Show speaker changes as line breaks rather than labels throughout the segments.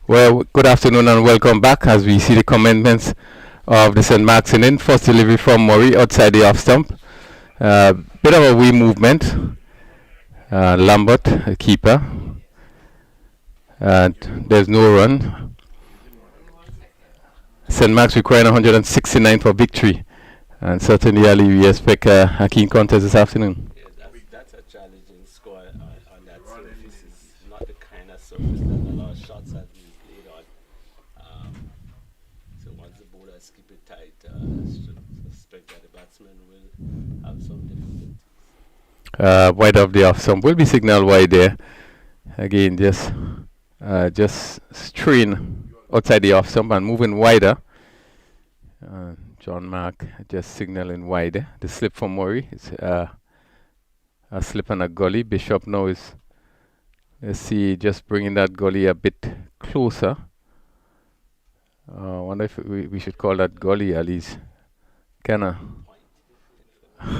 Well, good afternoon and welcome back as we see the commencements of the St. Mark's inning. First delivery from Murray outside the off stump. Bit of a wee movement. Lambert, the keeper. And there's no run. St. Mark's requiring 169 for victory. And certainly, Ali, we expect a keen contest this afternoon.
Yeah, that's a challenging score on that surface. It's not the kind of surface that a lot of shots have been played on. So once the bowlers keep it tight, should suspect that the batsmen will have some difficulties.
Wide of the off stump will be signal wide there. Again, just strain outside the off stump and moving wider. John Mark just signaling wide. The slip from Murray is a slip and a gully. Bishop now is, let's see, just bringing that gully a bit closer. I wonder if we should call that gully at least. Kind of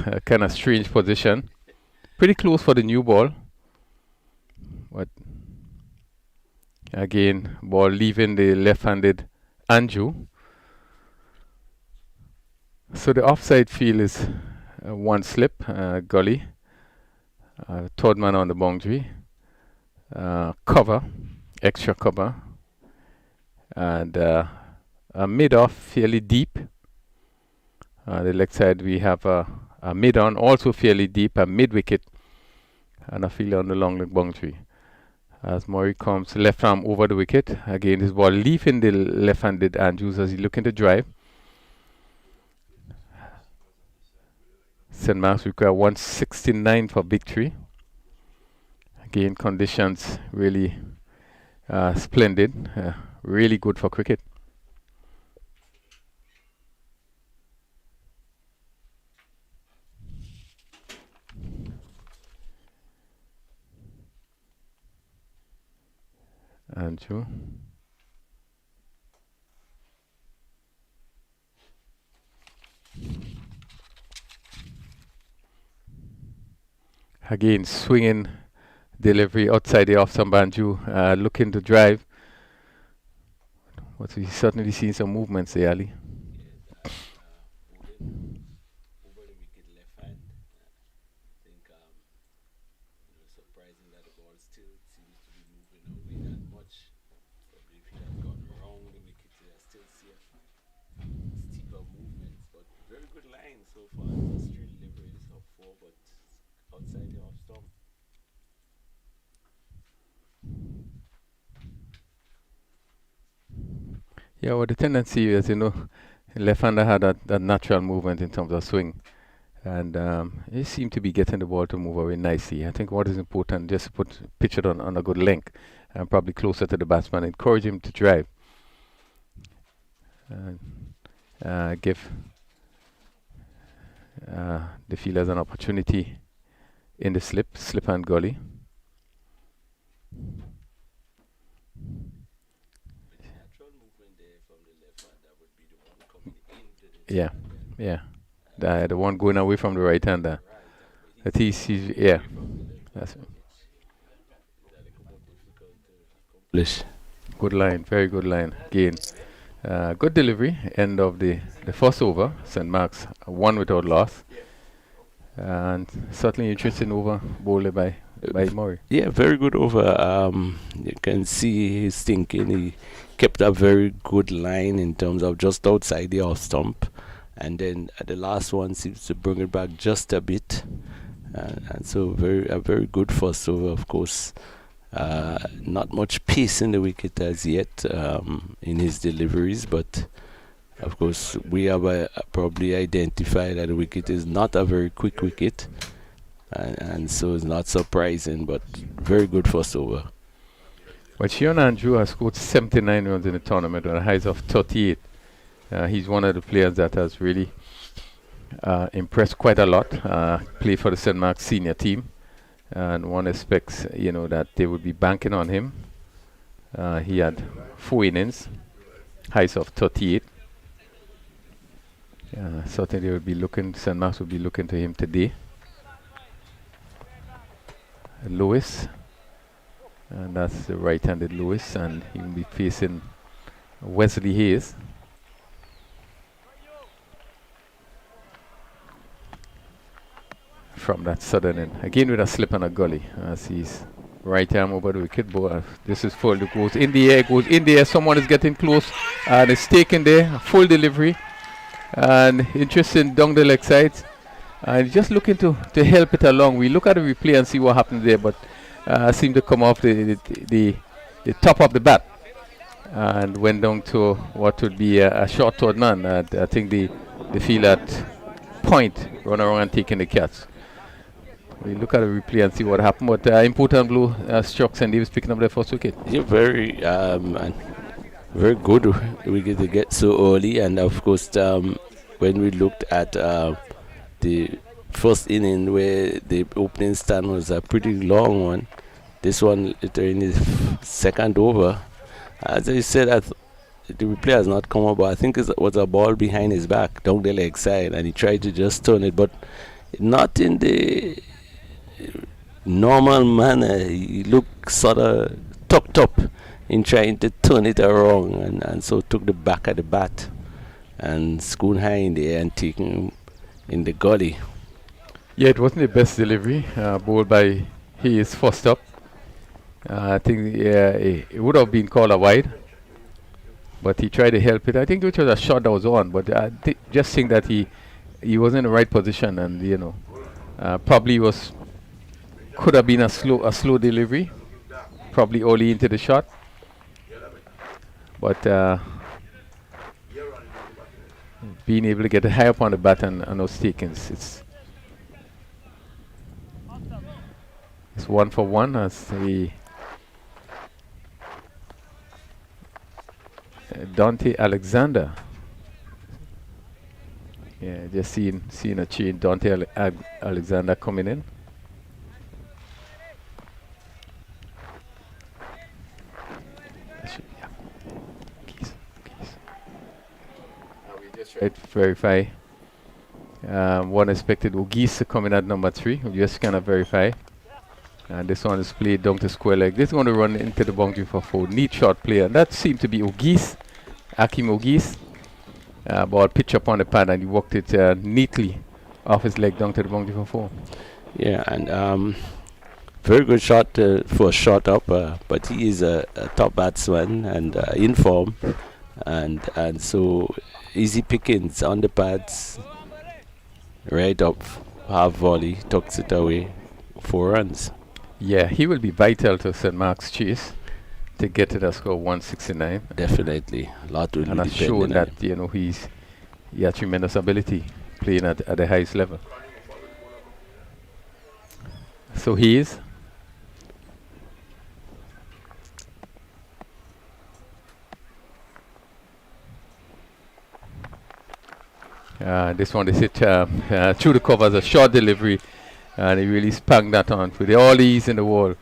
a kind of strange position. Pretty close for the new ball. But again, ball leaving the left-handed Anju. So the offside field is one slip, gully, third man on the boundary, cover, extra cover, and a mid-off fairly deep. The leg side we have a mid-on also fairly deep, a mid-wicket, and a field on the long leg boundary. As Murray comes left arm over the wicket, again his ball leaving the left-handed Andrews as he looking to drive. St. Mark's require 169 for victory. Again, conditions really splendid, really good for cricket. Andrew. Again, swinging delivery outside the off some Banju, looking to drive. But we certainly seen some movements there, Ali.
Yes, bowling over the wicket left hand. I think surprising that the ball still seems to be moving away that much. Probably if it had gone wrong the wicket, I still see a steeper movements. But very good line so far. Just three deliveries of four, but outside the off stump.
Yeah, well, the tendency is, left-hander had that natural movement in terms of swing. And he seemed to be getting the ball to move away nicely. I think what is important, just to pitch it on a good length and probably closer to the batsman, encourage him to drive. And give the fielders an opportunity in the slip and gully.
With the natural movement there from the left hand, that would be the one coming into the
Yeah,
side then.
yeah. The one going away from the right hander.
Right, but
That he's
moving
yeah.
away from the left hand,
That's
is a little more difficult to accomplish.
good line, very good line. Again, good delivery. End of the first over. St. Mark's one without loss, and certainly interesting over bowled by Murray.
Yeah, very good over. You can see his thinking. He kept a very good line in terms of just outside the off stump, and then at the last one seems to bring it back just a bit, and so a very good first over. Of course, not much pace in the wicket as yet in his deliveries, but of course we have probably identified that the wicket is not a very quick wicket. And so it's not surprising, but very good first over.
But Shion Andrew has scored 79 runs in the tournament with a highs of 38. He's one of the players that has really impressed quite a lot. Played for the St. Mark's senior team, and one expects that they would be banking on him. He had 4 innings, highs of 38. Certainly, will be looking. St. Mark's will be looking to him today. Lewis And that's the right-handed Lewis, and he will be facing Wesley Hayes. From that southern end. Again with a slip and a gully as he's right arm over the wicket. This is full. It goes in the air, goes in the air. Someone is getting close and it's taken there. Full delivery. And interesting down the leg side. And just looking to help it along. We look at the replay and see what happened there, but seemed to come off the top of the bat and went down to what would be a short third man. I think the field at point run around and taking the catch. We look at the replay and see what happened, but important blue strokes and Davis picking up the first wicket.
Yeah, very very good wicket to get so early, and of course when we looked at the first inning where the opening stand was a pretty long one, this one in his second over, as I said, the replay has not come up, but I think it was a ball behind his back down the leg side, and he tried to just turn it, but not in the normal manner. He looked sort of tucked up in trying to turn it around, and so took the back of the bat and schoon high in the air and taking him in the gully.
Yeah, it wasn't the best delivery. Bowled by Hayes first up. I think it would have been called a wide, but he tried to help it. I think it was a shot that was on, but I just think that he was in the right position, and probably could have been a slow delivery, probably early into the shot, but being able to get it high up on the bat and those takings, it's 1 for 1 as the Dante Alexander. Yeah, just seeing a change. Dante Alexander coming in. We just tried to verify. One expected Ogis coming at number 3. We just kind of verify. And this one is played down to square leg. This is going to run into the boundary for 4. Neat shot play. And that seemed to be Ogis, Akim Ogis. Ball pitch up on the pad, and he walked it neatly off his leg down to the boundary for 4.
Yeah, and very good shot for a shot up, but he is a top batsman and in form, and so easy pickings on the pads, right up, half volley, tucks it away, 4 runs.
Yeah, he will be vital to St. Mark's chase to get to the score 169.
Definitely, a lot will
and
be
has shown
dependent
that he has tremendous ability playing at the highest level. So he is. This one is hit through the covers, a short delivery, and he really spun that on with all the ease in the world.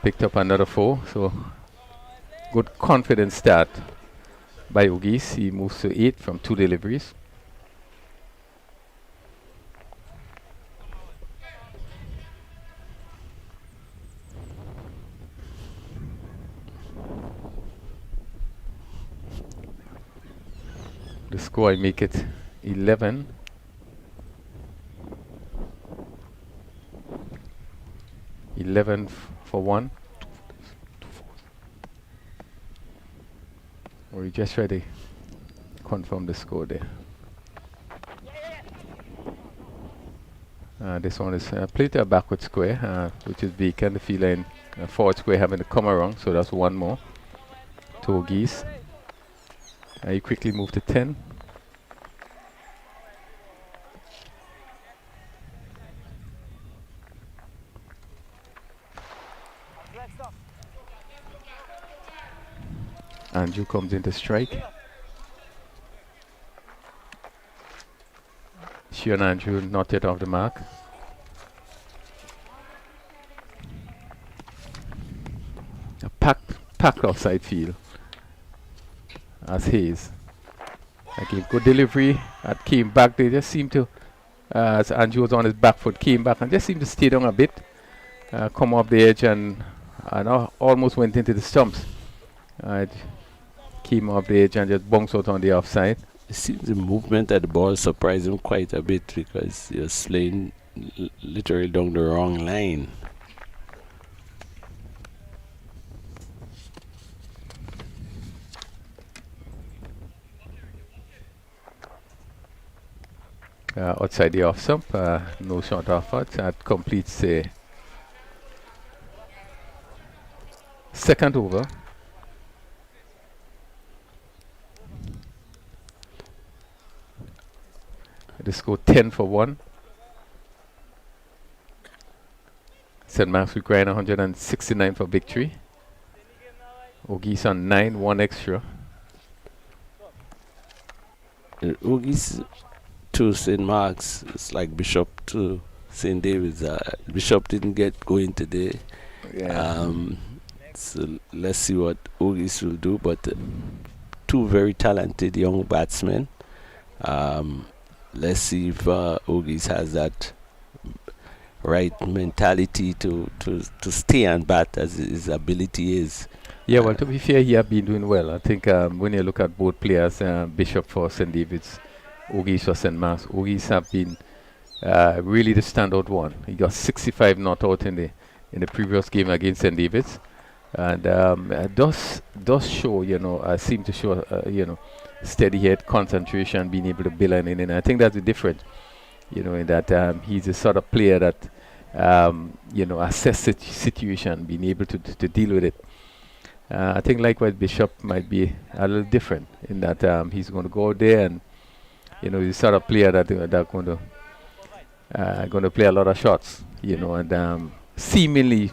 Picked up another 4, so good confident start by Ogis. He moves to 8 from 2 deliveries. The score, I make it 11. For 1. Or we just try to confirm the score there. This one is played to a backward square, which is Beacon. The field line forward square having to come around, so that's 1 more to Ogis. He quickly moved to 10. Andrew comes in to strike. Shion Andrew not yet off the mark. A packed offside field as Hayes. Again, good delivery. That came back. They just seemed to, as Andrew was on his back foot, came back and just seemed to stay down a bit. Come off the edge and and almost went into the stumps. It came off the edge and just bounced out on the offside.
It seems the movement at the ball surprised him quite a bit because he was playing literally down the wrong line.
Outside the off stump, no shot offered. That completes the second over. The score 10 for 1. St. Mark's requiring 169 for victory. Ogies on 9, 1 extra.
Ogies to St. Mark's, it's like Bishop to St. David's. Bishop didn't get going today.
Yeah.
So let's see what Ogies will do. But two very talented young batsmen. Let's see if Ogies has that right mentality to stay and bat as his ability is.
Yeah, well, to be fair, he has been doing well. I think when you look at both players, Bishop for St. David's, Ogies for St. Mark's, Ogies have been really the standout one. He got 65 not out in the previous game against St. David's, and does show, seem to show, steady head, concentration, being able to build an inning. I think that's the difference, in that he's the sort of player that, assess the situation, being able to deal with it. I think likewise Bishop might be a little different in that he's going to go out there and, he's the sort of player that going to play a lot of shots, and seemingly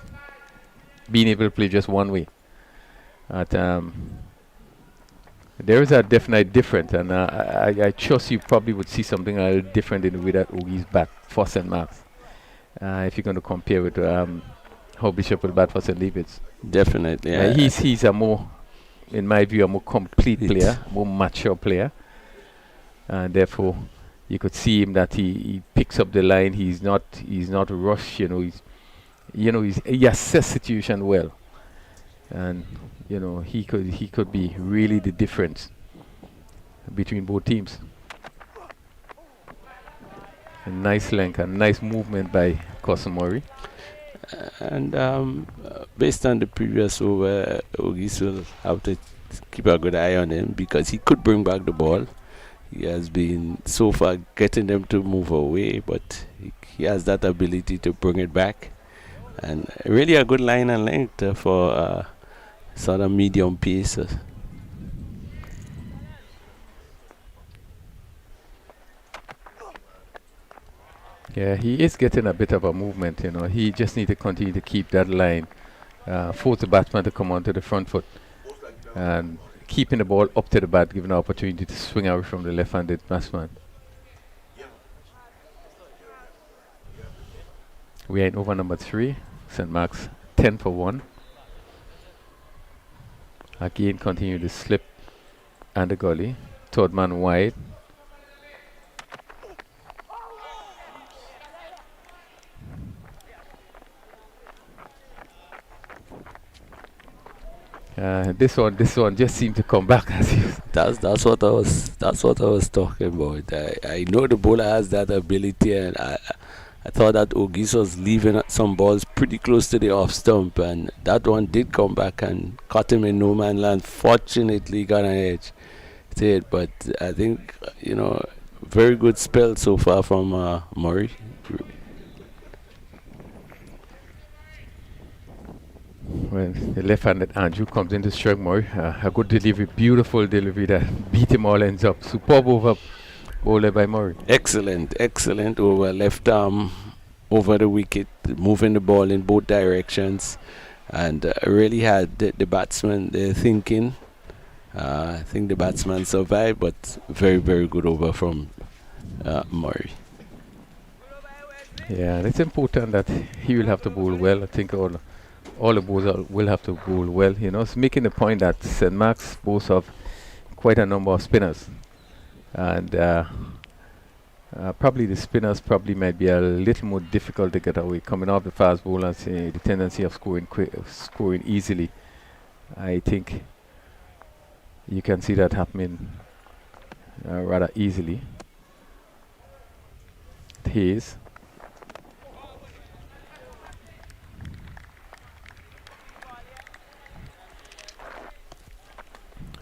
being able to play just one way. But there is a definite difference, and I trust you probably would see something a little different in the way that Ogies bat for St. Mark's. If you're going to compare with how Bishop will bat for St. David's.
Definitely. Yeah.
He's a more, in my view, a more complete player, more mature player. And therefore, you could see him that he picks up the line. He's not rushed. He assess situation well, and he could be really the difference between both teams. A nice length, a nice movement by Cosmori.
And based on the previous over, Ogies will have to keep a good eye on him because he could bring back the ball. He has been so far getting them to move away, but he has that ability to bring it back. And really a good line and length for sort of medium pace.
Yeah, he is getting a bit of a movement, He just needs to continue to keep that line, force the batsman to come onto the front foot, and keeping the ball up to the bat, giving an opportunity to swing away from the left-handed batsman. We are in over number 3. St. Mark's 10 for 1. Again, continue the slip and the gully. Third man wide. This one just seemed to come back as he was.
That's what I was talking about. I know the bowler has that ability, and I thought that Ogies was leaving some balls pretty close to the off stump, and that one did come back and caught him in no man land. Fortunately, got an edge to it, but I think very good spell so far from Murray.
Well, the left-handed Andrew comes into strike Murray. A good delivery, beautiful delivery that beat him all ends up. Superb over bowler by Murray.
Excellent over, left arm over the wicket, moving the ball in both directions, and really had the batsman thinking. I think the batsman survived, but very, very good over from Murray.
Yeah, and it's important that he will have to bowl well. I think all the bowlers will have to bowl well. It's making the point that St. Mark's boasts of quite a number of spinners, and Probably the spinners probably might be a little more difficult to get away. Coming off the fast bowlers, the tendency of scoring easily. I think you can see that happening rather easily. Hayes.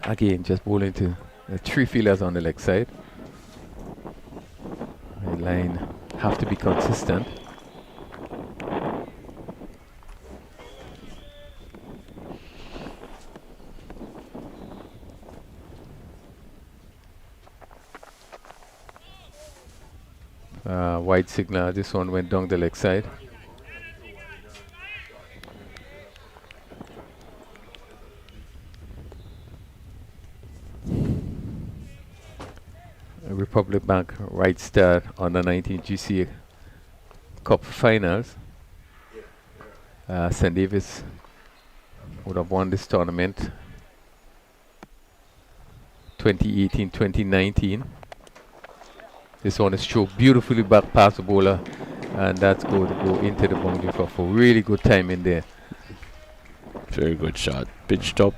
Again, just bowling to the 3 fielders on the leg side. The line have to be consistent. Wide signal. This one went down the leg side. Republic Bank Rightstart under 19 GCA Cup Finals. St. Davis would have won this tournament 2018-2019. This one is stroked beautifully back past the bowler, and that's going to go into the boundary for really good time in there.
Very good shot. Pitched up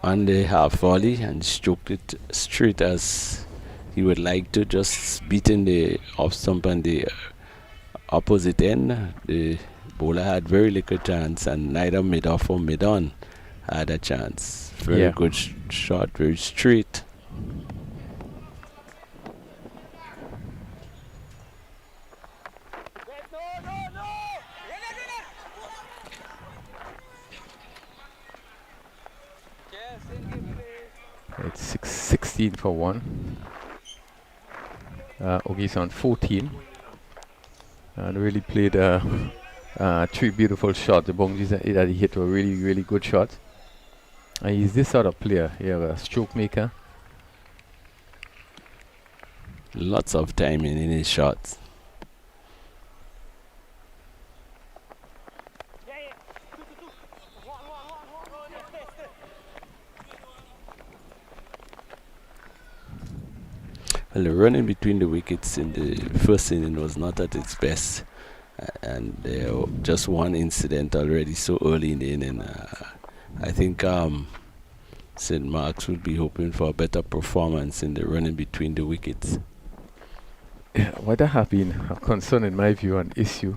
on the half volley and stroked it straight as he would like to, just beating the off stump on the opposite end. The bowler had very little chance, and neither mid off or mid on had a chance. Very good shot, very straight.
It's 16 for 1. Ogie's on 14. And really played 3 beautiful shots. The boundaries that he hit were really, really good shots. And he's this sort of player. He has a stroke maker.
Lots of timing in his shots. Well, the running between the wickets in the first inning was not at its best, and there just one incident already so early in the inning. I think St. Mark's would be hoping for a better performance in the running between the wickets.
What that have been a concern in my view, an issue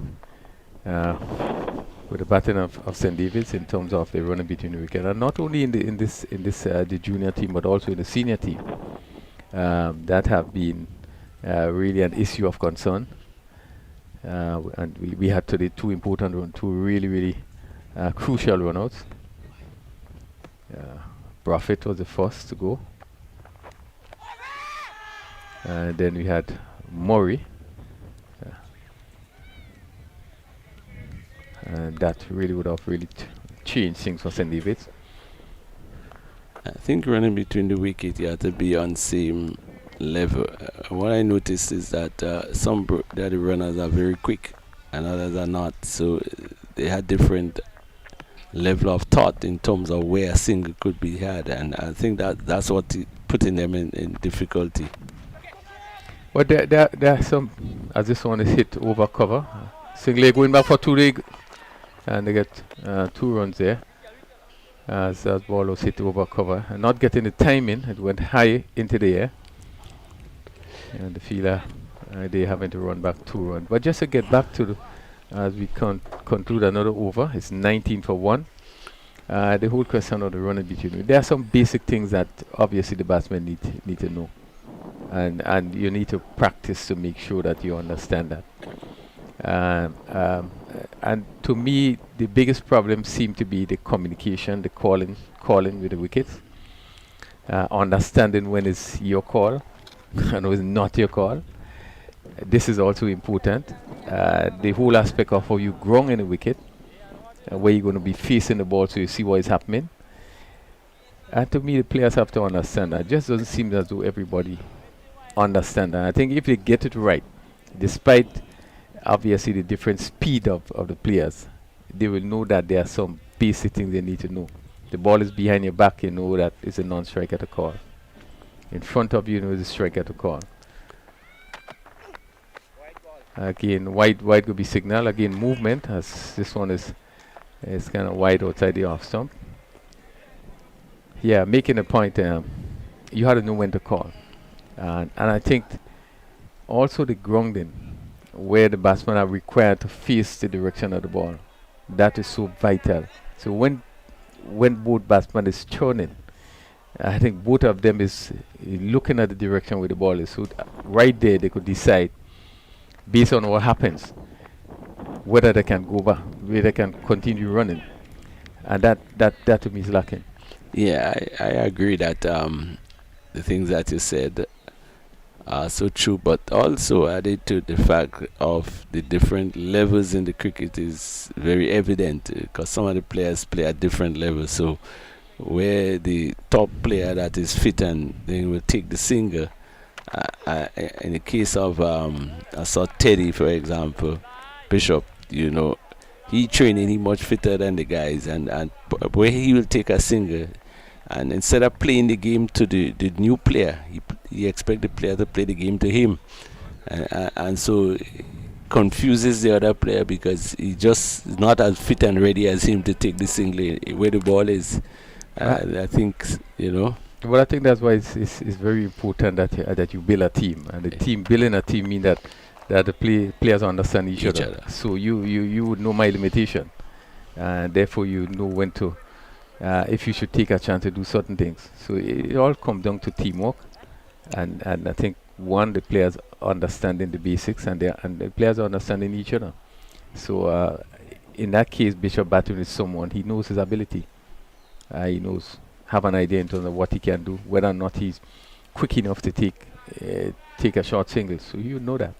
with the batting of St. David's in terms of the running between the wickets, and not only in this the junior team but also in the senior team. That have been really an issue of concern, and we had today 2 important two really crucial runouts. Profit was the first to go, and then we had Murray, and that really would have changed things for St. David's.
I think running between the wicket, you have to be on same level. What I noticed is that some the runners are very quick and others are not. So they had different level of thought in terms of where a single could be had, and I think that's what putting them in difficulty.
But there are some, as this one is hit over cover. Single going back for 2 leg, and they get 2 runs there. As that ball was hit over cover and not getting the timing, it went high into the air, and the fielder they having to run back 2 runs. But just to get back to as we conclude another over, it's 19 for 1. The whole question of the running between, there are some basic things that obviously the batsmen need to know, and you need to practice to make sure that you understand that. And to me, the biggest problem seemed to be the communication, the calling with the wickets, understanding when it's your call and when it's not your call. This is also important. The whole aspect of how you ground in the wicket, where you're going to be facing the ball so you see what is happening. And to me, the players have to understand that. It just doesn't seem as though everybody understands. And I think if they get it right, despite obviously the different speed of the players, they will know that there are some basic things they need to know. The ball is behind your back, you know that it's a non-striker to call. In front of you, you know it's a striker to call. Again, wide could be signal. Again, movement, as this one is kind of wide outside the off stump. Yeah, making a point, you had to know when to call. And I think also the grounding, where the batsmen are required to face the direction of the ball, that is so vital. So when both batsmen is turning, I think both of them is looking at the direction where the ball is. So right there, they could decide based on what happens whether they can go back, whether they can continue running, and that to me is lacking.
Yeah, I agree that the things that you said are so true, but also added to the fact of the different levels in the cricket is very evident because some of the players play at different levels. So where the top player that is fit and they will take the single. In the case of I saw Teddy, for example, Bishop, he training, he much fitter than the guys, and where he will take a single, and instead of playing the game to the new player, he expect the player to play the game to him, and so confuses the other player because he just not as fit and ready as him to take the single where the ball is. I think
Well, I think that's why it's very important that you build a team, and the team building a team mean that the players understand each other. So you would know my limitation, and therefore you know when to if you should take a chance to do certain things. So it all comes down to teamwork, and I think the players understanding the basics, and the players are understanding each other. So in that case, Bishop Baton is someone he knows his ability. He knows have an idea in terms of what he can do, whether or not he's quick enough to take a short single. So you know that.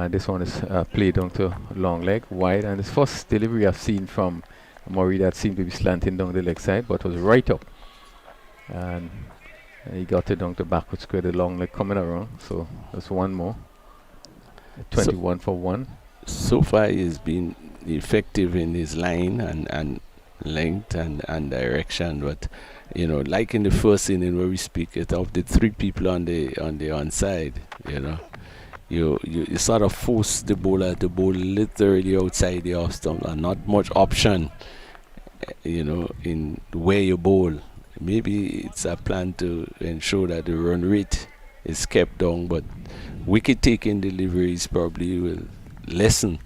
This one is played down to long leg, wide, and this first delivery I've seen from Murray that seemed to be slanting down the leg side, but was right up. And he got it down to backward square, the long leg coming around. So that's one more. 21 for 1.
So far he's been effective in his line and length and direction, but like in the first inning where we speak it of the 3 people on the onside, you sort of force the bowler to bowl literally outside the off stump and not much option in where you bowl. Maybe it's a plan to ensure that the run rate is kept down, but wicket taking deliveries probably will lessen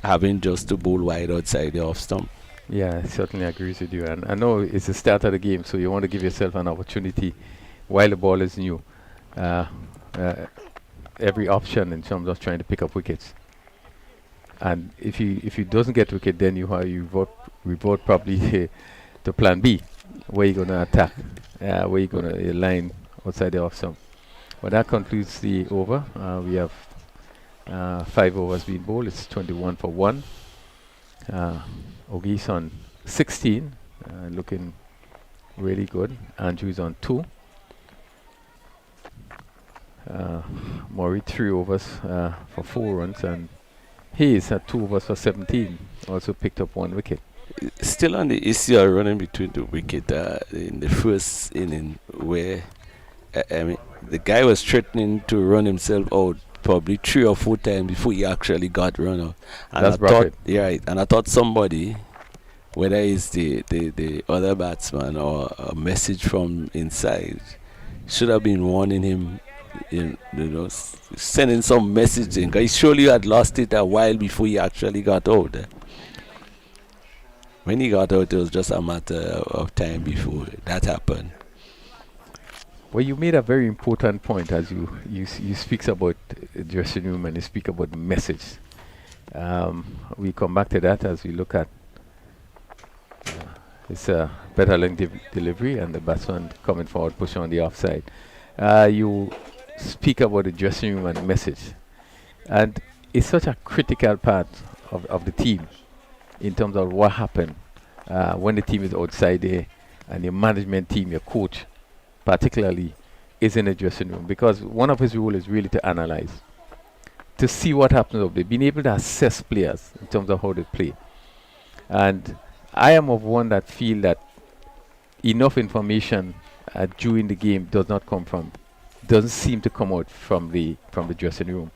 having just to bowl wide outside the off stump.
Yeah, I certainly agree with you. And I know it's the start of the game, so you want to give yourself an opportunity while the ball is new. Every option in terms of trying to pick up wickets. And if he doesn't get wicket, then you revert probably to plan B, where you're going to attack, where you're going to line outside the off stump. Well, that concludes the over. We have 5 overs being bowled. It's 21 for 1. Ogie's on 16, looking really good. Andrew's on 2. Murray 3 overs for 4 runs, and Hayes had 2 overs for 17. Also picked up 1 wicket.
Still on the issue of running between the wicket in the first inning, where the guy was threatening to run himself out probably 3 or 4 times before he actually got run out. And I thought somebody, whether it's the other batsman or a message from inside, should have been warning him, sending some message in, because he surely had lost it a while before he actually got out. When he got out, it was just a matter of time before that happened.
Well, you made a very important point as you speak about dressing room and you speak about the message. We come back to that as we look at it's a better length delivery and the batsman coming forward, pushing on the offside. You speak about the dressing room and message, and it's such a critical part of the team in terms of what happened when the team is outside there and your management team, your coach particularly, is in the dressing room, because one of his roles is really to analyze, to see what happens up there, being able to assess players in terms of how they play. And I am of one that feel that enough information during the game doesn't seem to come out from the dressing room.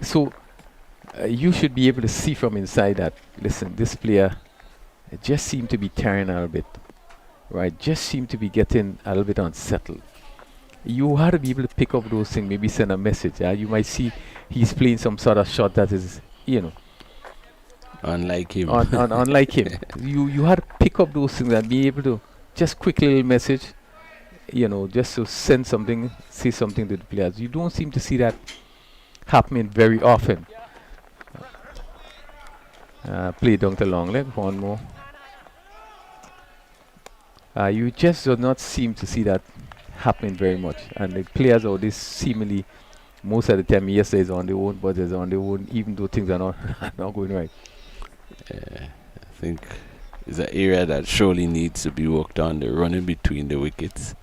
So you should be able to see from inside that, listen, this player just seemed to be tiring a little bit, right? Just seemed to be getting a little bit unsettled. You have to be able to pick up those things, maybe send a message. You might see he's playing some sort of shot that is,
unlike him.
Unlike him. You had to pick up those things and be able to just quick little message, just to send something, say something to the players. You don't seem to see that happening very often. Play down to long leg, one more. You just do not seem to see that happening very much. And the players are this seemingly, most of the time, yes, they're on their own, but they're on their own, even though things are not, not going right.
I think it's an area that surely needs to be worked on, the running between the wickets.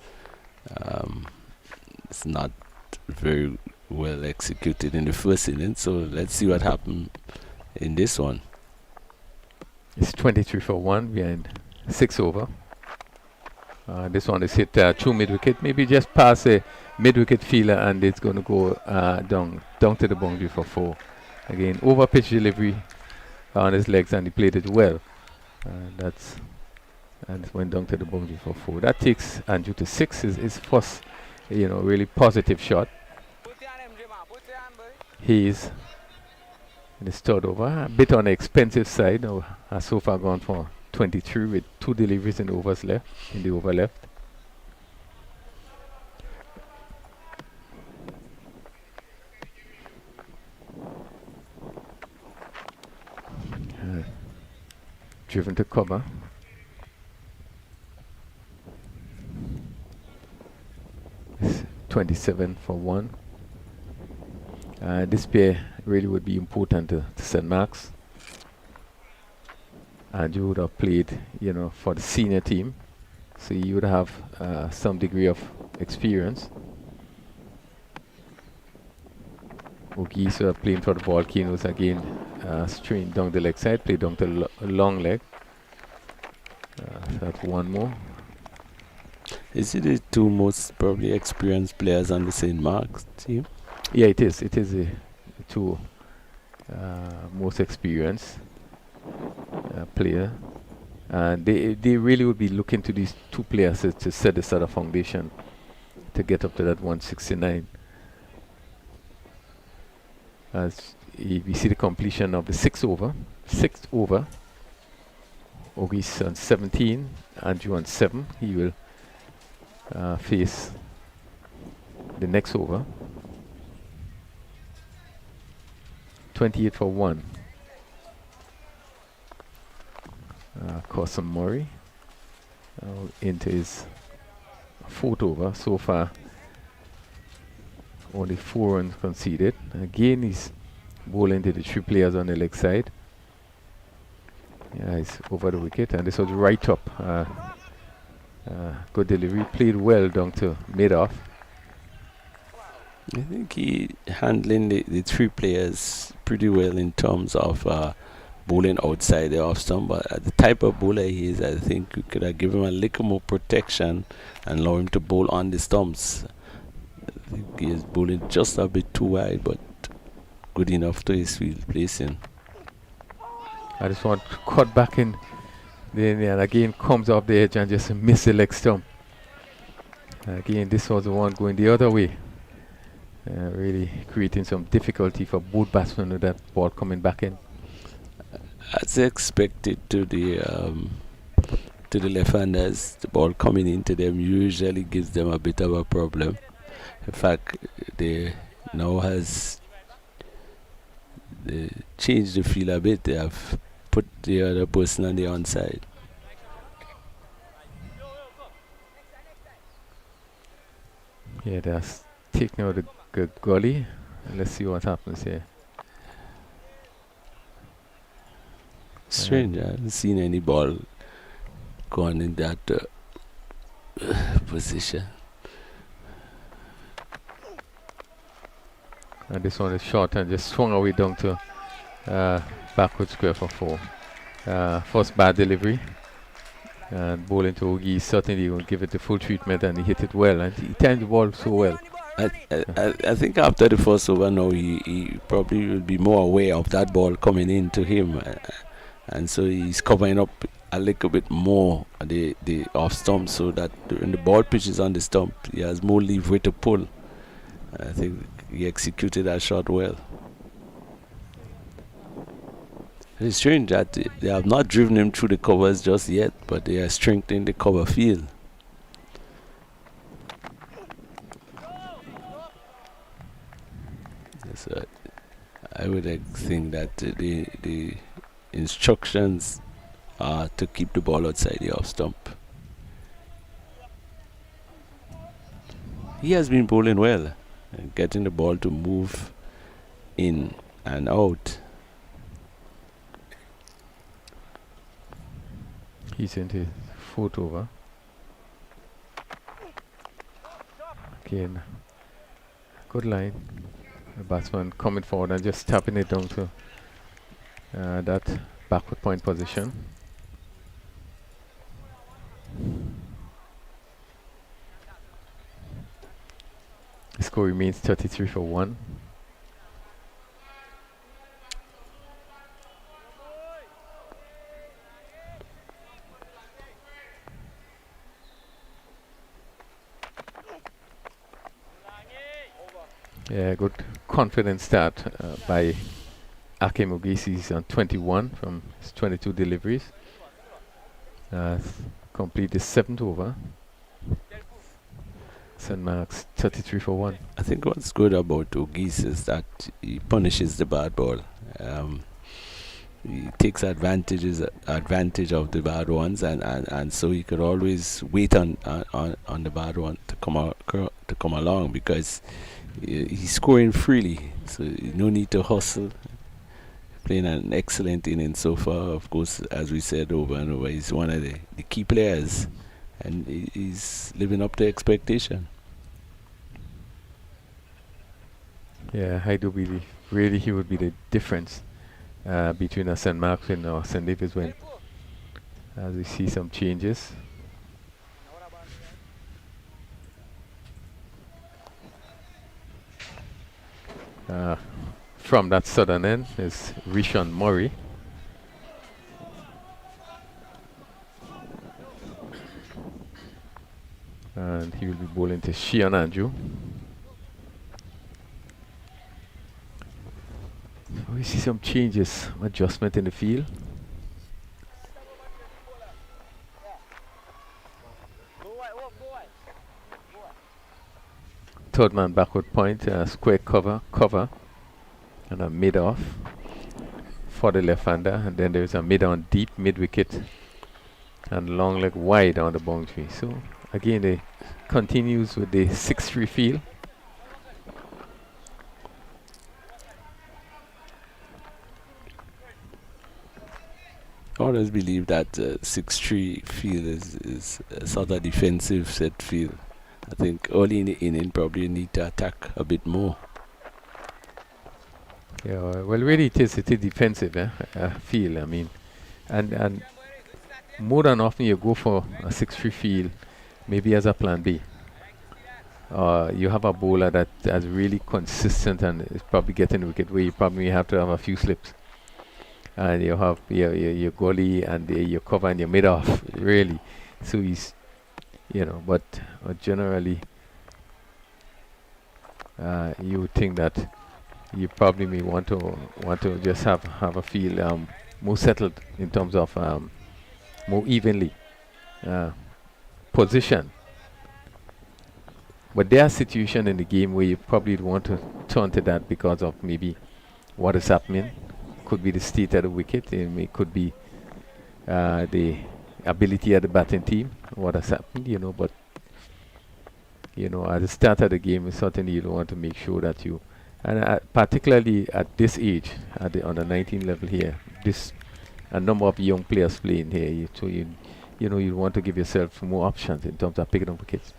It's not very well executed in the first innings, so let's see what happens in this one.
It's 23 for 1 behind 6 over. This one is hit through mid-wicket, maybe just past a mid-wicket fielder, and it's going to go down to the boundary for 4. Again, over-pitch delivery on his legs, and he played it well. And it went down to the boundary for 4. That takes Andrew to 6. His first, really positive shot. He's in his third over, a bit on the expensive side. Now, has so far gone for 23 with 2 deliveries in the over left. Driven to cover. It's 27 for 1. This pair really would be important to St. Mark's. And you would have played, for the senior team. So you would have some degree of experience. Ogies playing for the Volcanoes again, straight down the leg side, play down to long leg. That's one more.
Is it the 2 most probably experienced players on the St. Mark's team?
Yeah, it is. It is the 2 most experienced player. And they really would be looking to these 2 players to set the sort of foundation to get up to that 169. As we see the completion of the 6th over. Ogis on 17, Andrew on 7. He will face the next over. 28 for 1. Corson Murray into his 4th over. So far, only 4 runs conceded. Again, he's bowling to the 3 players on the leg side. Yeah, he's over the wicket, and this was right up. Good delivery, played well down to mid-off.
I think he handling the 3 players pretty well in terms of bowling outside the off stump, but the type of bowler he is, I think we could have given him a little more protection and allow him to bowl on the stumps. I think he is bowling just a bit too wide, but good enough to his field placing.
I just want to cut back in, then and again comes off the edge and just miss the leg stump. Again, this was the one going the other way, really creating some difficulty for both batsmen with that ball coming back in.
As expected to the left-handers, the ball coming into them usually gives them a bit of a problem. In fact, they now has changed the field a bit. They have put the other person on the onside.
Yeah, they're taking out the gully. Let's see what happens here.
Strange, I haven't seen any ball gone in that position.
And this one is short and just swung away down to backward square for 4. First bad delivery. And bowling to Ogie certainly will give it the full treatment, and he hit it well, and he timed the ball so well.
I think after the first over now, he probably will be more aware of that ball coming into him, and so he's covering up a little bit more the off stump, so that when the ball pitches on the stump, he has more leeway to pull. I think he executed that shot well. It's strange that they have not driven him through the covers just yet, but they are strengthening the cover field. So I would think that the instructions are to keep the ball outside the off stump. He has been bowling well, getting the ball to move in and out.
He's into fourth over. Again, good line. The batsman coming forward and just tapping it down to that backward point position. The score remains 33 for 1. Yeah, good confident start by Ake Mugisi. He's on 21 from his 22 deliveries. Complete the 7th over. St. Mark's 33 for 1.
I think what's good about Ogis is that he punishes the bad ball. He takes advantage of the bad ones, and so he could always wait on the bad one to come along, because he's scoring freely, so no need to hustle. Playing an excellent inning so far. Of course, as we said over and over, he's one of the key players, and he's living up to expectation.
Yeah, I do believe really he would be the difference between a St. Mark's win or St. David's win, as we see some changes. From that southern end is Rishon Murray. And he will be bowling to Shion Andrew. We see some changes, adjustment in the field. Third man backward point, square cover, and a mid off for the left-hander, and then there's a mid on deep, mid wicket, and long leg wide on the boundary. So again, they continues with the 6-3 field.
I always believe that 6-3 field is a sort of defensive set field. I think early in the inning probably need to attack a bit more.
Yeah, well, really it is defensive field. I mean, and more than often you go for a 6-3 field, maybe as a plan B. You have a bowler that is really consistent and is probably getting the wicket, where you probably have to have a few slips. And you have your gully and your cover and your mid off, really. So he's, but generally, you would think that you probably may want to just have a feel more settled in terms of more evenly position. But there are situations in the game where you probably want to turn to that because of maybe what is happening. Could be the state of the wicket, it could be the ability of the batting team, what has happened, but at the start of the game, certainly you want to make sure that you, and particularly at this age, on the 19 level here, a number of young players playing here, so you want to give yourself more options in terms of picking up wickets.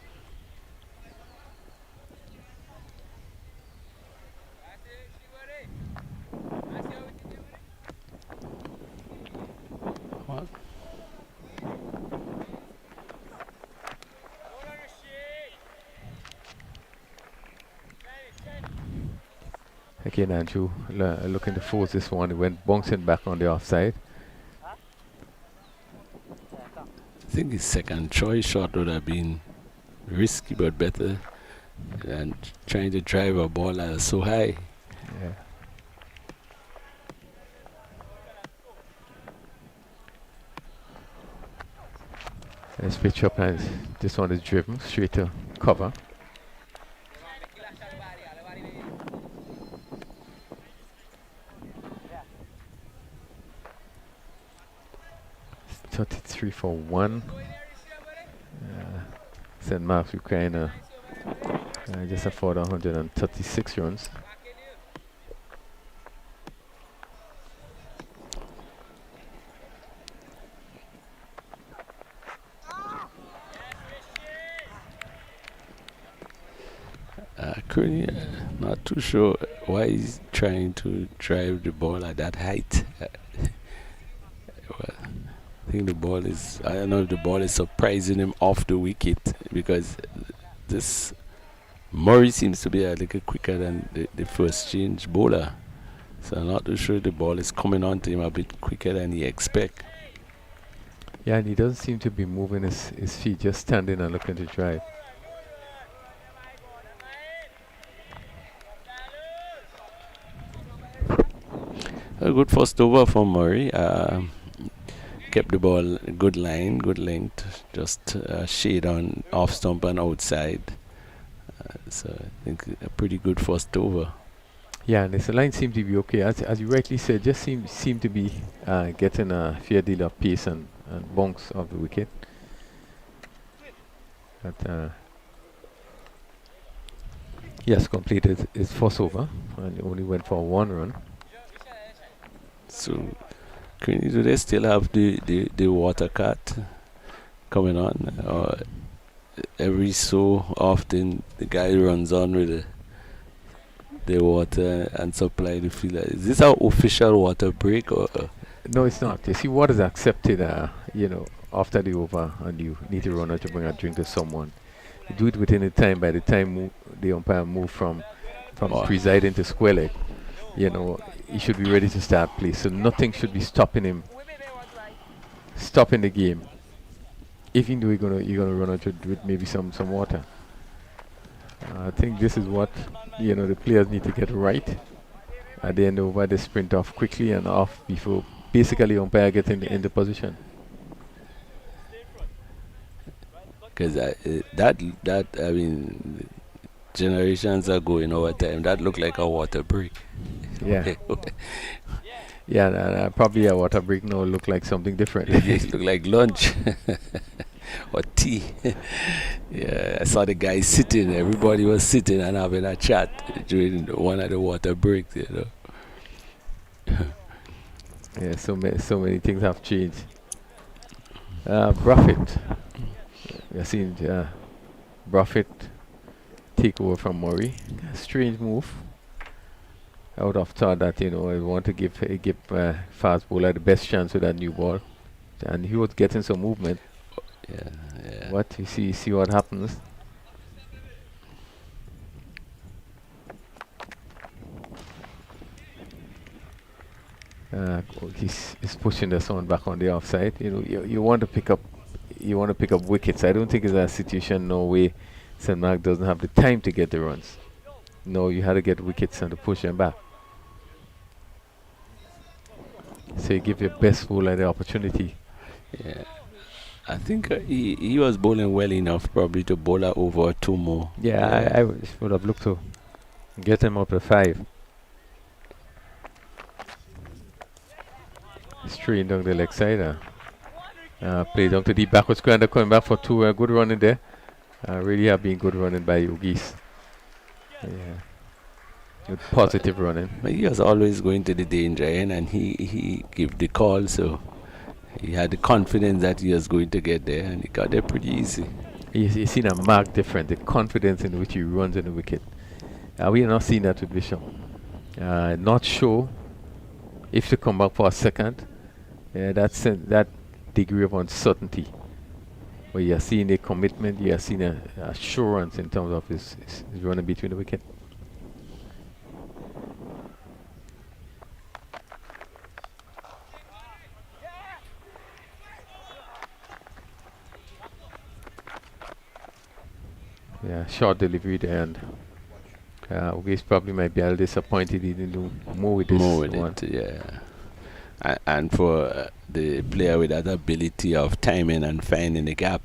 Again, Andrew looking to force this one. He went bouncing back on the offside.
I think his second choice shot would have been risky but better than trying to drive a ball so high.
Yeah. Let's pitch up, and this one is driven straight to cover. It's 33 for 1. St. Mark's requiring just afford 136 runs.
Currently, not too sure why he's trying to drive the ball at that height. Well, I think the ball is, I don't know if the ball is surprising him off the wicket, because this Murray seems to be a little quicker than the first change bowler. So I'm not too sure the ball is coming on to him a bit quicker than he expect.
Yeah, and he doesn't seem to be moving his feet, just standing and looking to drive.
A good first over for Murray. Kept the ball good line, good length, just shade on off stump and outside. So I think a pretty good first over.
Yeah, and the line seemed to be okay. As you rightly said, just seem to be getting a fair deal of pace and bounce off the wicket. But yes, completed his first over and only went for 1 run.
So, do they still have the water cut coming on? Or every so often the guy runs on with the water and supply the field? Is this our official water break? Or
no, it's not. You see, what is accepted, after the over and you need to run out to bring a drink to someone. You do it within the time. By the time the umpire move from presiding to square leg, he should be ready to start play. So nothing should be stopping him, stopping the game. Even though you're gonna run out with maybe some water. I think this is what the players need to get right. At the end over, they sprint off quickly and off before basically umpire get in the position.
Because I mean, generations ago in our time, that looked like a water break.
Yeah. Yeah, probably a water break now look like something different.
It looked like lunch or tea. Yeah, I saw the guys sitting. Everybody was sitting and having a chat during one of the water breaks.
Yeah, so many things have changed. Buffett. We've seen Buffett take over from Murray. Strange move. I would have thought that I want to give fast bowler the best chance with that new ball, and he was getting some movement.
Yeah.
What you see what happens. He's pushing the someone back on the offside. You want to pick up wickets. I don't think it's a situation no way St. Mark doesn't have the time to get the runs. No, you had to get wickets and to push them back. So you give your best bowler the opportunity.
Yeah, I think he was bowling well enough probably to bowl over 2 more.
Yeah, I would have looked to get him up to 5. Straight down the leg side. Play down to deep backward square, and they're coming back for 2. Good running there. Really have been good running by Yogis. Yeah. Good positive running.
But he was always going to the danger end, and he gave the call, so he had the confidence that he was going to get there, and he got there pretty easy.
He's seen a marked difference, the confidence in which he runs in the wicket. We are not seeing that with Bishop. Not sure if to come back for a second. That degree of uncertainty. But you are seeing a commitment, you are seeing a assurance in terms of his running between the wicket. Yeah, short delivery there, and Ugas probably might be a little disappointed he didn't do more with
More
this
with
one.
it, yeah. And for the player with that ability of timing and finding the gap,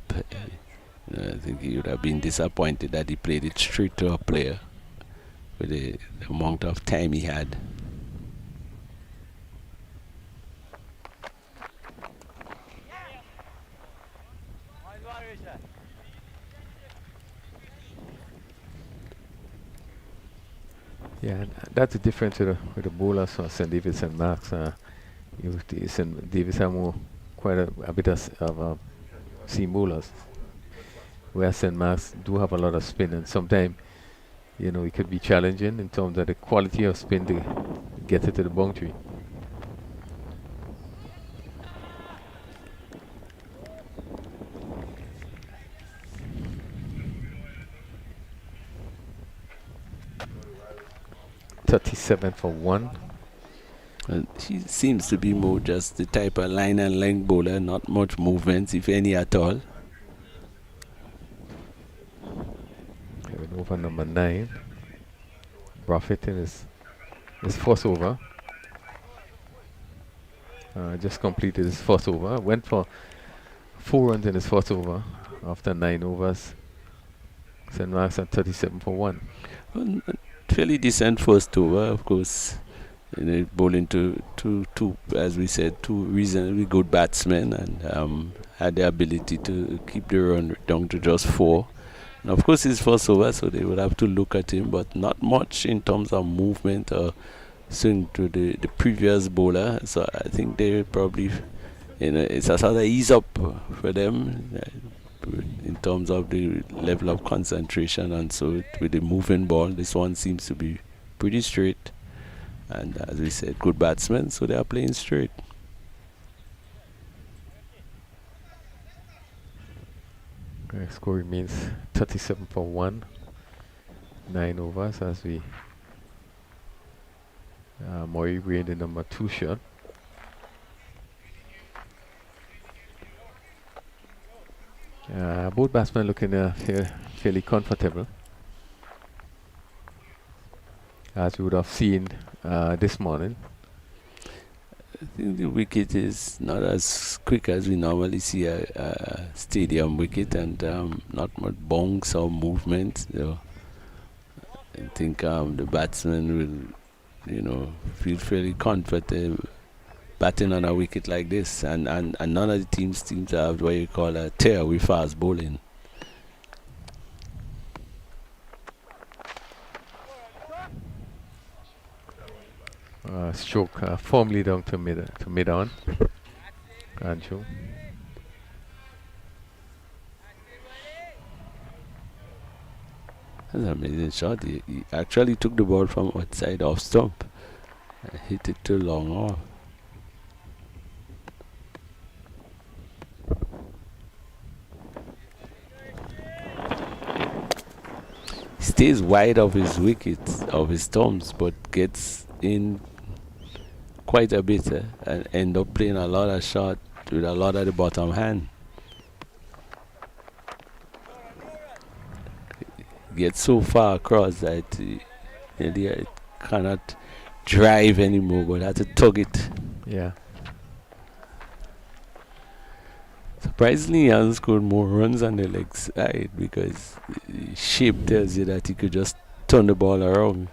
I think he would have been disappointed that he played it straight to a player with the amount of time he had.
Yeah, and that's the difference with the bowlers for St. David's and Marks. St. David's have more, quite a bit of seam bowlers, where St. Mark's do have a lot of spin, and sometimes it could be challenging in terms of the quality of spin to get it to the boundary. .37 for 1.
And he seems to be more just the type of line and length bowler, not much movements, if any at all.
Over number 9. Buffett in his first over. Just completed his first over. Went for 4 runs in his first over after 9 overs. St. Mark's at 37 for 1.
Well, fairly decent first over, of course. Bowling to as we said, two reasonably good batsmen, and had the ability to keep the run down to just 4. And of course, his first over, so they would have to look at him, but not much in terms of movement or swing to the previous bowler. So I think they probably, it's a sort of ease up for them in terms of the level of concentration. And so with the moving ball, this one seems to be pretty straight. And as we said, good batsmen, so they are playing straight.
Score remains 37 for 1. 9 overs as we Murray Wade the number 2 shot. Both batsmen looking fairly comfortable, as we would have seen this morning.
I think the wicket is not as quick as we normally see a stadium wicket, and not much bonks or movement. So I think the batsman will, feel fairly comfortable batting on a wicket like this, and none of the teams seem to have what you call a tear with fast bowling.
Stroke firmly down to mid on. Ancho.
That's an amazing shot. He actually took the ball from outside off stump and hit it too long off. He stays wide of his wickets, of his stumps, but gets in quite a bit and end up playing a lot of shots with a lot of the bottom hand. Gets so far across that it cannot drive anymore, but had to tug it.
Yeah.
Surprisingly, he hasn't scored more runs on the leg side, because the shape tells you that he could just turn the ball around.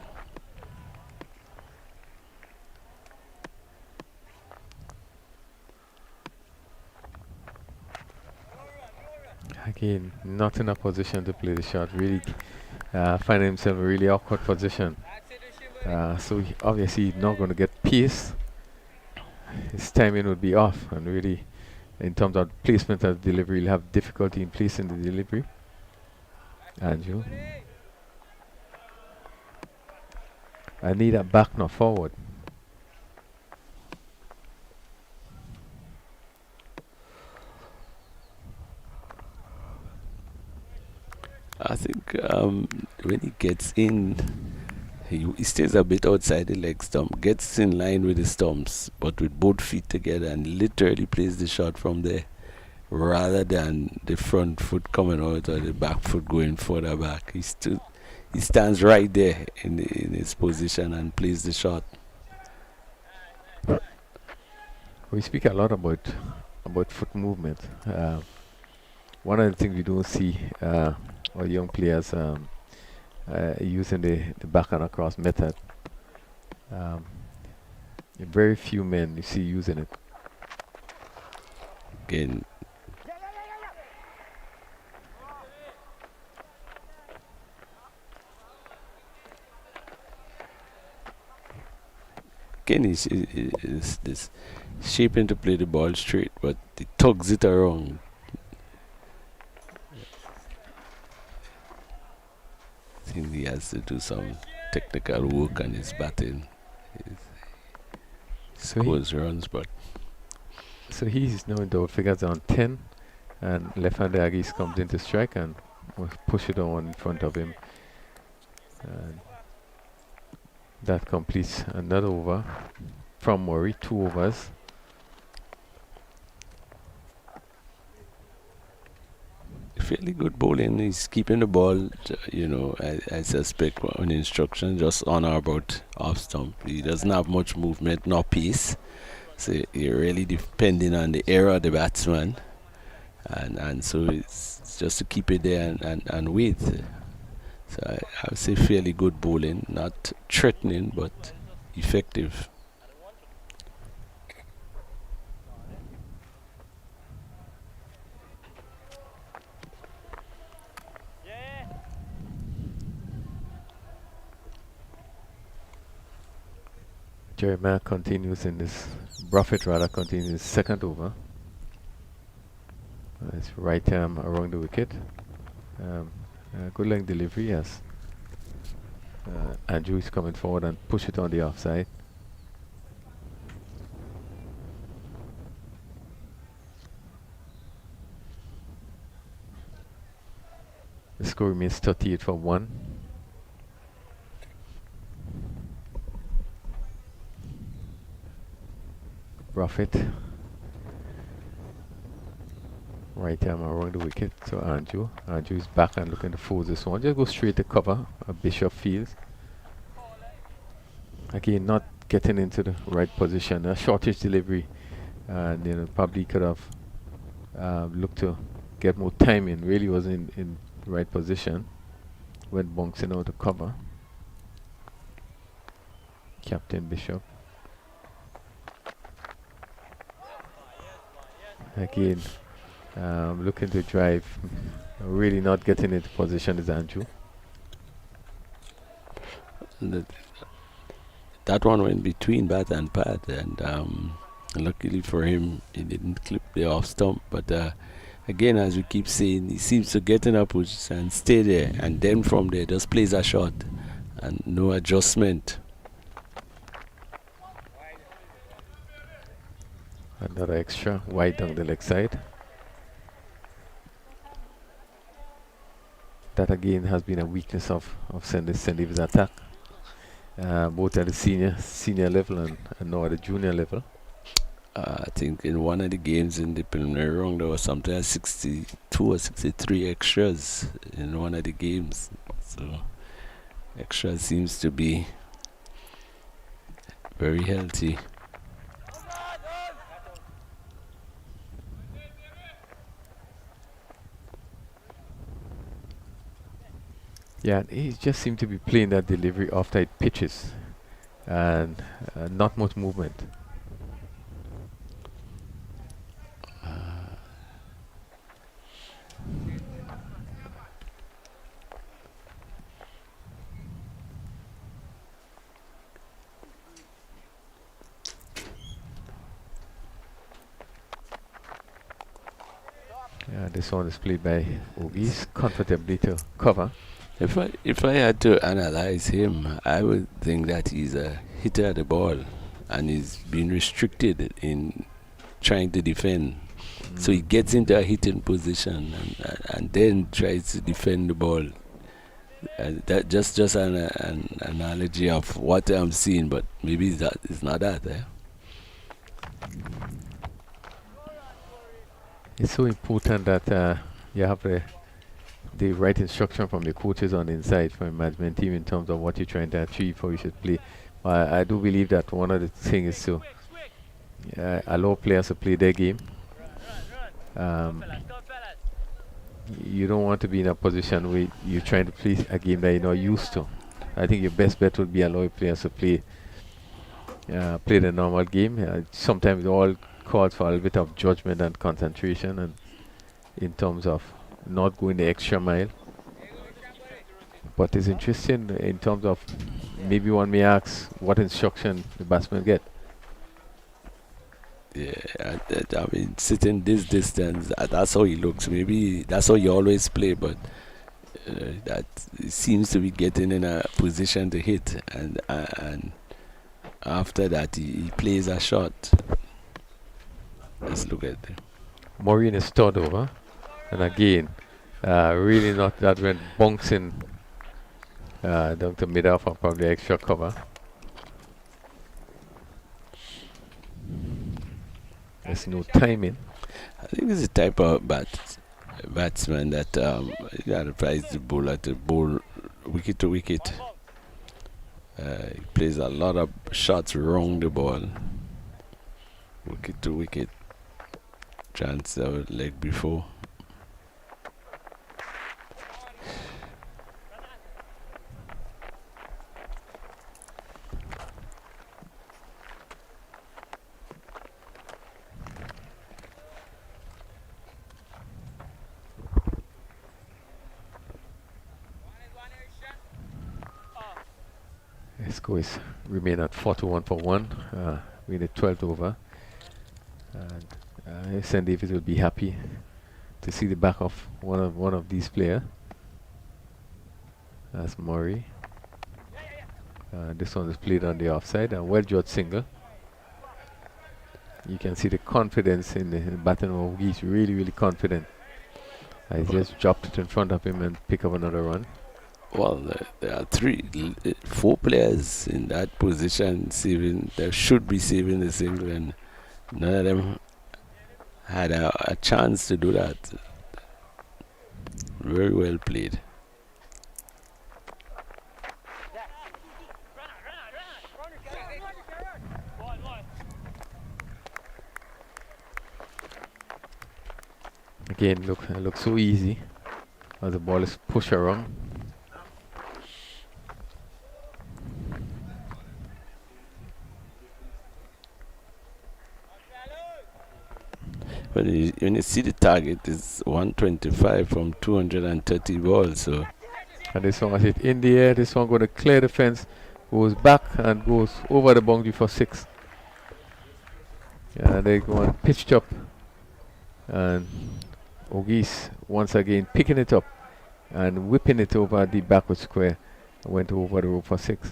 Again, not in a position to play the shot. Really finding himself in a really awkward position. So obviously not going to get pace. His timing would be off, and really, in terms of placement of delivery, he'll have difficulty in placing the delivery. Angel. I need a back, not forward.
I think when he gets in, he stays a bit outside the leg stump, gets in line with the stumps, but with both feet together, and literally plays the shot from there. rather than the front foot coming out or the back foot going further back. He stands right there in his position and plays the shot.
We speak a lot about foot movement. One of the things we don't see our young players using the back and across method. Very few men you see using it.
Again, is this shaping to play the ball straight, but he tugs it around. I think he has to do some technical work on his batting. Scores runs, but
so he's now in double figures on 10, and left-handed Aggies comes in to strike and will push it on in front of him. And that completes another over from Murray, 2 overs.
Fairly good bowling. He's keeping the ball, I suspect on instruction, just on or about off stump. He doesn't have much movement nor pace. So you're really depending on the error of the batsman. And so it's just to keep it there and wait. So I would say fairly good bowling. Not threatening, but effective.
Jeremiah continues in this, Buffett rather continues his second over. It's right arm around the wicket. Good length delivery, yes. Andrew is coming forward and push it on the offside. The score remains 38 for 1. Buffett. Right arm around the wicket. So Andrew is back and looking to force this one. Just go straight to cover. Bishop fields. Again, not getting into the right position. A shortish delivery, and probably could have looked to get more time in. Really was in the right position. Went bouncing out to cover. Captain Bishop. Again, looking to drive, really not getting into position is Andrew.
That one went between bat and pad, and luckily for him, he didn't clip the off stump. But again, as we keep saying, he seems to get in a position and stay there, and then from there, just plays a shot and no adjustment.
Another extra wide down the leg side. That again has been a weakness of Sendi's attack, both at the senior level and now at the junior level.
I think in one of the games in the preliminary round, there was something like 62 or 63 extras in one of the games. So extra seems to be very healthy.
Yeah, he just seemed to be playing that delivery off tight pitches and not much movement. This one is played by Ogies comfortably to cover.
If I had to analyze him, I would think that he's a hitter at the ball and he's been restricted in trying to defend. So he gets into a hitting position and then tries to defend the ball. That just an analogy of what I'm seeing, but maybe it's not that.
It's so important that you have the right instruction from the coaches on the inside from the management team in terms of what you're trying to achieve, how you should play. I do believe that one of the things is to allow players to play their game. Um, you don't want to be in a position where you're trying to play a game that you're not used to. I think your best bet would be allow players to play the normal game. Sometimes it all calls for a little bit of judgment and concentration, and in terms of not going the extra mile. But it's interesting in terms of maybe one may ask what instruction the batsman get.
Yeah, I mean, sitting this distance, that's how he looks. Maybe that's how you always play, but that he seems to be getting in a position to hit, and after that he plays a shot. Let's look at it.
Maureen is third over, and again, really not that went bouncing down to mid off of probably extra cover. There's no timing.
I think it's the type of batsman that advise the bowler to bowl wicket to wicket. He plays a lot of shots around the ball, wicket to wicket. Chance leg before.
Score is remain at 4-1 for 1. We need 12th over. And St. David will be happy to see the back of one of these players. That's Murray. This one is played on the offside, and well judged single. You can see the confidence in the batting of He's really, really confident. I just dropped it in front of him and pick up another run.
Well, there are 4 players in that position saving. They should be saving the single, and none of them had a chance to do that. Very well played.
Again, it looks so easy as the ball is pushed around.
When you see the target is 125 from 230 balls, so.
And this one, I hit in the air. This one going to clear the fence, goes back and goes over the boundary for 6. And they go on pitched up, and Ogis once again picking it up and whipping it over the backward square. Went over the rope for 6.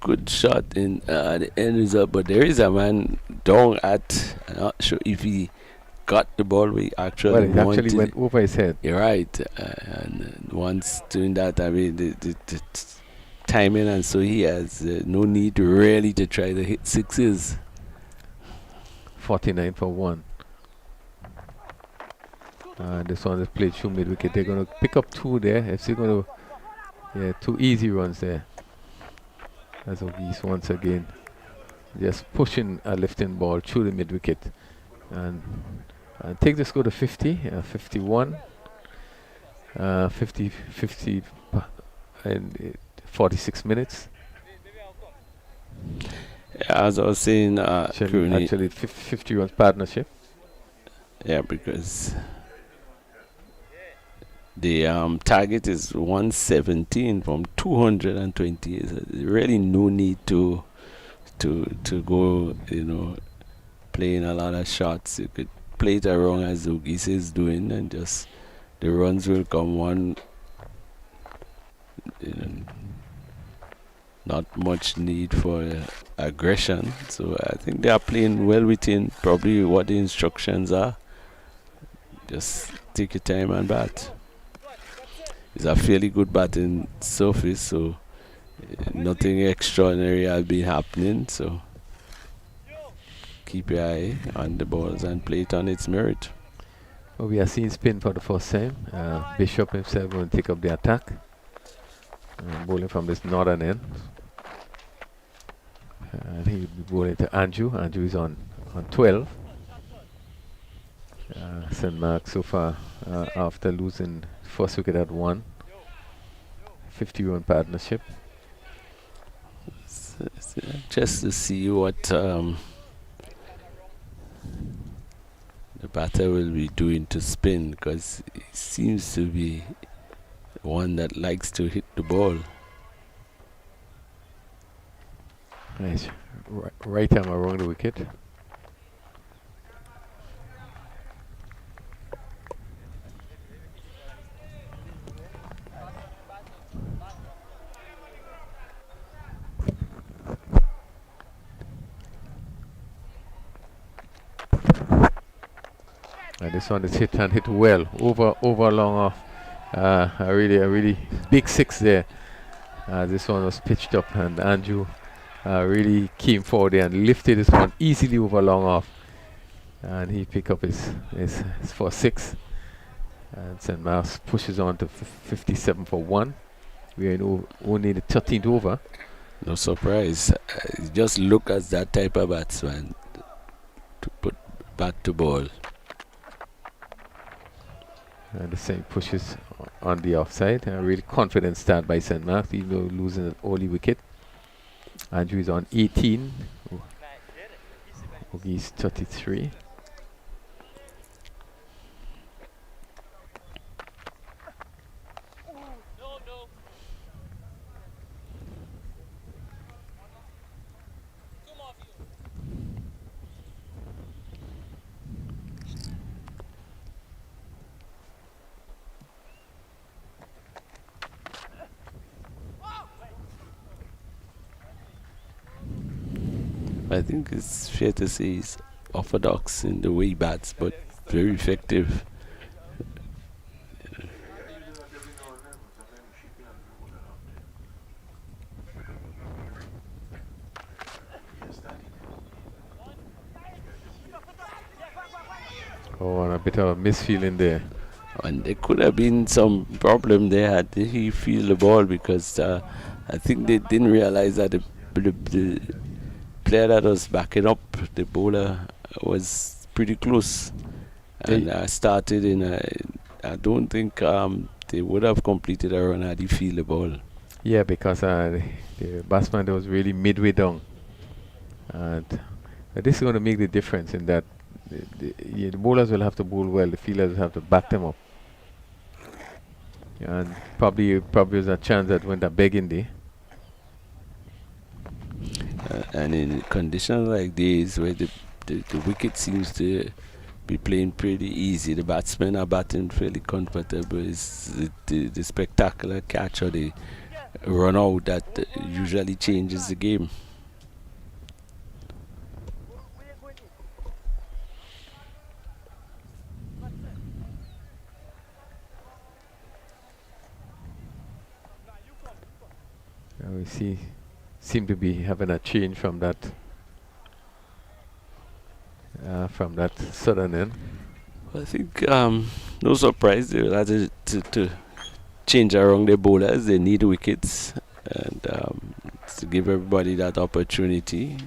Good shot in the end result, but there is a man down at. I'm not sure if he got the ball. We actually
Well, it actually went over his head.
You're right, and once doing that, I mean the timing, and so he has no need really to try to hit 6s.
49 for 1. This one is played through mid wicket. They're going to pick up 2 there. FC going to, 2 easy runs there. As Ogis once again just pushing a lifting ball through the mid wicket, and take this go to 50, 51, 50 and 46 minutes.
As I was saying,
actually 50 runs partnership.
Yeah, because the target is 117 from 220. There's really no need to go, playing a lot of shots. You could play it around as Ogis is doing, and just the runs will come one. Not much need for aggression. So I think they are playing well within probably what the instructions are. Just take your time and bat. It's a fairly good batting surface, so nothing extraordinary has been happening. So keep your eye on the balls and play it on its merit.
Well, we are seeing spin for the first time. Bishop himself going to take up the attack. Bowling from this northern end. And he'll be bowling to Andrew. Andrew is on 12. St. Mark so far after losing first wicket at 1. 50-run partnership.
Just to see what the batter will be doing to spin, because he seems to be one that likes to hit the ball.
Nice. Right arm around the wicket. And this one is hit and hit well over long off. A really big 6 there. This one was pitched up, and Andrew really came forward there and lifted this one easily over long off, and he picked up his first 6. And St. Mark's pushes on to 57 for 1. We are in only the 13th over.
No surprise. Just look at that type of batsman to put bat to ball.
And the same pushes on the offside. A really confident start by St. Mark's, even though losing an early wicket. Andrew is on 18. Oogie's 33.
I think it's fair to say he's orthodox in the way he bats, but very effective.
Oh, and a bit of a misfeeling there.
And there could have been some problem there had he feel the ball, because I think they didn't realize that the player that was backing up the bowler was pretty close, and started in I don't think they would have completed a run had he feel the ball.
Yeah, because the batsman was really midway down, and this is going to make the difference in that the bowlers will have to bowl well, the fielders will have to back them up, and probably there's a chance that went a begging day.
And in conditions like these, where the wicket seems to be playing pretty easy, the batsmen are batting fairly comfortable. It's the spectacular catch or the run out that usually changes the game.
We seem to be having a change from that southern end.
I think no surprise they will have to change around their bowlers. They need wickets, and to give everybody that opportunity.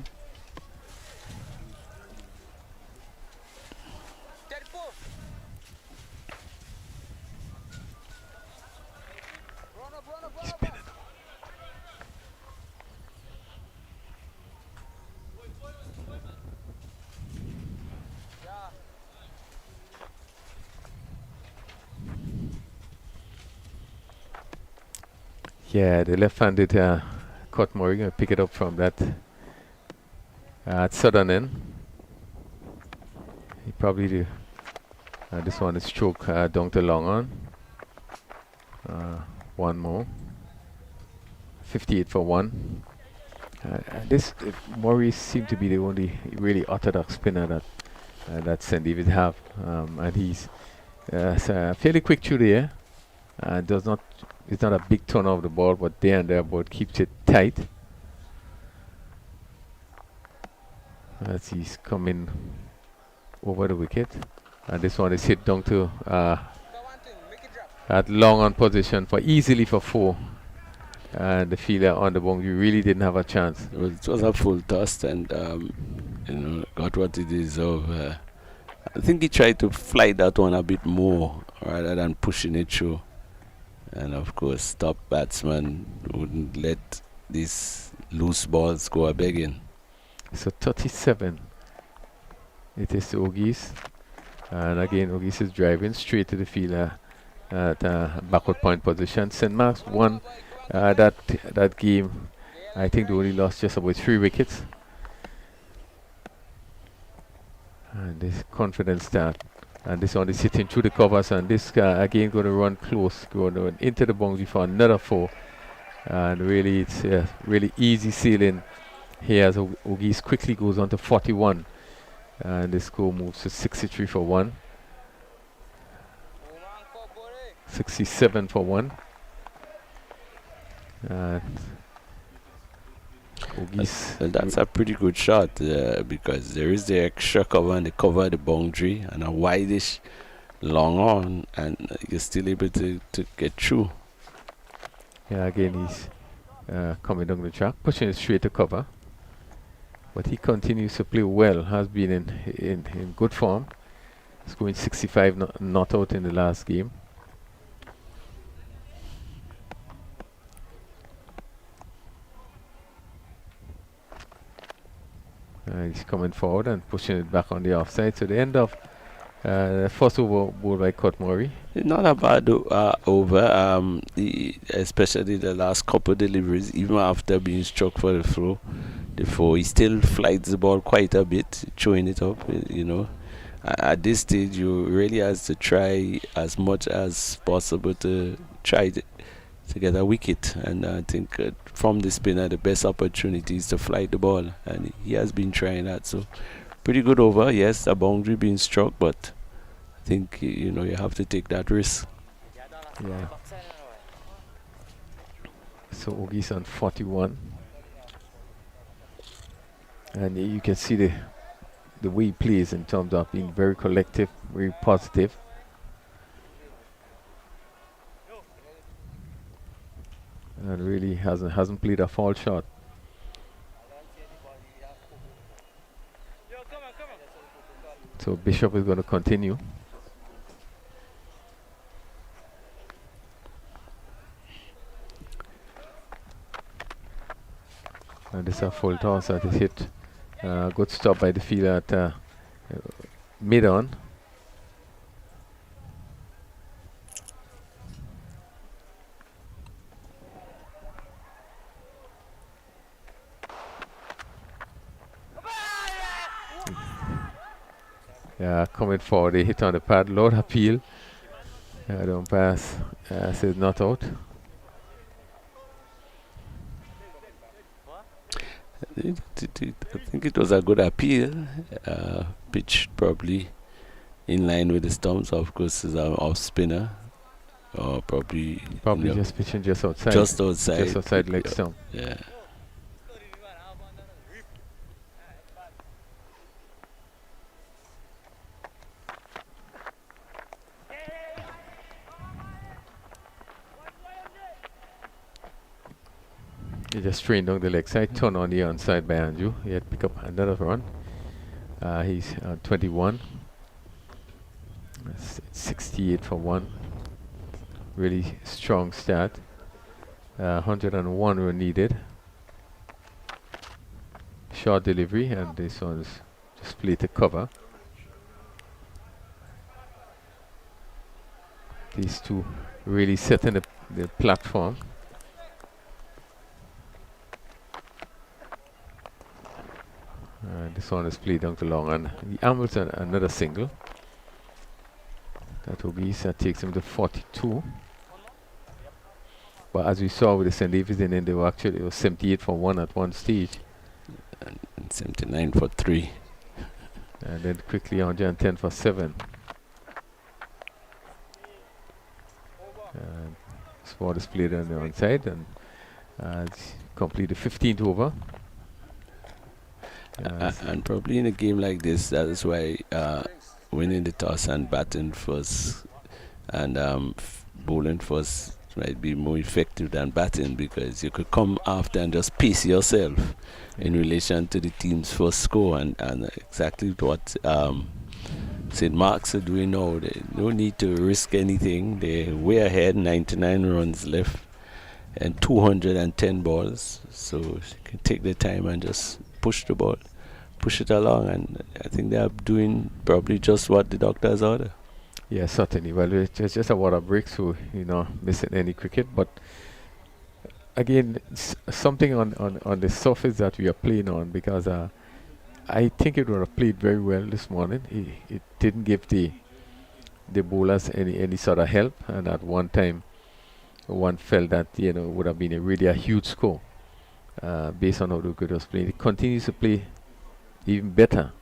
Yeah, the left-handed Cut Murray going to pick it up from that at southern end. He probably do. This one is stroke down to long on. One more. 58 for 1. This Murray seemed to be the only really orthodox spinner that St. David have, and he's fairly quick through the air. It's not a big turn of the ball, but there and there, but keeps it tight. as he's coming over the wicket. And this one is hit down to at long on position for easily for 4. And the fielder on the boundary really didn't have a chance.
It was a full toss and got what he deserved. I think he tried to fly that one a bit more rather than pushing it through. And of course, top batsman wouldn't let these loose balls go a begging.
So 37. It is to Ogis. And again, Ogis is driving straight to the fielder at backward point position. St. Mark's won that game. I think they only lost just about 3 wickets. And this confident start. And this one is hitting through the covers. And this again going to run close, going to run into the boundary for another 4. And really, it's really easy sailing here as Ogis quickly goes on to 41. And the score moves to 63 for 1. 67 for 1. And
that's a pretty good shot because there is the extra cover and the cover at the boundary and a wideish long on, and you're still able to get through.
Yeah, again he's coming down the track, pushing it straight to cover. But he continues to play well, has been in good form. He's going 65 not out in the last game. He's coming forward and pushing it back on the offside. So the end of the first over bowled by Cut Murray.
Not a bad over, especially the last couple deliveries, even after being struck for the throw. He still flights the ball quite a bit, throwing it up, At this stage, you really have to try as much as possible to try to get a wicket. And I think from the spinner, the best opportunity is to flight the ball. And he has been trying that. So pretty good over. Yes, a boundary being struck, but I think, you have to take that risk.
Yeah. So Ogis on 41. And you can see the way he plays in terms of being very collective, very positive. And really hasn't played a foul shot. So Bishop is going to continue. And this is a full toss that is hit. Good stop by the fielder at mid-on. Yeah, coming forward, they hit on the pad. Lord appeal. Don't pass. Says not out.
I think it was a good appeal. Pitched probably in line with the stumps. Of course, is an off spinner. Or probably
just pitching just outside.
Just outside.
Just outside leg stump.
Yeah.
He just strained down the leg side, turn on the onside by Andrew. He had pick up another run. He's 21. 68 for 1. Really strong start. 101 were needed. Short delivery, and this one's just played to cover. These two really setting the platform. This one is played down to long, and he ambles another single. That Ogis takes him to 42. But as we saw with the St. David's inning, they were actually it was 78 for 1 at one stage.
And 79 for 3.
And then quickly 110 for 7. And Sport is played on the onside and complete the 15th over.
And probably in a game like this, that is why winning the toss and batting first and bowling first might be more effective than batting, because you could come after and just pace yourself in relation to the team's first score, and exactly what St. Mark's are doing now. They no need to risk anything. They're way ahead, 99 runs left and 210 balls, so you can take the time and just push the ball, push it along, and I think they are doing probably just what the doctors order.
Yeah, certainly. Well, it's just a water break, so missing any cricket. But again, something on the surface that we are playing on, because I think it would have played very well this morning. It didn't give the bowlers any sort of help, and at one time, one felt that it would have been really a huge score based on how the wicket was playing. It continues to play even better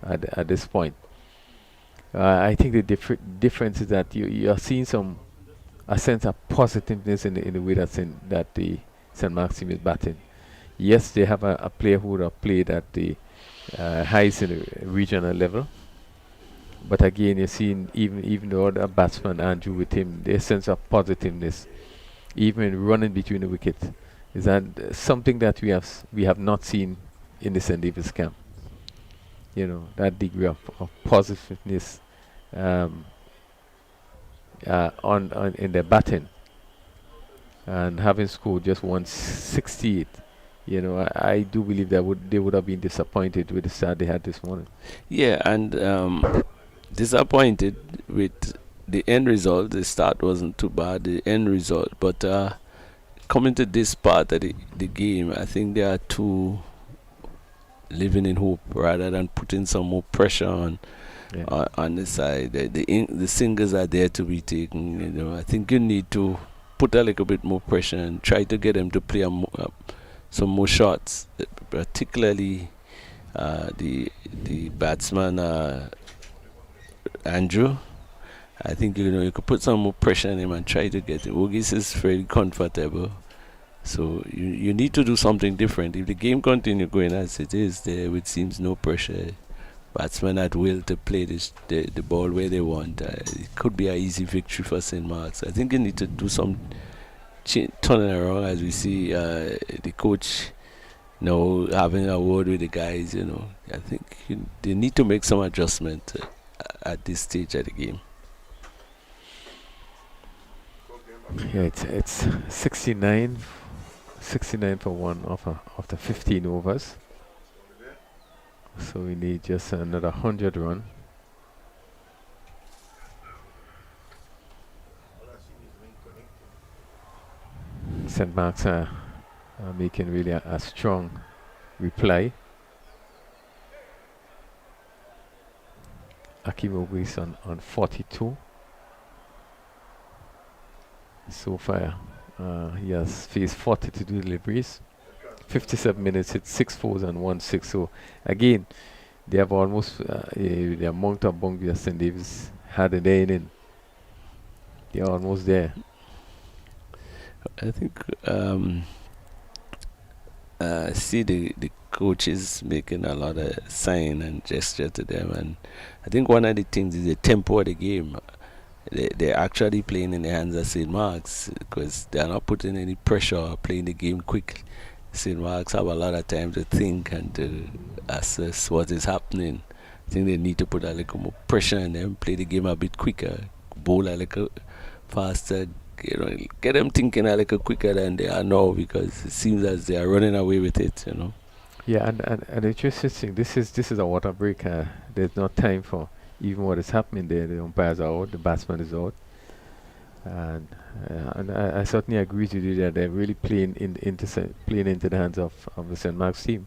at this point. I think the difference is that you are seeing a sense of positiveness in the way that the St. Mark's team is batting. Yes, they have a player who would have played at the highest in the regional level, but again, you're seeing even the other batsman Andrew with him, their sense of positiveness, even running between the wickets, is that something that we have not seen in the St. David's camp. That degree of positiveness on in their batting, and having scored just 168. I do believe that they would have been disappointed with the start they had this morning.
Yeah, and disappointed with the end result. The start wasn't too bad, the end result, but coming to this part of the game, I think they are too living in hope rather than putting some more pressure on the side. The singers are there to be taken. I think you need to put a little bit more pressure and try to get them to play some more shots, particularly the batsman Andrew. I think you could put some more pressure on him and try to get him. Wogis is very comfortable, so you need to do something different. If the game continues going as it is, there it seems no pressure. Batsmen at will to play the ball where they want. It could be an easy victory for St. Mark's. I think you need to do some turning around, as we see the coach having a word with the guys. I think they need to make some adjustment at this stage of the game.
Yeah, it's 69 for one after 15 overs. So we need just another 100 run. St. Mark's are making really a strong reply. Akimobu is on 42. So far, he has faced 42 deliveries. 57 minutes, hit 6 fours and 1 6. So again, they have almost the amount of boundaries that St. David's had in their inning. They are almost there.
I think see the coaches making a lot of sign and gesture to them, and I think one of the things is the tempo of the game. They're actually playing in the hands of St. Mark's, because they are not putting any pressure or playing the game quick. St. Mark's have a lot of time to think and to assess what is happening. I think they need to put a little more pressure on them, play the game a bit quicker, bowl a little faster, get them thinking a little quicker than they are now, because it seems as they are running away with it.
Yeah, and it's just interesting. This is a water break. There's no time for even what is happening there. The umpires are out, the batsman is out, and I certainly agree with you that they're really playing into the hands of the St. Mark's team.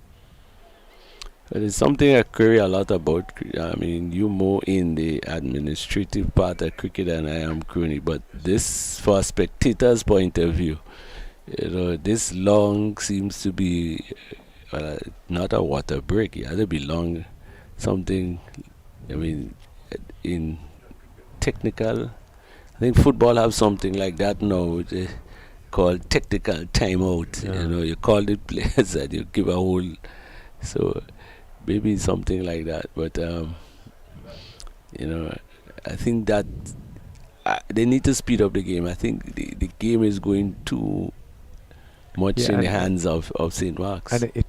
But it's something I query a lot about. I mean, you more in the administrative part of cricket than I am, Crooney, but this, for a spectator's point of view, this long seems to be not a water break. It had to be long, something. I mean, in technical, I think football have something like that now, called technical timeout.
Yeah.
You call the players and you give a whole. So maybe something like that. But I think that they need to speed up the game. I think the game is going too much in the hands of St. Mark's.
And it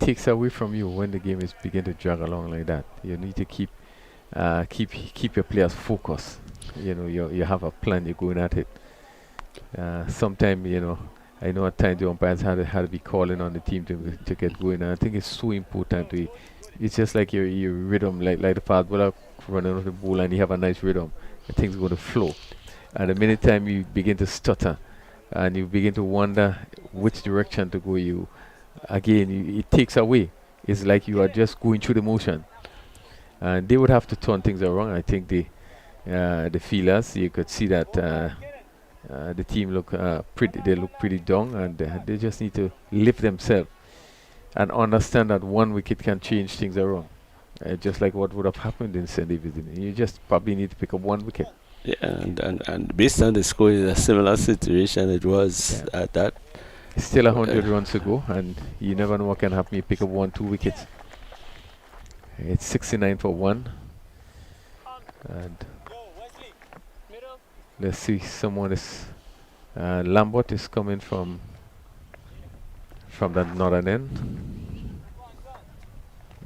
takes away from you when the game is begin to drag along like that. You need to keep your players focused. You have a plan. You're going at it. Sometimes I know at times the umpires had to be calling on the team to get going. And I think it's so important. It's just like your rhythm, like the fast bowler running off the ball, and you have a nice rhythm. The thing's going to flow. And the minute time you begin to stutter, and you begin to wonder which direction to go, it takes away. It's like you are just going through the motion. And they would have to turn things around. I think the feelers, you could see that the team look pretty down, and they just need to lift themselves and understand that one wicket can change things around. Just like what would have happened in St. David's. You just probably need to pick up one wicket.
Yeah, and based on the score, it's a similar situation. It was at that.
It's still 100 runs to go, and you never know what can happen. You pick up 1-2 wickets. It's 69 for 1. And let's see, someone is Lambert is coming from the northern end.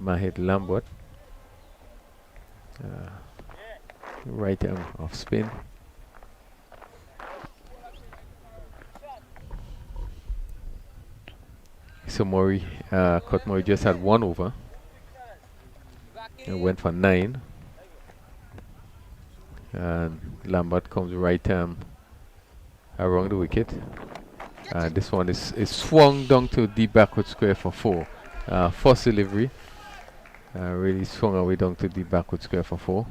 Mahid Lambert, right arm of spin. So Cutmurray just had 1 over. It went for 9. And Lambert comes right arm around the wicket. And this one is swung down to deep backward square for 4. First delivery. Really swung away down to deep backward square for 4.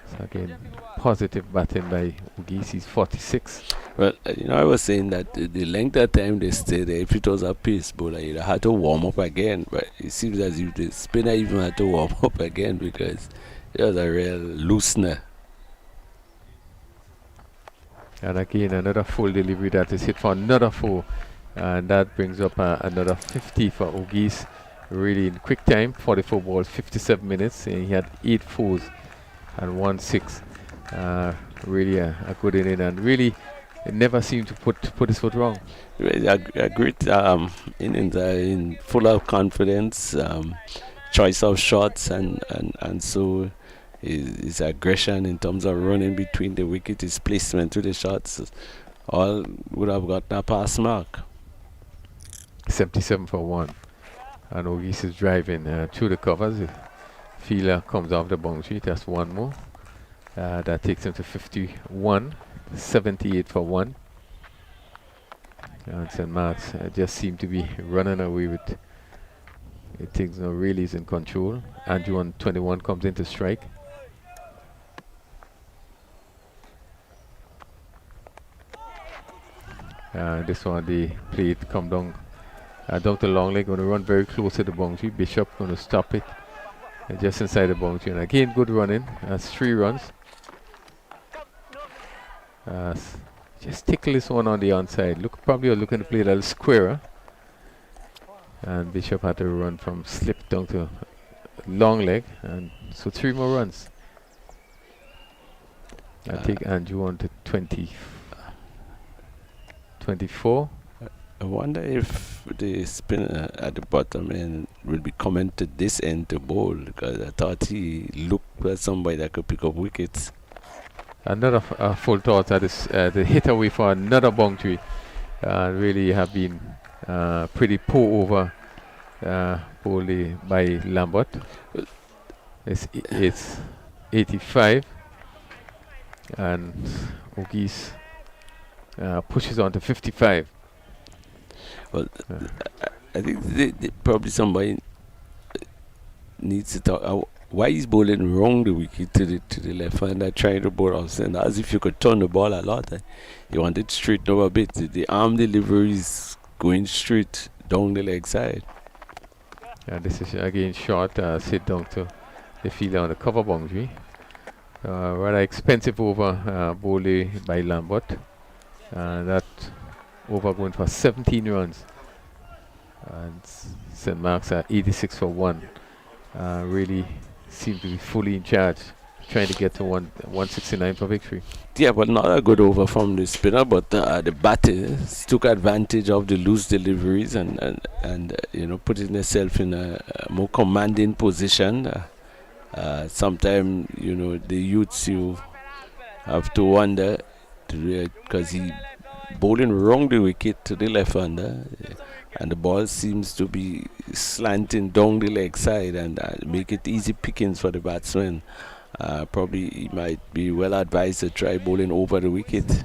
So again, positive batting by Ugis. He's 46.
Well, I was saying that the length of time they stayed there, if it was a pace bowler, you'd had to warm up again. But it seems as if the spinner even had to warm up again because it was a real loosener.
And again, another full delivery that is hit for another 4. And that brings up another 50 for Ugis. Really in quick time, 44 balls, 57 minutes. And he had 8 fours and 1 6. Really a good inning, and really it never seemed to put his foot wrong.
A great innings, in full of confidence, choice of shots, and so his aggression in terms of running between the wicket, his placement to the shots, all would have gotten a pass mark.
77 for 1. And Ugis is driving through the covers. The fielder comes off the boundary. That's 1 more. That takes him to 51. 78 for 1. And St. Mark's just seem to be running away with it. Things now really is in control. Andrew on 21 comes in to strike. This one, the plate come down to long leg, going to run very close to the boundary. Bishop going to stop it just inside the boundary. And again, good running. That's 3 runs. Just tickle this one on the onside. Probably you're looking to play a little squarer. And Bishop had to run from slip down to long leg. And so 3 more runs. I take Andrew on to 24.
I wonder if the spinner at the bottom end will be coming to this end to bowl, because I thought he looked like somebody that could pick up wickets.
Another full toss that is the hit away for another boundary. Really have been pretty poor over bowled by Lambert. It's 85, and Ugis pushes on to 55.
Well, I think probably somebody needs to talk. Why is bowling wrong the wicket to the left hander trying to bowl off center? As if you could turn the ball a lot. You want it straight over a bit. The arm delivery is going straight down the leg side.
And this is again short. Sit down to the fielder on the cover boundary. Rather expensive over bowled by Lambert. That over going for 17 runs. And St. Mark's are 86 for 1. Really seem to be fully in charge, trying to get to 169 for victory.
Yeah, but not a good over from the spinner, but the batters took advantage of the loose deliveries and putting themselves in a more commanding position. Sometimes the youths, you have to wonder, because he bowling wrong the wicket to the left hander, and the ball seems to be slanting down the leg side and make it easy pickings for the batsman. Probably he might be well advised to try bowling over the wicket.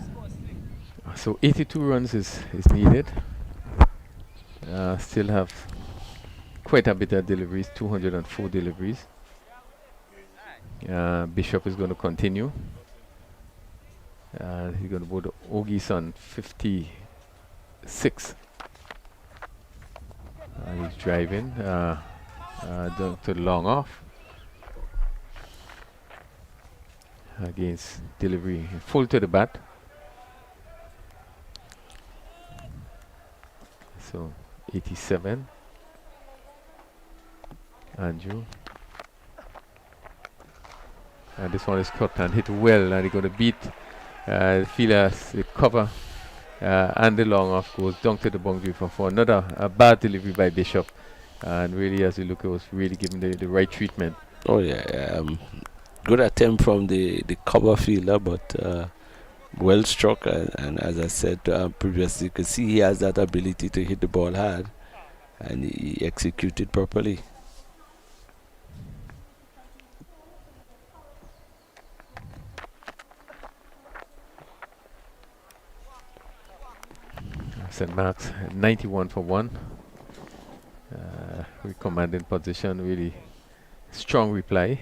So 82 runs is needed. Still have quite a bit of deliveries, 204 deliveries. Bishop is going to continue. He's going to bowl the Ogies on 56. He's driving down to long off. Against delivery full to the bat. So 87. Andrew. And this one is cut and hit well, and he's going to beat the fielders, the cover, and the long off goes down to the boundary for another bad delivery by Bishop. And really, as you look, it was really given the right treatment.
Oh yeah, good attempt from the cover fielder, but well struck. And as I said previously, you can see he has that ability to hit the ball hard, and he executed properly.
St. Mark's 91 for 1. We commanding position, really strong reply.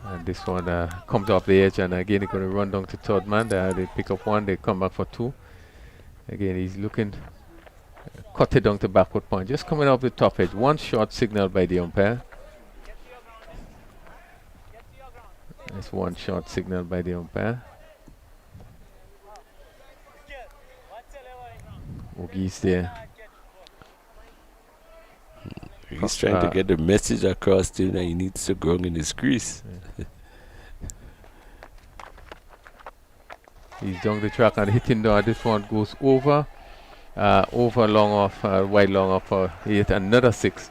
And this one comes off the edge, and again they're going to run down to third man. They pick up 1, they come back for 2. Again, he's looking, cut it down to backward point, just coming off the top edge. 1 short signal by the umpire. That's 1 short signal by the umpire. Ogies there.
He's trying to get the message across to him that he needs to grow in his crease.
He's down the track and hitting down. This one goes over long off, wide long off for yet another 6.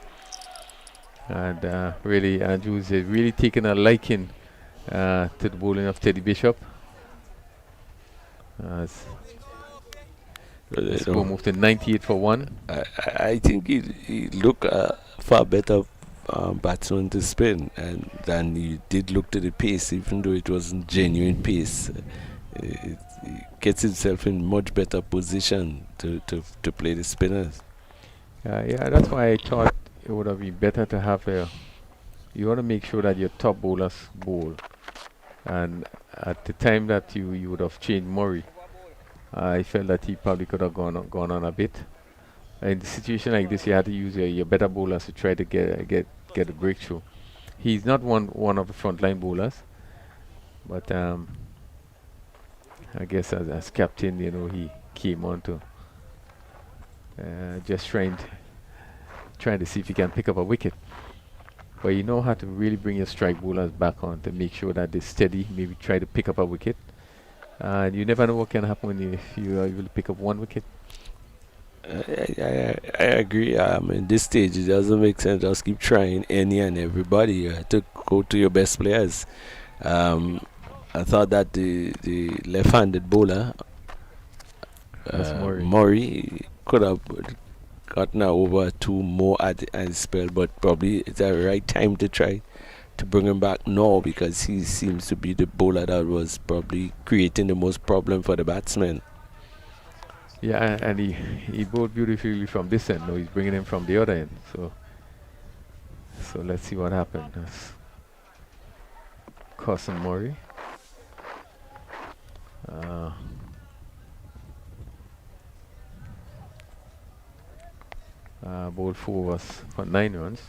And really, Andrews is really taking a liking to the bowling of Teddy Bishop. Let's go move to 98 for 1.
I think he looked far better batsman to spin than he did look to the pace, even though it wasn't genuine pace. He gets himself in much better position to play the spinners.
Yeah, that's why I thought it would have been better to have you want to make sure that your top bowlers bowl. And at the time that you would have changed Murray, I felt that he probably could have gone on a bit. In a situation like this, you had to use your better bowlers to try to get a breakthrough. He's not one of the frontline bowlers, but I guess as captain, he came on to just trying to see if he can pick up a wicket. But you know how to really bring your strike bowlers back on to make sure that they're steady, maybe try to pick up a wicket. And you never know what can happen when you are able to pick up 1 wicket.
I agree. In this stage, it doesn't make sense. Just keep trying any and everybody. You have to go to your best players. I thought that the left-handed bowler, Murray, could have gotten over 2 more at the spell, but probably it's the right time to try to bring him back now, because he seems to be the bowler that was probably creating the most problem for the batsmen.
Yeah, and he bowled beautifully from this end. Now he's bringing him from the other end. So let's see what happens. Cousin Murray. Bowled 4 overs for 9 runs.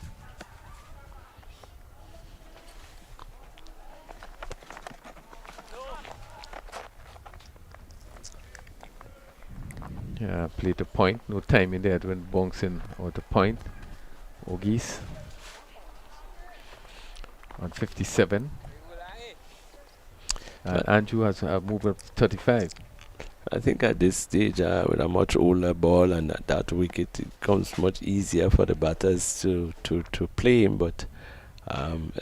Play to point. No time in there when bouncing out to point. Ogis on 57. Andrew has moved up to 35.
I think at this stage, with a much older ball and that wicket, it becomes much easier for the batters to play him, but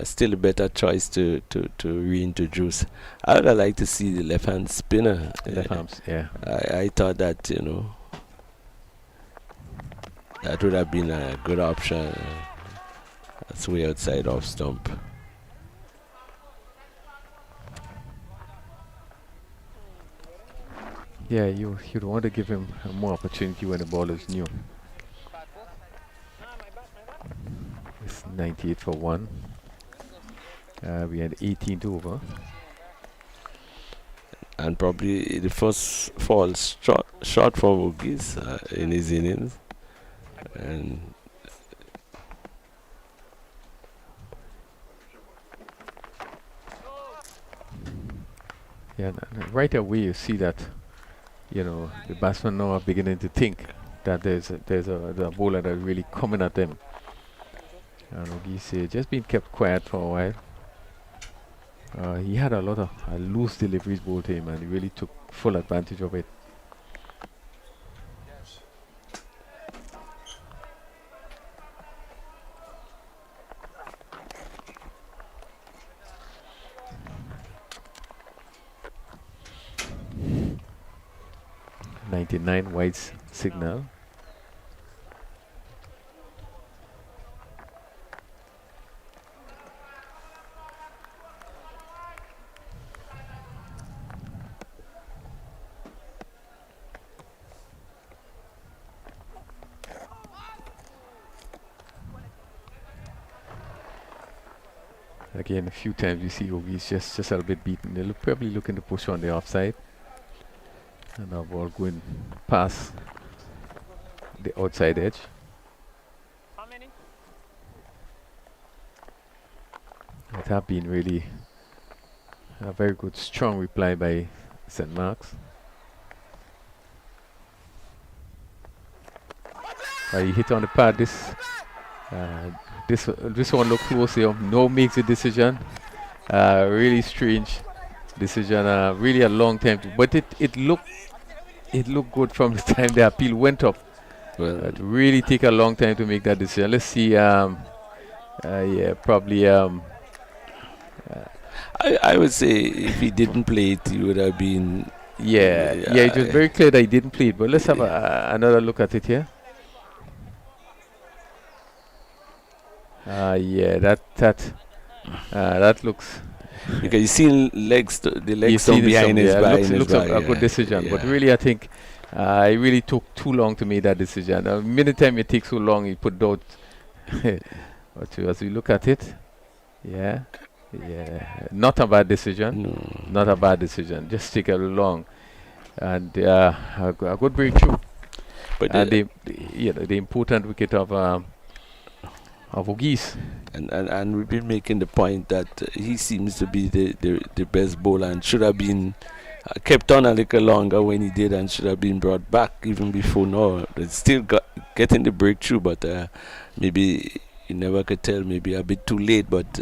still a better choice to reintroduce. I would have liked to see the left-hand spinner.
Left arms, yeah.
I thought that, that would have been a good option. That's way outside off stump.
Yeah, you'd want to give him more opportunity when the ball is new. It's 98 for 1. We had 18th over.
And probably the first fall shot from Ogis in his innings. And
yeah, right away you see that, the batsmen now are beginning to think that there's a bowler that's really coming at them. And Ogis just been kept quiet for a while. He had a lot of loose deliveries bowled to him, and he really took full advantage of it. .99 wide signal. Again, a few times you see Ogis just a little bit beaten. They're probably looking to push on the offside. And our ball going past the outside edge.
How many?
It have been really a very good, strong reply by St. Mark's. He hit on the pad. This one looked close here. No makes a decision. Really strange decision. Really a long time, but it looked good from the time the appeal went up.
well,
It really take a long time to make that decision. Let's see. Yeah, probably.
I would say if he didn't play it, he would have been.
Yeah, it was very clear that he didn't play it. But let's have another look at it here. Yeah, that looks.
Because you see the legs
see
down behind his back.
Looks a good decision, but really I think it really took too long to make that decision. Many times it takes so long, he put doubt. But as we look at it, yeah, not a bad decision.
No.
Not a bad decision. Just take a long and a good breakthrough.
But
And the important wicket of Ogis.
and we've been making the point that he seems to be the best bowler and should have been kept on a little longer when he did, and should have been brought back even before now. It's still getting the breakthrough, but maybe you never could tell. Maybe a bit too late, but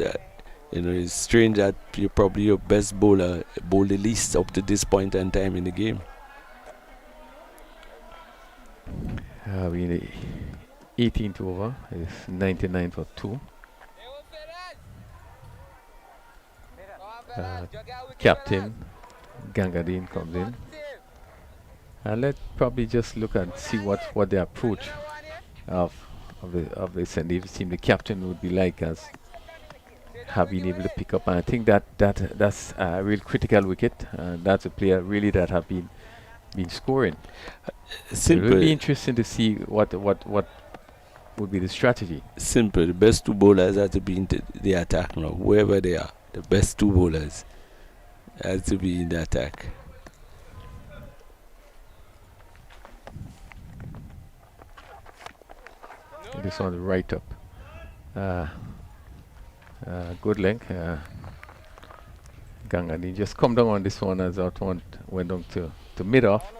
it's strange that you're probably your best bowler bowled the least up to this point in time in the game.
We in the 18th over is 99 for 2. Captain Gangadine comes in, and let's probably just look and see what the approach of the St. David's team, the captain, would be like, as have been able to pick up. And I think that's a real critical wicket, and that's a player really that have been scoring. It will be interesting to see what would be the strategy.
Simple. The best two bowlers have to be in the attack now. Whoever they are, the best two bowlers have to be in the attack.
This one right up. Good length. Gangani just come down on this one as that one went down to mid off.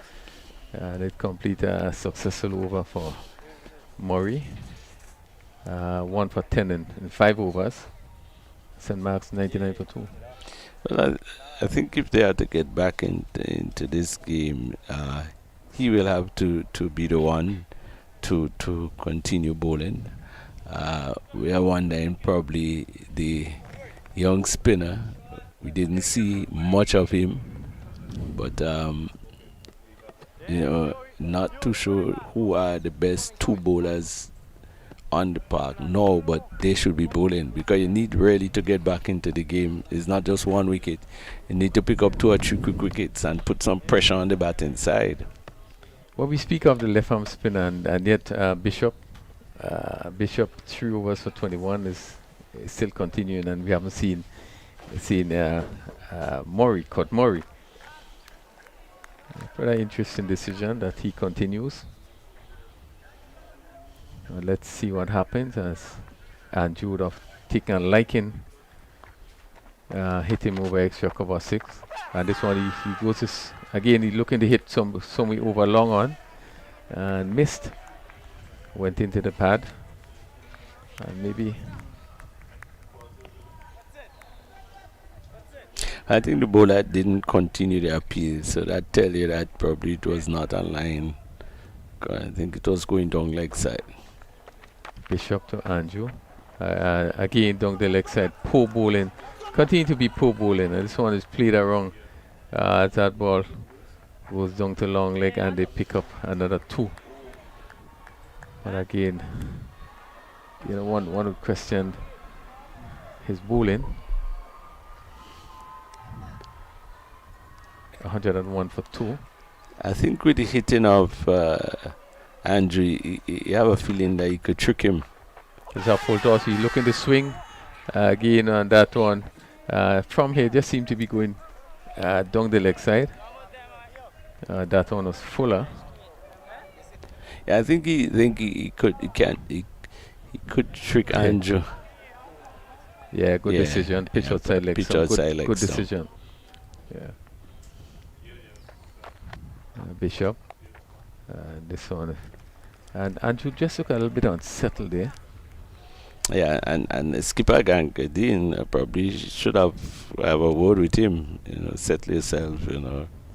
They complete a successful over for Murray. 1 for 10 in 5 overs. St. Mark's 99 for 2.
Well, I think if they are to get back into this game, he will have to be the one to continue bowling. We are wondering probably the young spinner. We didn't see much of him, but not too sure who are the best 2 bowlers on the park. No, but they should be bowling because you need really to get back into the game. It's not just 1 wicket. You need to pick up 2 or 3 quick wickets and put some pressure on the batting side.
Well, we speak of the left arm spinner, and yet Bishop 3 overs for 21 is still continuing, and we haven't seen Murray. Very interesting decision that he continues. Let's see what happens as Andrew would have taken a liking. Hit him over extra cover 6, and this one he goes again. He's looking to hit somewhere over long on, and missed. Went into the pad, and maybe.
I think the bowler didn't continue the appeal, so that tell you that probably it was not on line. I think it was going down leg side.
Bishop to Andrew. Again down the leg side. Poor bowling. Continue to be poor bowling. And this one is played wrong. That ball goes down to long leg, and they pick up another 2. But again, one would question his bowling. 101 for 2.
I think with the hitting of Andrew, you have a feeling that he could trick him.
It's a full toss. He's looking to swing again on that one. From here, just seemed to be going down the leg side. That one was fuller.
Yeah, I think he could trick Andrew.
Yeah, good decision. Pitch outside leg.
Pitch outside leg.
Good decision. Yeah. Bishop. This one. And Andrew just look a little bit unsettled there.
Yeah, and skipper Dean probably should have a word with him. Settle yourself.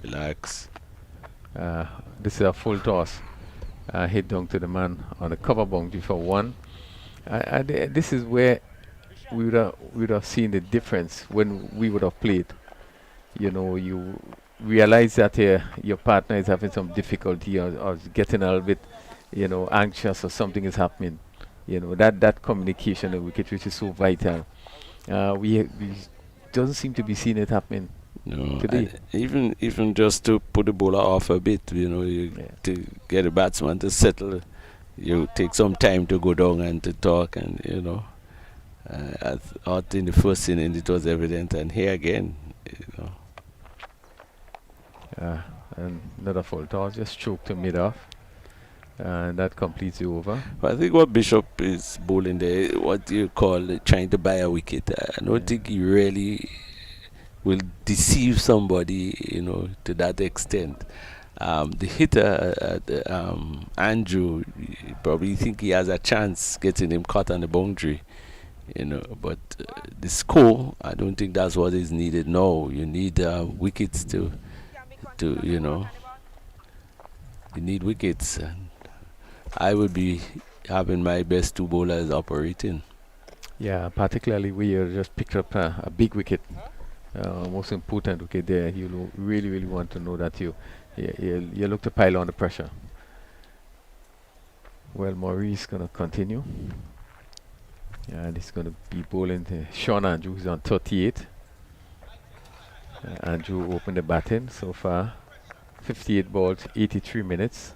Relax.
This is a full toss. Hit down to the man on the cover boundary for 1. This is where we would have seen the difference when we would have played. You realize that your partner is having some difficulty or getting a little bit, anxious, or something is happening. That communication, the wicket, which is so vital. We doesn't seem to be seeing it happening today.
Even just to put the bowler off a bit, to get a batsman to settle, you take some time to go down and to talk, and I thought in the first inning it was evident, and here again,
and another full toss, just choked to mid off, and that completes the over.
But I think what Bishop is bowling there, what you call trying to buy a wicket. I don't think he really will deceive somebody, to that extent. The hitter, Andrew, you probably think he has a chance getting him caught on the boundary, but the score, I don't think that's what is needed. No, you need wickets to you need wickets, and I would be having my best 2 bowlers operating.
Yeah, particularly where you just picked up a big wicket, most important wicket there. You really want to know that you look to pile on the pressure. Well, Maurice gonna continue, and he's gonna be bowling to Sean Andrew, who's on 38. Andrew opened the batting so far. 58 balls, 83 minutes,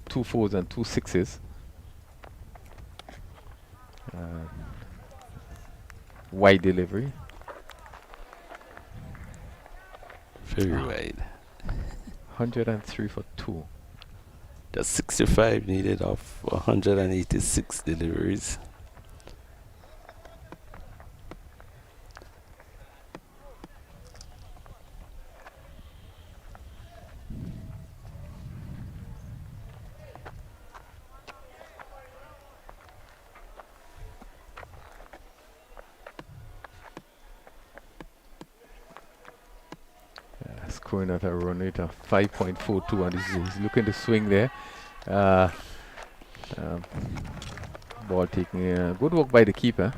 2 4s and 2 6s. Wide delivery.
Very wide.
103 for 2.
That's 65 needed of 186 deliveries.
scoring at a run rate of 5.42, and he's looking to swing there. Uh, um, Ball taking good work by the keeper.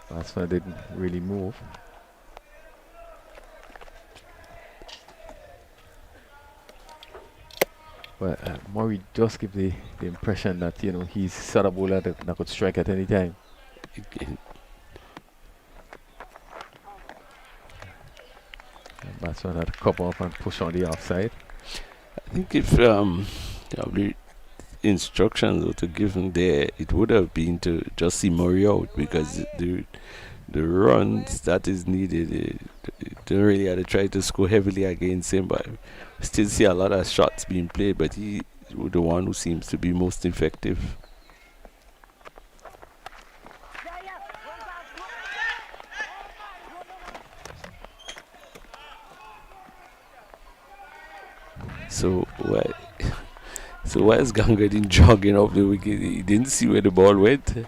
Batsman didn't really move. But Murray does give the impression that he's sort of bowler that could strike at any time. Batsman had to cover up and push on the offside.
I think if the instructions were to give him there, it would have been to just see Murray out, because the runs that is needed, don't really have to try to score heavily against him, but still see a lot of shots being played, but he the one who seems to be most effective. So why is Gangadin jogging up the wicket? He didn't see where the ball went,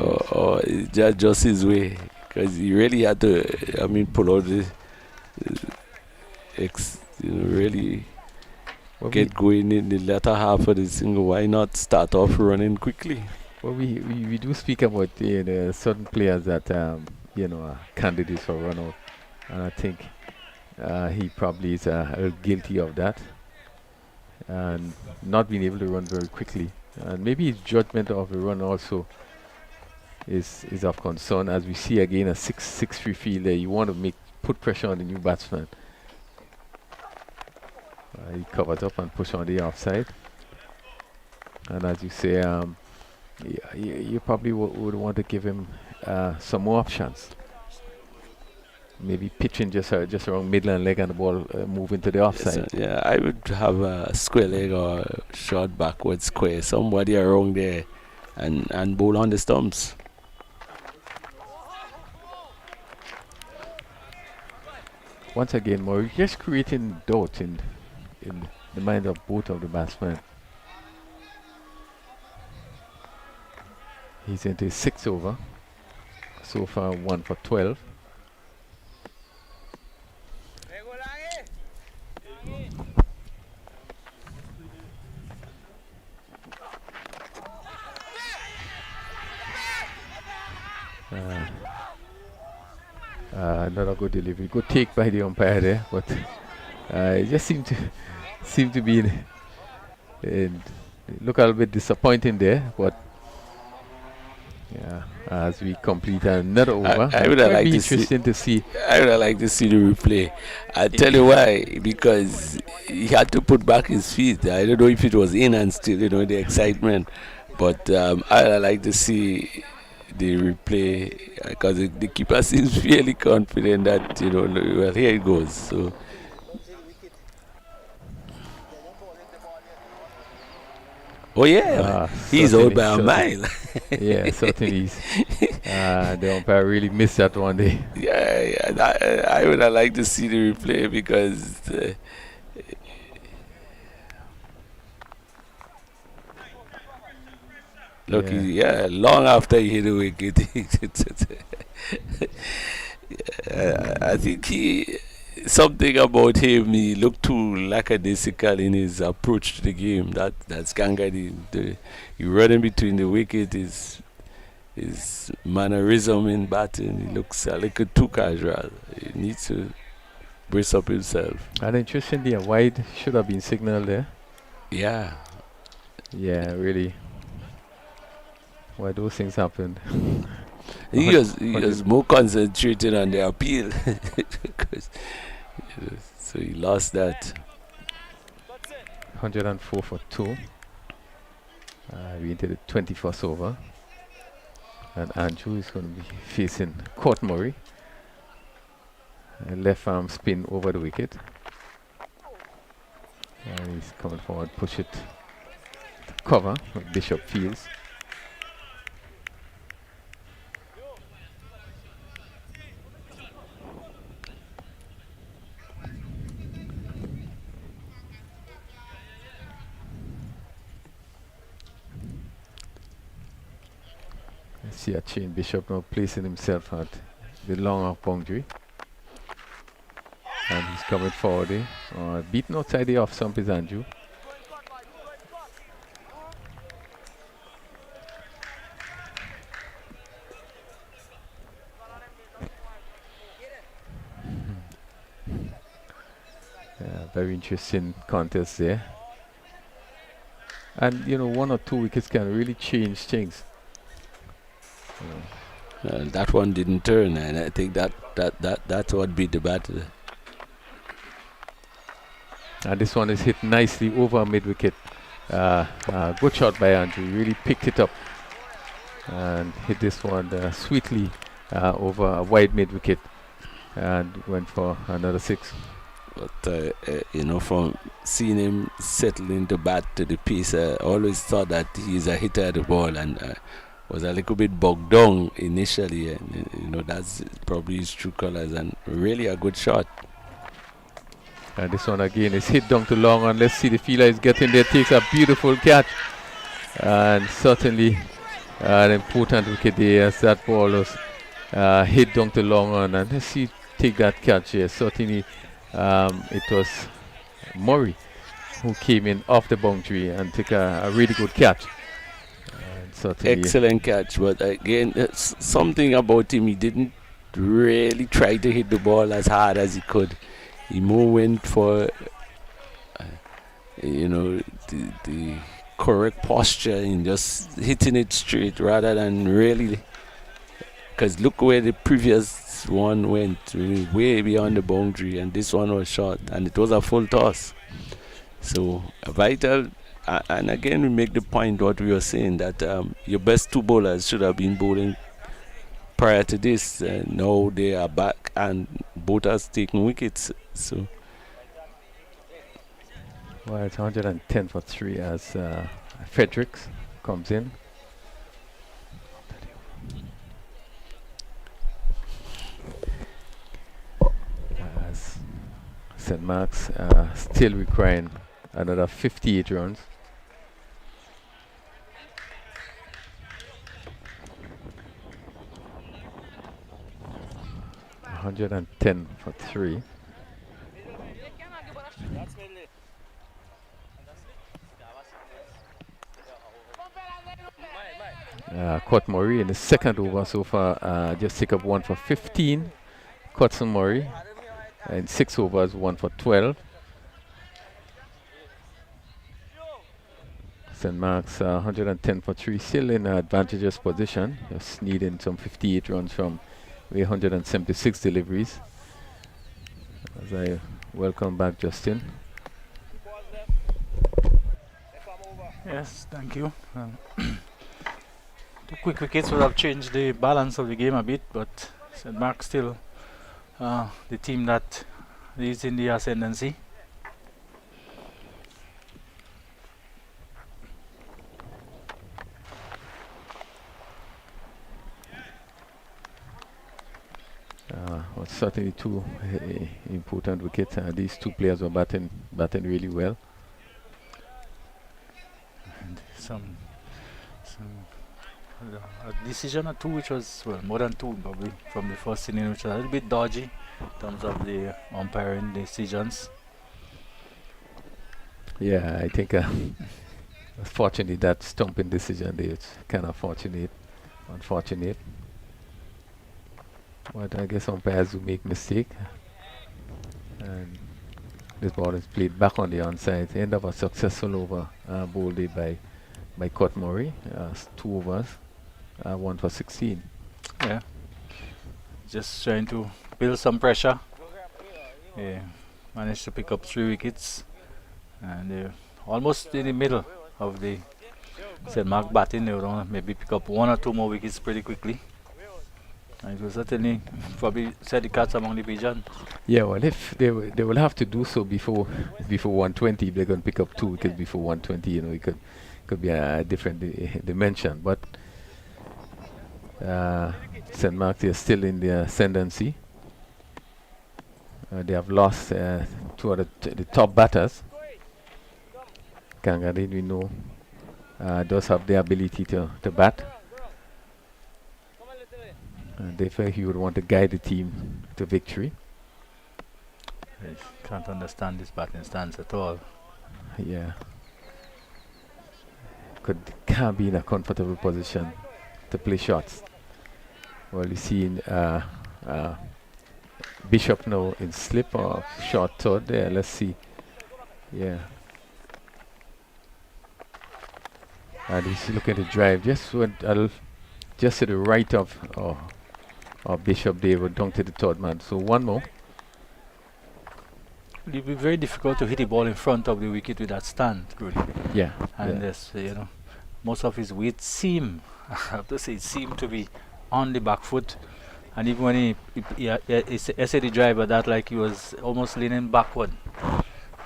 or it's just his way, because he really had to, pull out the really get going in the latter half of the single. Why not start off running quickly?
Well, we do speak about certain players that are candidates for run out, and I think he probably is a little guilty of that, and not being able to run very quickly, and maybe his judgment of the run also is of concern, as we see again a 6-3 field there. You want to put pressure on the new batsman. He covered up and pushed on the offside, and as you say, you probably would want to give him some more options. Maybe pitching just around middle and leg, and the ball move into the offside.
Yeah, I would have a square leg or a short backward square, somebody around there, and bowl on the stumps.
Once again, Murray just creating doubt in the mind of both of the batsmen. He's into his 6th over. So far, 1 for 12. Another good delivery, good take by the umpire there, but it just seemed to be look a little bit disappointing there. But yeah, as we complete another over,
I would have liked
to see.
I would have liked to see the replay. I'll tell you why, because he had to put back his feet. I don't know if it was in and still, the excitement, but I would have liked to see the replay, because the keeper seems really confident that well, here it goes. So he's out by a mile.
Yeah, certainly. The umpire really missed that one day.
Yeah, I would have liked to see the replay, because look, long after he hit the wicket, I think something about him, he looked too lackadaisical in his approach to the game. That's Gangadi. He running between the wicket, his mannerism in batting, he looks a little too casual. He needs to brace up himself.
And interestingly, a wide should have been signaled there.
Yeah.
Yeah, really. Why those things happened.
He was more concentrated on the appeal. So he lost that.
104 for 2. We into the 21st over. And Andrew is going to be facing Court Murray. Left arm spin over the wicket. He's coming forward, push it to cover with Bishop Fields. See a chain Bishop now placing himself at the long off boundary. And he's coming forward. Beaten outside the off stump is Andrew. Yeah, very interesting contest there. And 1 or 2 wickets can really change things.
That one didn't turn, and I think that's what beat the battle.
And this one is hit nicely over mid wicket. Good shot by Andrew. Really picked it up and hit this one sweetly over a wide mid wicket, and went for another 6.
But from seeing him settle into bat to the piece, I always thought that he's a hitter at the ball, and was a little bit bogged down initially, and that's probably his true colors, and really a good shot.
And this one again is hit down to long on. Let's see, the fielder is getting there, takes a beautiful catch, and certainly an important wicket there as that ball was hit down to long on. And let's see, take that catch here. Certainly it was Murray who came in off the boundary and took a really good catch.
Excellent catch, but again, something about him, he didn't really try to hit the ball as hard as he could. He more went for the correct posture and just hitting it straight rather than really, because look where the previous one went, way beyond the boundary, and this one was short, and it was a full toss. So vital. And again, we make the point what we were saying, that your best 2 bowlers should have been bowling prior to this. Now they are back and both are taking wickets. So,
well, it's 110 for 3 as Fredericks comes in. As St. Mark's still requiring another 58 runs. $110 for 3. Caught Murray in the second over so far, just take up 1 for 15. Cotson Murray in 6 overs, 1 for 12. St. Mark's 110 for 3, still in an advantageous position, just needing some 58 runs from 176 deliveries. As I welcome back Justin.
Yes, thank you. 2 quick wickets would have changed the balance of the game a bit, but St. Mark's still the team that is in the ascendancy. Well, certainly 2 important wickets. These 2 players were batting really well. And a decision or 2 which was, well, more than 2 probably from the first inning, which was a little bit dodgy in terms of the umpiring decisions.
Yeah, I think fortunately that stumping decision there, it's kind of unfortunate. But I guess umpires do make mistake, and this ball is played back on the onside. End of a successful over bowled by Cot Murray. 2 overs, 1 for 16.
Yeah, just trying to build some pressure. Yeah, managed to pick up 3 wickets, and they're almost in the middle of the St. Mark batting. They would maybe pick up 1 or 2 more wickets pretty quickly. It will certainly probably set the cats among the pigeons.
Yeah, well, if they will have to do so before 120. If they're going to pick up 2 wickets before 120, it could be a different dimension. But St. Mark's is still in the ascendancy. They have lost 2 of the top batters. Kangaroo, we know, does have the ability to bat. And therefore he would want to guide the team to victory.
I can't understand this batting stance at all.
Yeah. Can't be in a comfortable position to play shots. Well, you see uh, Bishop now in slip or short third there. Let's see. Yeah. And he's looking to drive. Just to the right of Bishop David down to the third man. So one more.
It will be very difficult to hit the ball in front of the wicket with that stand, Rudy.
Yeah.
And
yeah.
this, most of his weight I have to say, seem to be on the back foot. And even when he essayed the driver, that like he was almost leaning backward.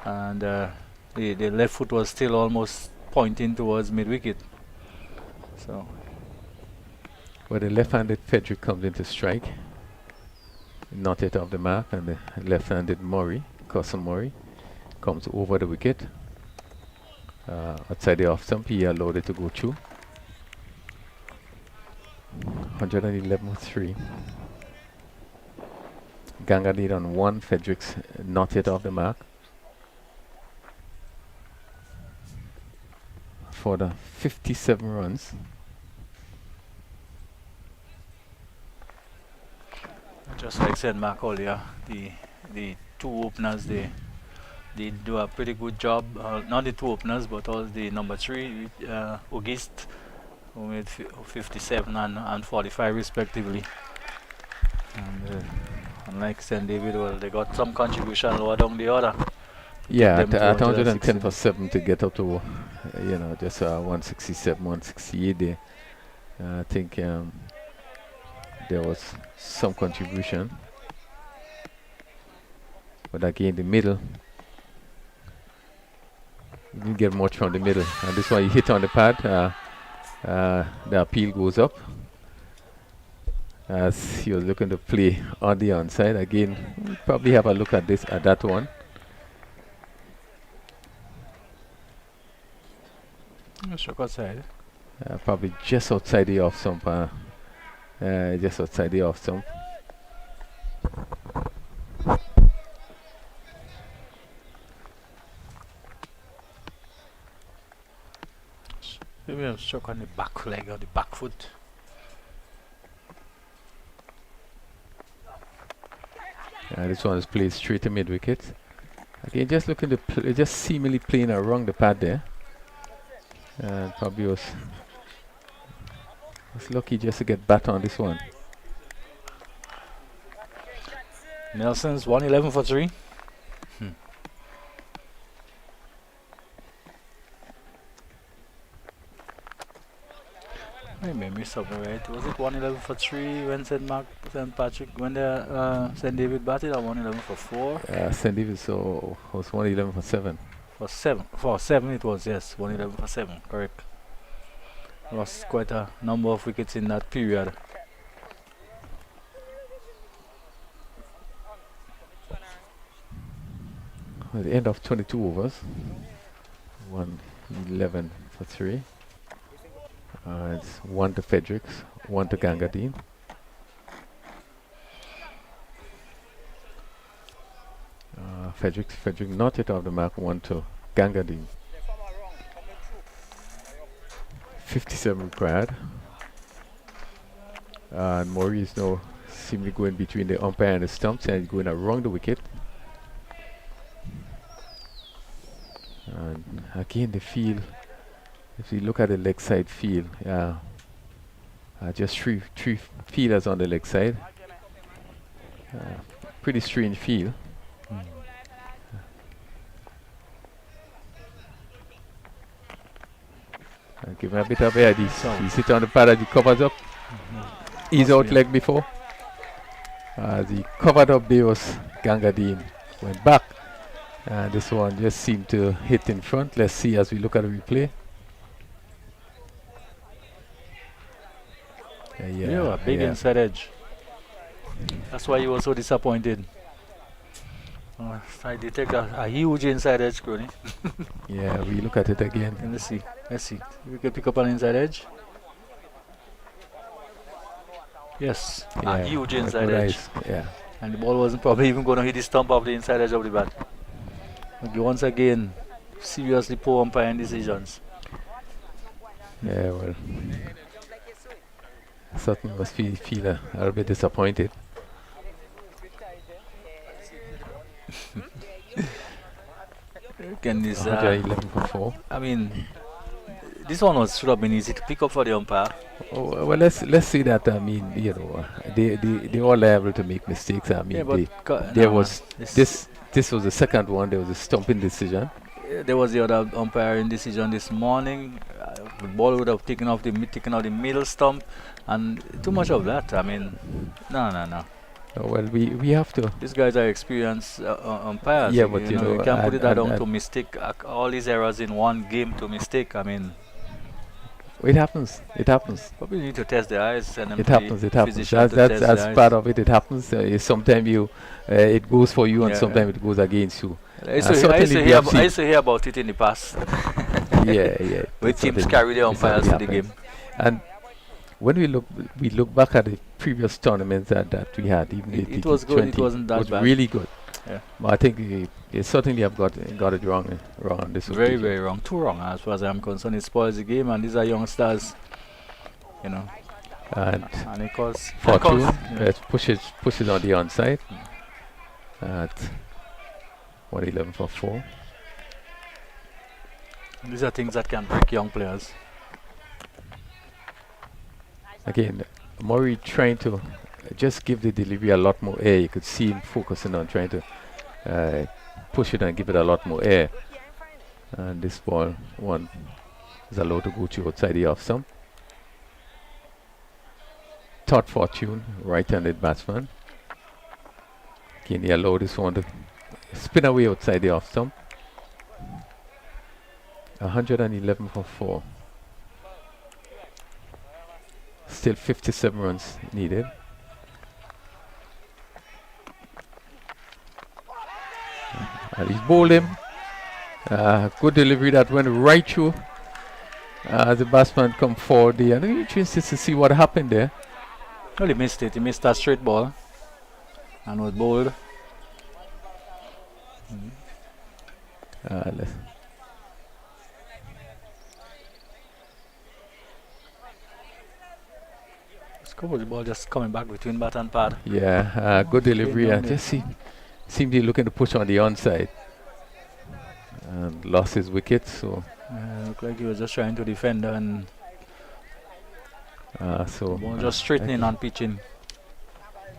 And the left foot was still almost pointing towards mid-wicket. So.
Well, the left-handed Frederick comes into strike. Not yet off the mark, and the left-handed Cousin Murray, comes over the wicket. Outside the off stump, he allowed it to go through. 111 for 3. Ganga lead on 1. Frederick's not yet off the mark. For the 57 runs.
Just like said Mark earlier, the two openers, they do a pretty good job. Not the two openers, but all the number 3, August, who made 57 and 45 respectively. And unlike St. David, well, they got some contribution lower down the order.
Yeah, at 110 for 7 to get up to, just 167, 168 there. I think there was some contribution. But again, the middle, you didn't get much from the middle. And this one, you hit on the pad, the appeal goes up. As he was looking to play on the onside. Again, we'll probably have a look at that one.
Struck outside.
Probably just outside the off stump. Just outside the off stump.
Maybe I'm struck on the back leg or the back foot.
This one is played straight to mid wicket. Again, just looking to just seemingly playing around the pad there. Probably was lucky just to get bat on this one.
Nelson's 111 for 3. My memory somewhere right. Was it 111 for 3 when St. Patrick, when St. David batted, or 111 for 4?
St. David was 111 for 7.
For 7 it was, yes. 111 for 7, correct. Lost quite a number of wickets in that period.
At the end of 22 overs, 111 for 3. It's 1 to Fredericks, 1 to Gangadine. Frederick not yet off the mark, 1 to Gangadine. 57 required. And Murray is now seemingly going between the umpire and the stumps and going around the wicket. And again, the field, if you look at the leg side field, just three fielders on the leg side. Pretty strange field. Give him a bit of air. He sits on the pad as he covers up. He's out leg before. As he covered up, there was Gangadine. Went back. And this one just seemed to hit in front. Let's see as we look at the replay.
Yeah, a big inside edge. That's why you were so disappointed. I detect a huge inside edge, Crony.
Yeah, we look at it again.
And let's see. We can pick up an inside edge. Yes, a huge inside edge.
Yeah.
And the ball wasn't probably even going to hit the stump of the inside edge of the bat. Okay, once again, seriously poor umpiring decisions.
Yeah, well, certainly must feel a little bit disappointed.
Can this,
111 for 4.
I mean, this one should have been easy to pick up for the umpire.
Oh, well, let's see that. I mean, you know, they all liable to make mistakes. I mean,
Yeah, but
there was this was the second one. There was a stumping decision.
There was the other umpiring decision this morning. The ball would have taken out the middle stump, and too much of that. I mean, no.
Well, we have to.
These guys are experienced umpires.
Yeah, but you know,
you can't put it down
and
to mistake. All these errors in one game to mistake. I mean,
it happens. It happens.
probably need to test the eyes and
It happens. It happens. That's part of it. It happens. Sometimes it goes for you, and
Yeah,
sometimes it goes against you.
I used to
certainly we have seen-
hear about it in the past.
Yeah.
Where
it
teams
certainly-
carry the
it
umpires
certainly
to the
happens.
game.
And when we look back at the previous tournaments that we had, even
It
the
was good. It
T20
wasn't that
was
bad.
really good.
Yeah.
But I think they certainly have got it wrong on this
Very,
occasion.
very wrong. Too wrong, as far as I'm concerned. It spoils the game, and these are youngsters, you know.
And
And it cause
Fortune,
yeah.
let's push it on the onside at 111 for 4.
These are things that can break young players.
Again, Murray trying to just give the delivery a lot more air. You could see him focusing on trying to push it and give it a lot more air. And this ball one is allowed to go to outside the off stump. Todd Fortune, right-handed batsman. Again, he allowed this one to spin away outside the off stump. 111 for 4. Still 57 runs needed. And he's bowled him. Good delivery that went right through. The batsman come forward there. I'm interested to see what happened there.
Well, he missed it. He missed that straight ball and was bowled.
Let's
The ball just coming back between bat and pad.
Yeah, good delivery.
down
And
there.
just seemed to be looking to push on the onside. And lost his wicket. So,
Looked like he was just trying to defend, and
so
ball just straightening and pitching.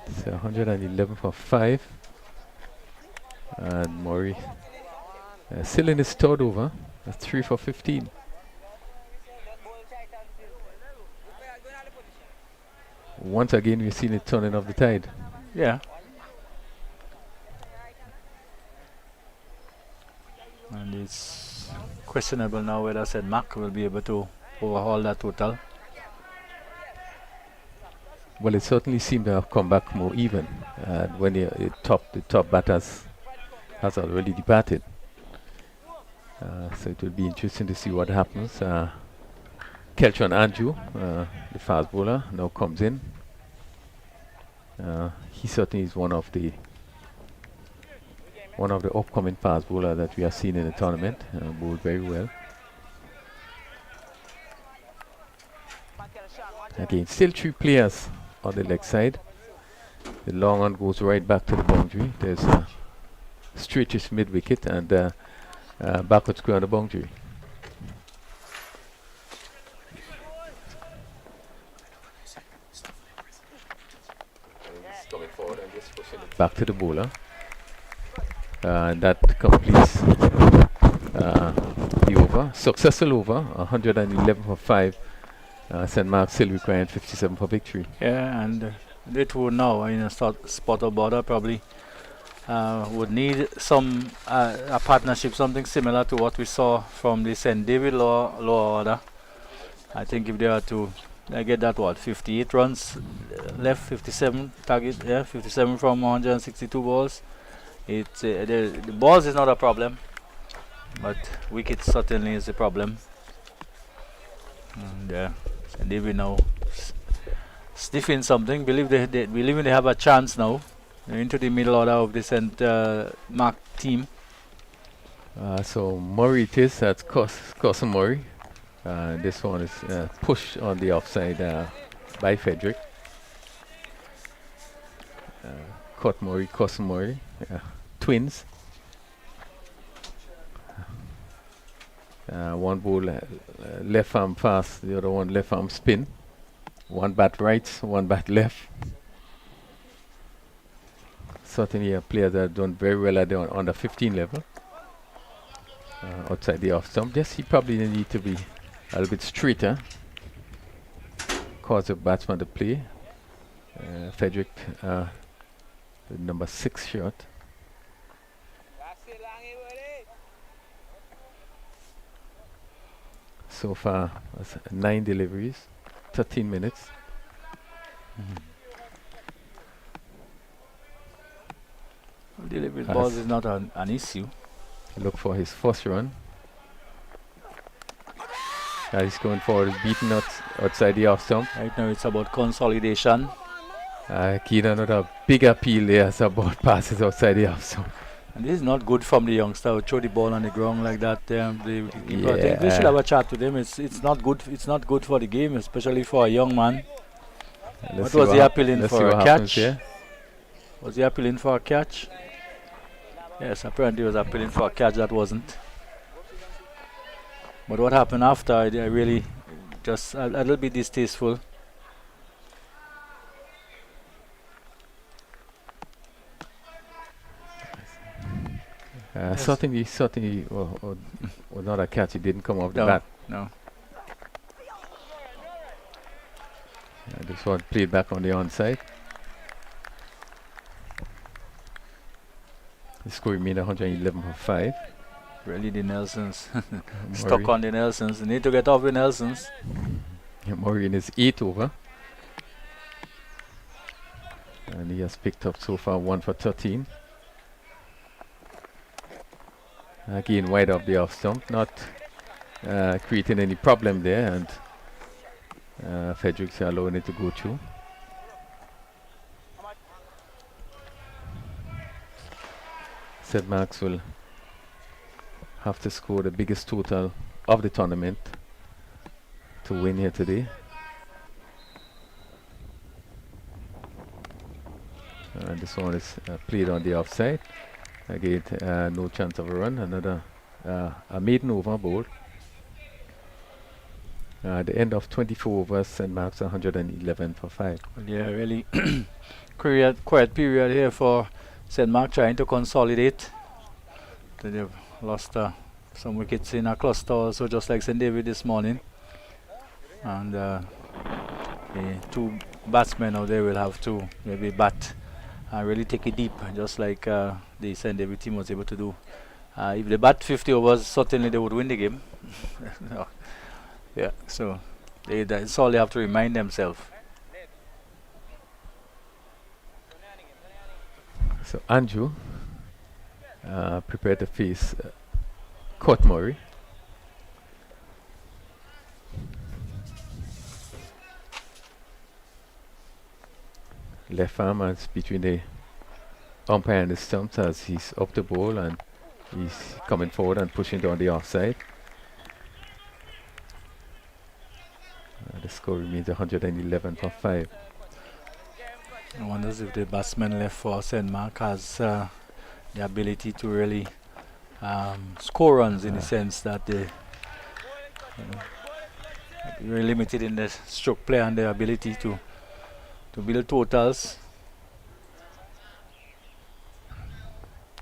it's 111 for 5. And Murray still in his third over. That's 3 for 15. Once again, we've seen it turning of the tide.
Yeah. And it's questionable now whether St. Mark will be able to overhaul that total.
Well, it certainly seemed to have come back more even. And when the top batters has already departed. So it will be interesting to see what happens. Keltron Andrew, the fast bowler, now comes in. He certainly is one of the upcoming fast bowler that we are seeing in the tournament. Bowled very well. Again, still 3 players on the leg side. The long one goes right back to the boundary. There's a straightish mid wicket and backward square on the boundary. Coming forward and just pushing it back to the bowler. And that completes the over. Successful over, 111 for 5. St. Mark still requiring 57 for victory.
Yeah, and they too now in a spot of border probably would need some a partnership, something similar to what we saw from the St. David lower order. I think if they are to get that 58 runs left, 57 target, 57 from 162 balls. It's the balls is not a problem, but wickets certainly is a problem. And St. David now sniffing something. Believing they have a chance now. They're into the middle order of the St. Mark team.
So Murray it is, that's Cousin Murray. This one is pushed on the offside by Frederick. Cut Murray, Cousin Murray, twins. One ball left arm fast, the other one left arm spin. One bat right, one bat left. Certainly a player that done very well at the under 15 level. Outside the off stump. Yes, he probably need to be a little bit straighter. Cause the batsman to play. Frederick, the number 6 shot. So far, 9 deliveries, 13 minutes.
Delivery balls is not an issue.
Look for his first run. He's going for his beaten outside the off stump.
Right now it's about consolidation.
Keen another big appeal there. It's about passes outside the off stump.
And this is not good from the youngster who throw the ball on the ground like that. I think we should have a chat with him. It's not good. It's not good for the game, especially for a young man. What was he appealing for? A catch? Was he appealing for a catch? Yes, apparently he was appealing for a catch that wasn't. But what happened after, I really just a little bit distasteful.
Certainly, was not a catch. It didn't come off the bat.
No.
This one played back on the onside. The score remained 111 for 5.
Really, the Nelsons stuck on the Nelsons. They need to get off the Nelsons.
Murray in his 8th over. And he has picked up so far 1 for 13. Again, wide of the off stump, not creating any problem there, and Frederick's allowing it to go through. St. Mark's will have to score the biggest total of the tournament to win here today. And this one is played on the offside. Again, no chance of a run. Another a maiden over ball. The end of 24 overs, St. Mark's 111 for 5.
Well, yeah, really quiet period here for St. Mark trying to consolidate. They've lost some wickets in a cluster also, just like St. David this morning. And the 2 batsmen out there will have to maybe bat and really take it deep, just like the St. David team was able to do. If they bat 50 overs, certainly they would win the game. No. Yeah, so that's all they have to remind themselves.
So Andrew prepared to face Court Murray. Left arm is between the umpire and the stumps as he's up the ball and he's coming forward and pushing down the offside. The score remains 111 for 5.
I wonder if the batsman left for St. Mark has the ability to really score runs, in the sense that they very limited in the stroke play and their ability to build totals.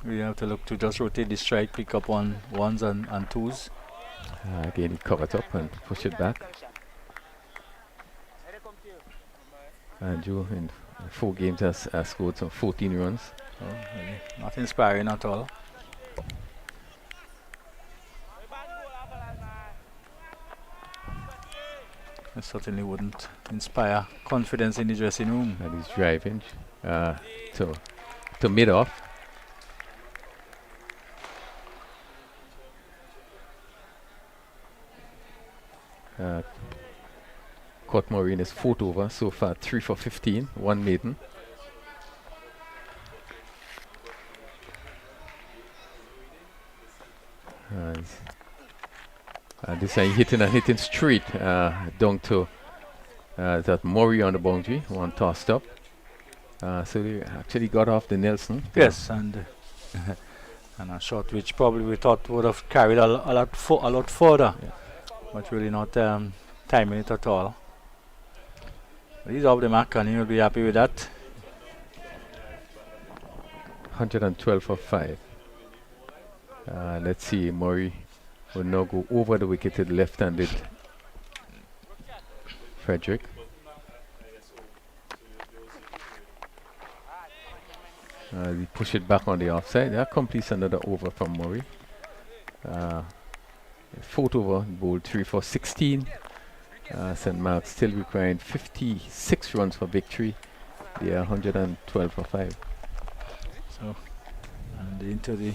We have to look to just rotate the strike, pick up on ones and twos.
Again, he covered up and push it back. Andrew in 4 games has scored some 14 runs.
Oh, really not inspiring at all. It certainly wouldn't inspire confidence in the dressing room.
And he's driving to mid-off. Court Murray in his 4th over, so far 3 for 15, 1 maiden. This time hitting straight down to that Murray on the boundary, one tossed up. So they actually got off the Nelson.
Yes, and and a shot which probably we thought would have carried a lot further, but really not timing it at all. But he's off the mark and he'll be happy with that.
112 for 5. Let's see, Murray will now go over the wicket to the left-handed Frederick. We push it back on the offside. That completes another over from Murray. Fourth over, bowled 3 for 16. St. Mark's still requiring 56 runs for victory. They are 112 for 5.
So, and into the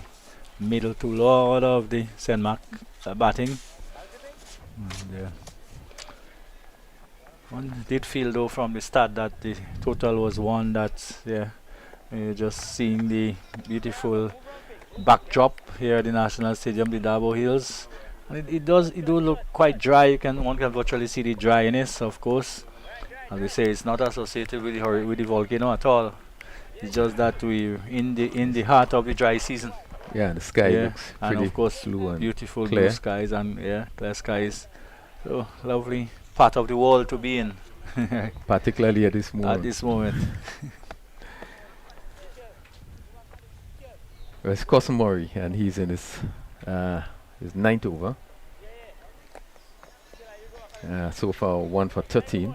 middle to lower order of the St. Mark batting. And, one did feel though from the start that the total was one that, you're just seeing the beautiful backdrop here at the National Stadium, the Dabo Hills. And it do look quite dry. One can virtually see the dryness, of course. As we say, it's not associated with the volcano at all. It's just that we're in the heart of the dry season.
Yeah, the sky looks
and
pretty
of course
blue and
beautiful
clear.
blue skies and clear skies. So lovely part of the world to be in.
Particularly at this moment.
At this moment.
It's Cousin Murray, and he's in his 9th over. So far 1 for 13.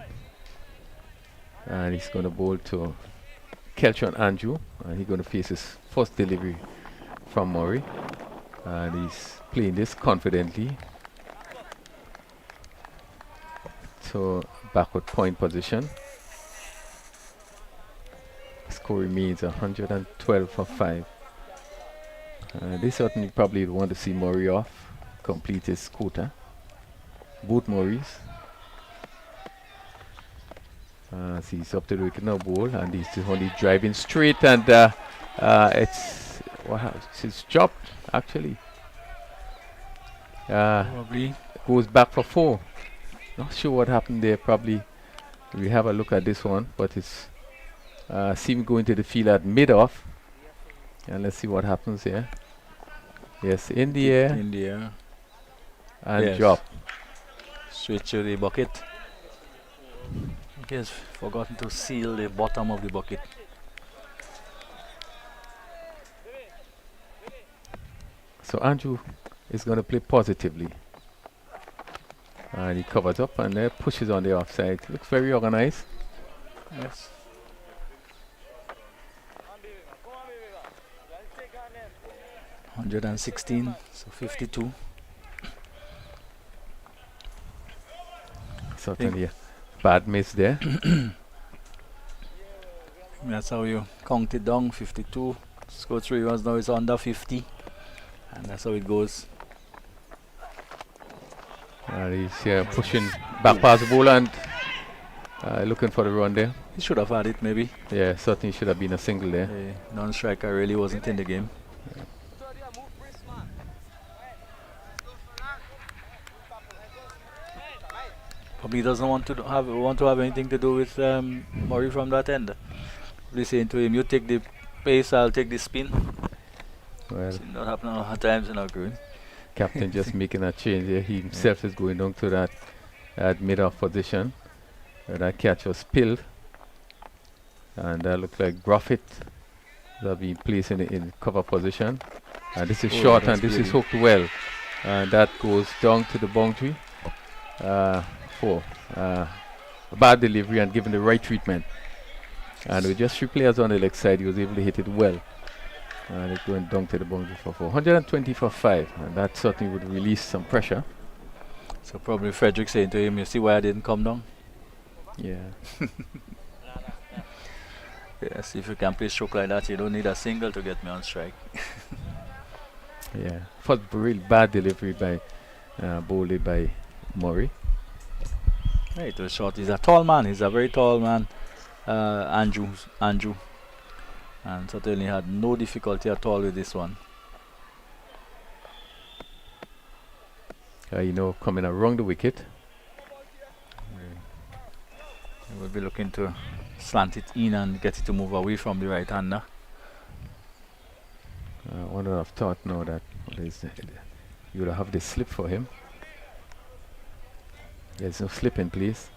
And he's going to bowl to Keltron Andrew, and he's going to face his first delivery from Murray. And he's playing this confidently. So backward point position. Score remains 112 for 5. They certainly probably want to see Murray off, complete his quota. Both Murrays. He's up to the wicket now, bowl, and he's only driving straight, and it's chopped actually.
Probably
Goes back for 4. Not sure what happened there. Probably we have a look at this one, but it's seemed going to the field at mid-off. And let's see what happens here. Yes, in the air.
In the air.
And drop.
Switch to the bucket. He has forgotten to seal the bottom of the bucket.
So Andrew is going to play positively. And he covers up and pushes on the offside. Looks very organized.
Yes. 116, so 52.
Certainly a bad miss there.
That's how you count it down. 52. Score 3 runs now is under 50. And that's how it goes.
He's pushing back past the ball and looking for the run there.
He should have had it maybe.
Yeah, certainly should have been a single there.
Non-striker really wasn't in the game. Probably doesn't want to have anything to do with Murray from that end. Probably saying to him, "You take the pace, I'll take the spin."
Well,
Seen that happen a lot of times in our group.
captain just making a change there. He himself is going down to that mid-off position where that catch was spilled, and that looked like Gruffit that being placed in cover position. And this is short, and this is hooked well, and that goes down to the boundary. For bad delivery and given the right treatment, and with just 3 players on the leg side, he was able to hit it well, and it went down to the boundary for 4. 120 for 5, and that certainly would release some pressure.
So probably Frederick saying to him, "You see why I didn't come down?"
Yeah.
Yes, if you can play stroke like that, you don't need a single to get me on strike.
Yeah, first real bad delivery by bowled by Murray.
Right, it was short. He's a tall man. He's a very tall man, Andrew, and certainly had no difficulty at all with this one.
coming around the wicket.
We'll be looking to slant it in and get it to move away from the right hander.
I would have thought now that you would have the slip for him. There's no slip in place.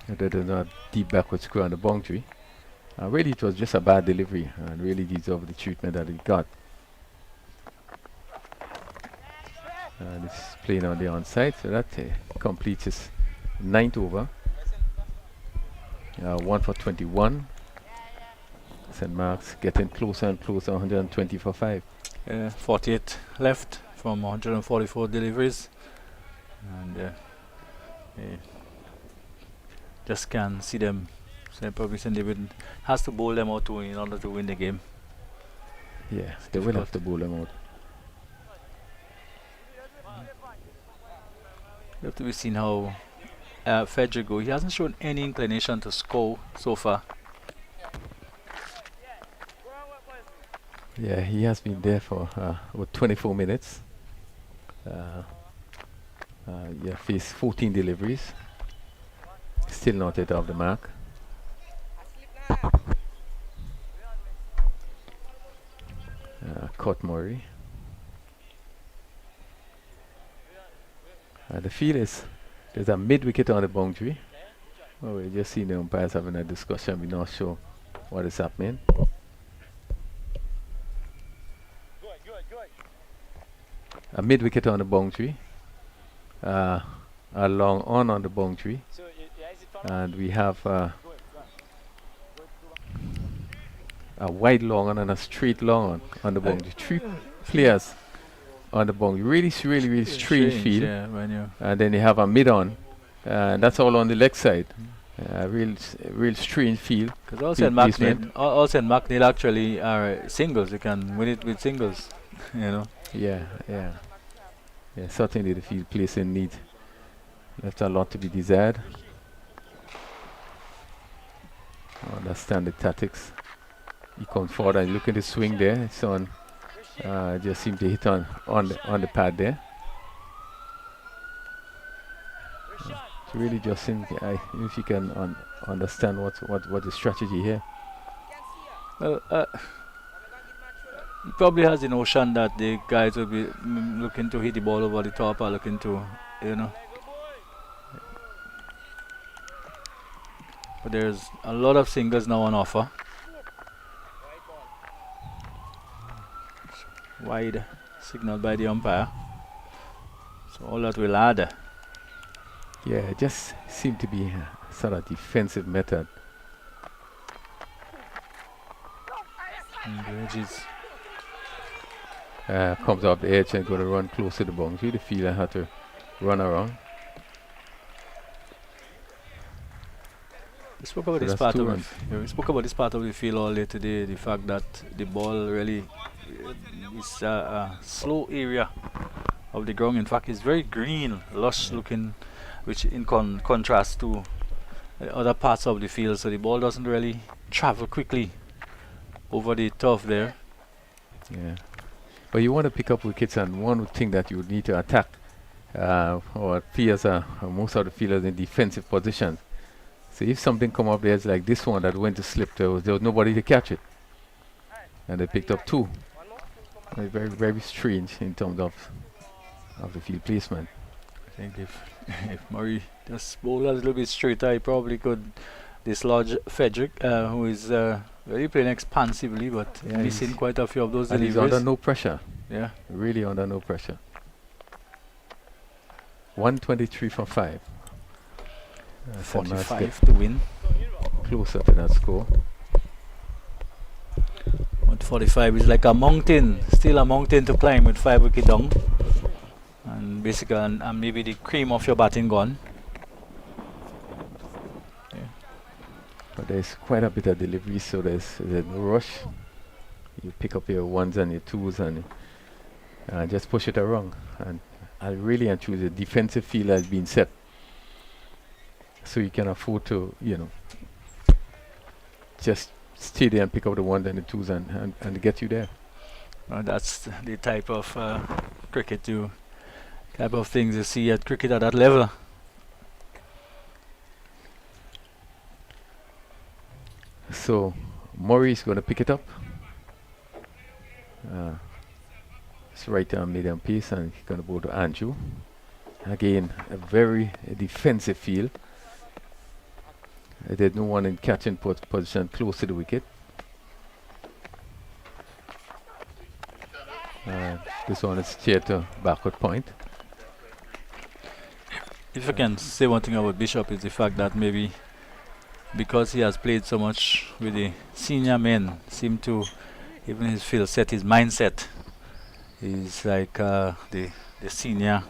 That is not deep backward square on the boundary. Really, it was just a bad delivery and really deserved the treatment that he got. This is playing on the onside, so that completes his 9th over. 1 for 21. St. Mark's getting closer and closer, 120 for 5.
48 left from 144 deliveries. And just can't see them. So probably St. David has to bowl them out too in order to win the game.
Yeah, they will have to bowl them out.
We have to be seen how Frederick go. He hasn't shown any inclination to score so far.
Yeah, he has been there for about 24 minutes. Faced 14 deliveries. Still not yet off the mark. Caught Murray. The field is, there's a mid-wicket on the boundary. Well, we just seen the umpires having a discussion. We're not sure what is happening. A mid-wicket on the boundary. A long on the boundary. And we have a wide long on and a straight long on the boundary. 3 players on the boundary. Really strange field.
Yeah, when you
And then you have a mid on. And that's all on the leg side. Real strange field.
because also in McNeil actually are singles. You can win it with singles.
Yeah, certainly the field plays in need. Left a lot to be desired. Understand the tactics. He comes forward and look at the swing there. It's on. Just seemed to hit on the pad there. It's really just if you can understand what the strategy here.
Well, he probably has the notion that the guys will be looking to hit the ball over the top or looking to, But there's a lot of singles now on offer. Wide signal by the umpire. So all that will add.
Yeah, it just seemed to be a sort of defensive method.
Engages.
Comes off the edge and going to run close to the boundary. The fielder had to run around.
We spoke about
So
this
that's
part
2
of
runs.
we spoke about this part of the field all day today. The fact that the ball really is a slow area of the ground. In fact, it's very green, lush looking, which in contrast to other parts of the field. So the ball doesn't really travel quickly over the turf there.
Yeah, but you want to pick up wickets, and one thing that you would need to attack, or players most of the fielders in defensive positions. So if something come up there, it's like this one that went to slip, there was nobody to catch it, and they picked up 2. Very strange in terms of the field placement.
I think if Murray just bowl a little bit straighter, he probably could dislodge Frederick, who is really playing expansively, but missing quite a few of those
And he's
deliveries.
under no pressure.
Yeah.
Really under no pressure. 123 for 5. St. Mark's
45 to win.
closer to that score.
145 is like a mountain, still a mountain to climb with 5 wicket down. And basically, and maybe the cream of your batting gone.
But there's quite a bit of delivery, so there's no rush. You pick up your 1s and your 2s and just push it around. And I really and truly, the defensive field has been set. So you can afford to, just stay there and pick up the ones and the twos and get you there.
That's the type of cricket type of things you see at cricket at that level.
So Murray's going to pick it up. It's right down medium pace, and he's going to go to Andrew. Again, a very defensive field. There's no one in catching position close to the wicket. This one is straight to backward point.
If I can say one thing about Bishop, is the fact that maybe because he has played so much with the senior men, seem to, even his field set, his mindset is like the senior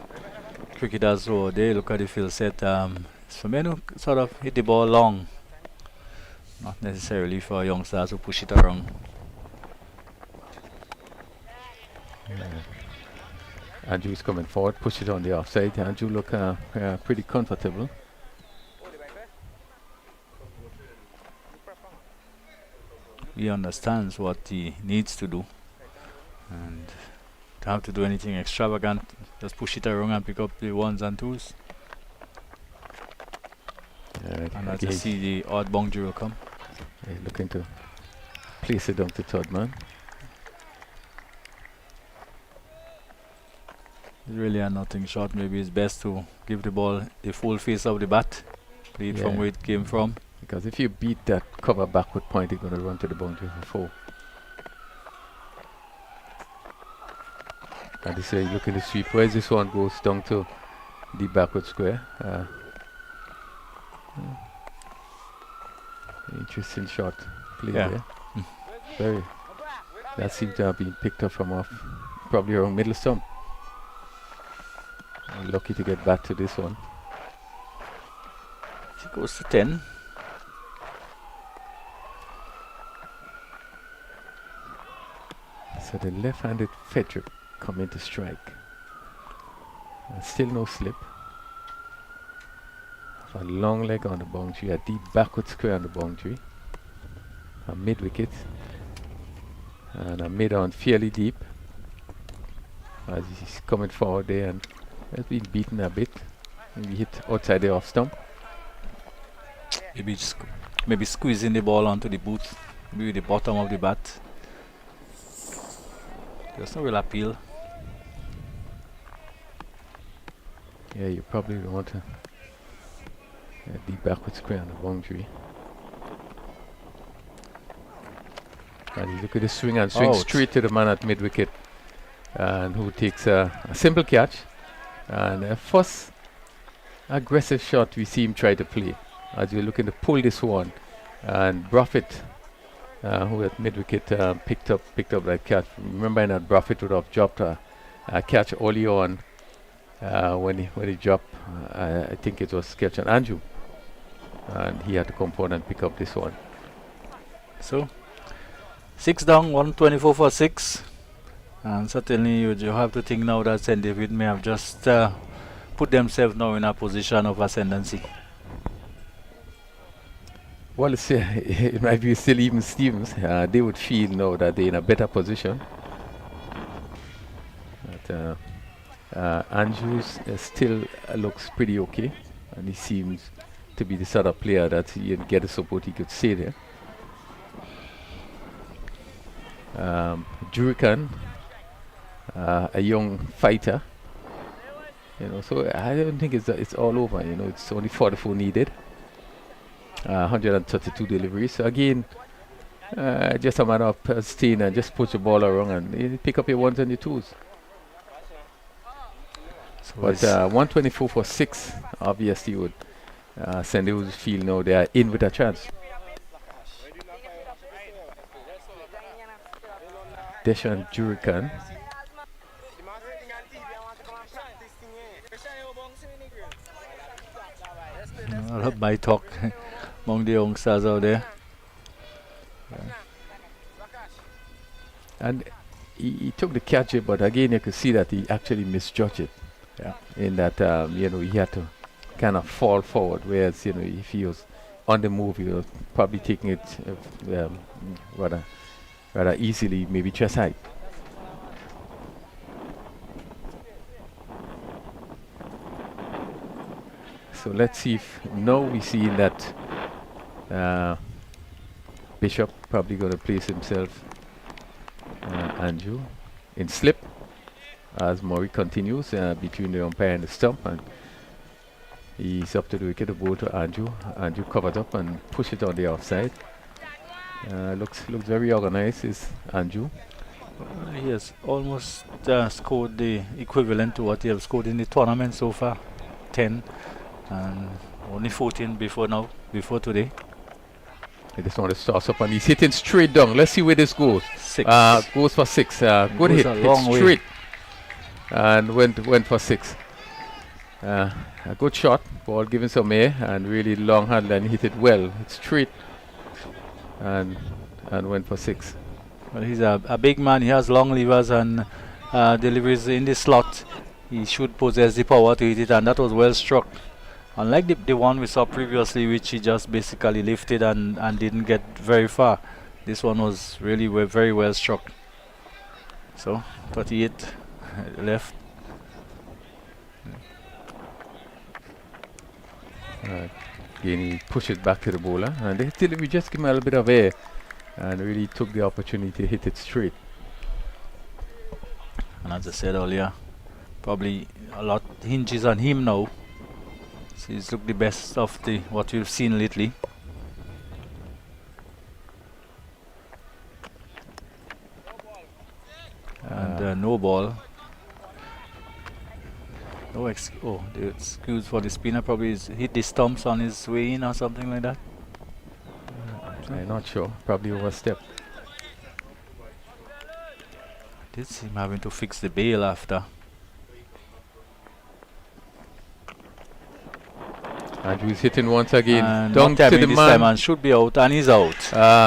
cricketers over there. Look at the field set. It's for men who sort of hit the ball long, not necessarily for youngsters who push it around.
Andrew's coming forward, push it on the offside. Andrew look pretty comfortable.
He understands what he needs to do, and don't have to do anything extravagant. Just push it around and pick up the ones and twos. And as you see, the odd boundary will come.
Looking to place it down to third man.
It's really a nothing shot. Maybe it's best to give the ball the full face of the bat, play it from where it came from.
Because if you beat that cover backward point, you're going to run to the boundary for 4. And this way, look at the sweep. Where's this one goes down to the backward square. Interesting shot play there. Very. That seemed to have been picked up from off, probably around middle stump. Lucky to get back to this one.
He goes to 10.
So the left-handed Fedrick coming to strike. Still no slip. A long leg on the boundary, a deep backward square on the boundary. A mid-wicket. And a mid-on fairly deep. As he's coming forward there and has been beaten a bit. Maybe hit outside the off stump.
Maybe squeezing the ball onto the boot. Maybe the bottom of the bat. There's no real appeal.
Yeah, you probably want to deep backward square on the boundary. And you look at the swing and swing straight to the man at mid wicket, and who takes a simple catch. And the first aggressive shot we see him try to play, as we're looking to pull this one, and Buffett, who at mid wicket picked up that catch. Remembering that Buffett would have dropped a catch early on when he dropped. I think it was catch on Andrew, and he had to come forward and pick up this one.
So 6 down, 124 for 6. And certainly you have to think now that St. David may have just put themselves now in a position of ascendancy.
Well, it might be still even Stevens. They would feel now that they're in a better position. But Andrews still looks pretty okay, and he seems to be the sort of player that he can get the support he could stay there. Jurikan, a young fighter, so I don't think it's all over. It's only 44 needed, 132 deliveries. So again, just a matter of staying and just put your ball around and pick up your ones and your twos. So but 124 for 6, obviously would send those feel now they are in with a chance. Deshan Jurikan.
A lot of my talk among the youngsters out there.
And he took the catch, but again you could see that he actually misjudged it. In that he had to kind of fall forward, whereas if he was on the move, he was probably taking it rather easily, maybe chest high. So let's see if now we see that Bishop probably going to place himself, Andrew, in slip as Murray continues between the umpire and the stump, and he's up to the wicket. The ball to Andrew. Andrew covered up and push it on the offside. Looks very organized. Is Andrew?
He has almost scored the equivalent to what he has scored in the tournament so far, 10, and only 14 before today.
I just want to toss up, and he's hitting straight down. Let's see where this goes.
6.
Goes for 6. Good hit. Hit straight. And went for 6. A good shot. Ball given some air, and really long handle, and hit it well. It's straight. And went for 6.
Well, he's a big man. He has long levers and deliveries in the slot. He should possess the power to hit it, and that was well struck. Unlike the one we saw previously, which he just basically lifted and didn't get very far. This one was really very well struck. So 38 left.
Again, he pushes back to the bowler, and we just give him a little bit of air, and really took the opportunity to hit it straight.
And as I said earlier, probably a lot hinges on him now. So he's looked the best of what we've seen lately. And no ball. No the excuse for the spinner probably is hit the stumps on his way in or something like that.
I'm not sure. Probably overstepped.
Did see him having to fix the bail after.
Andrew's hitting once again.
And
Down to the
this
man.
time, and should be out, and he's out.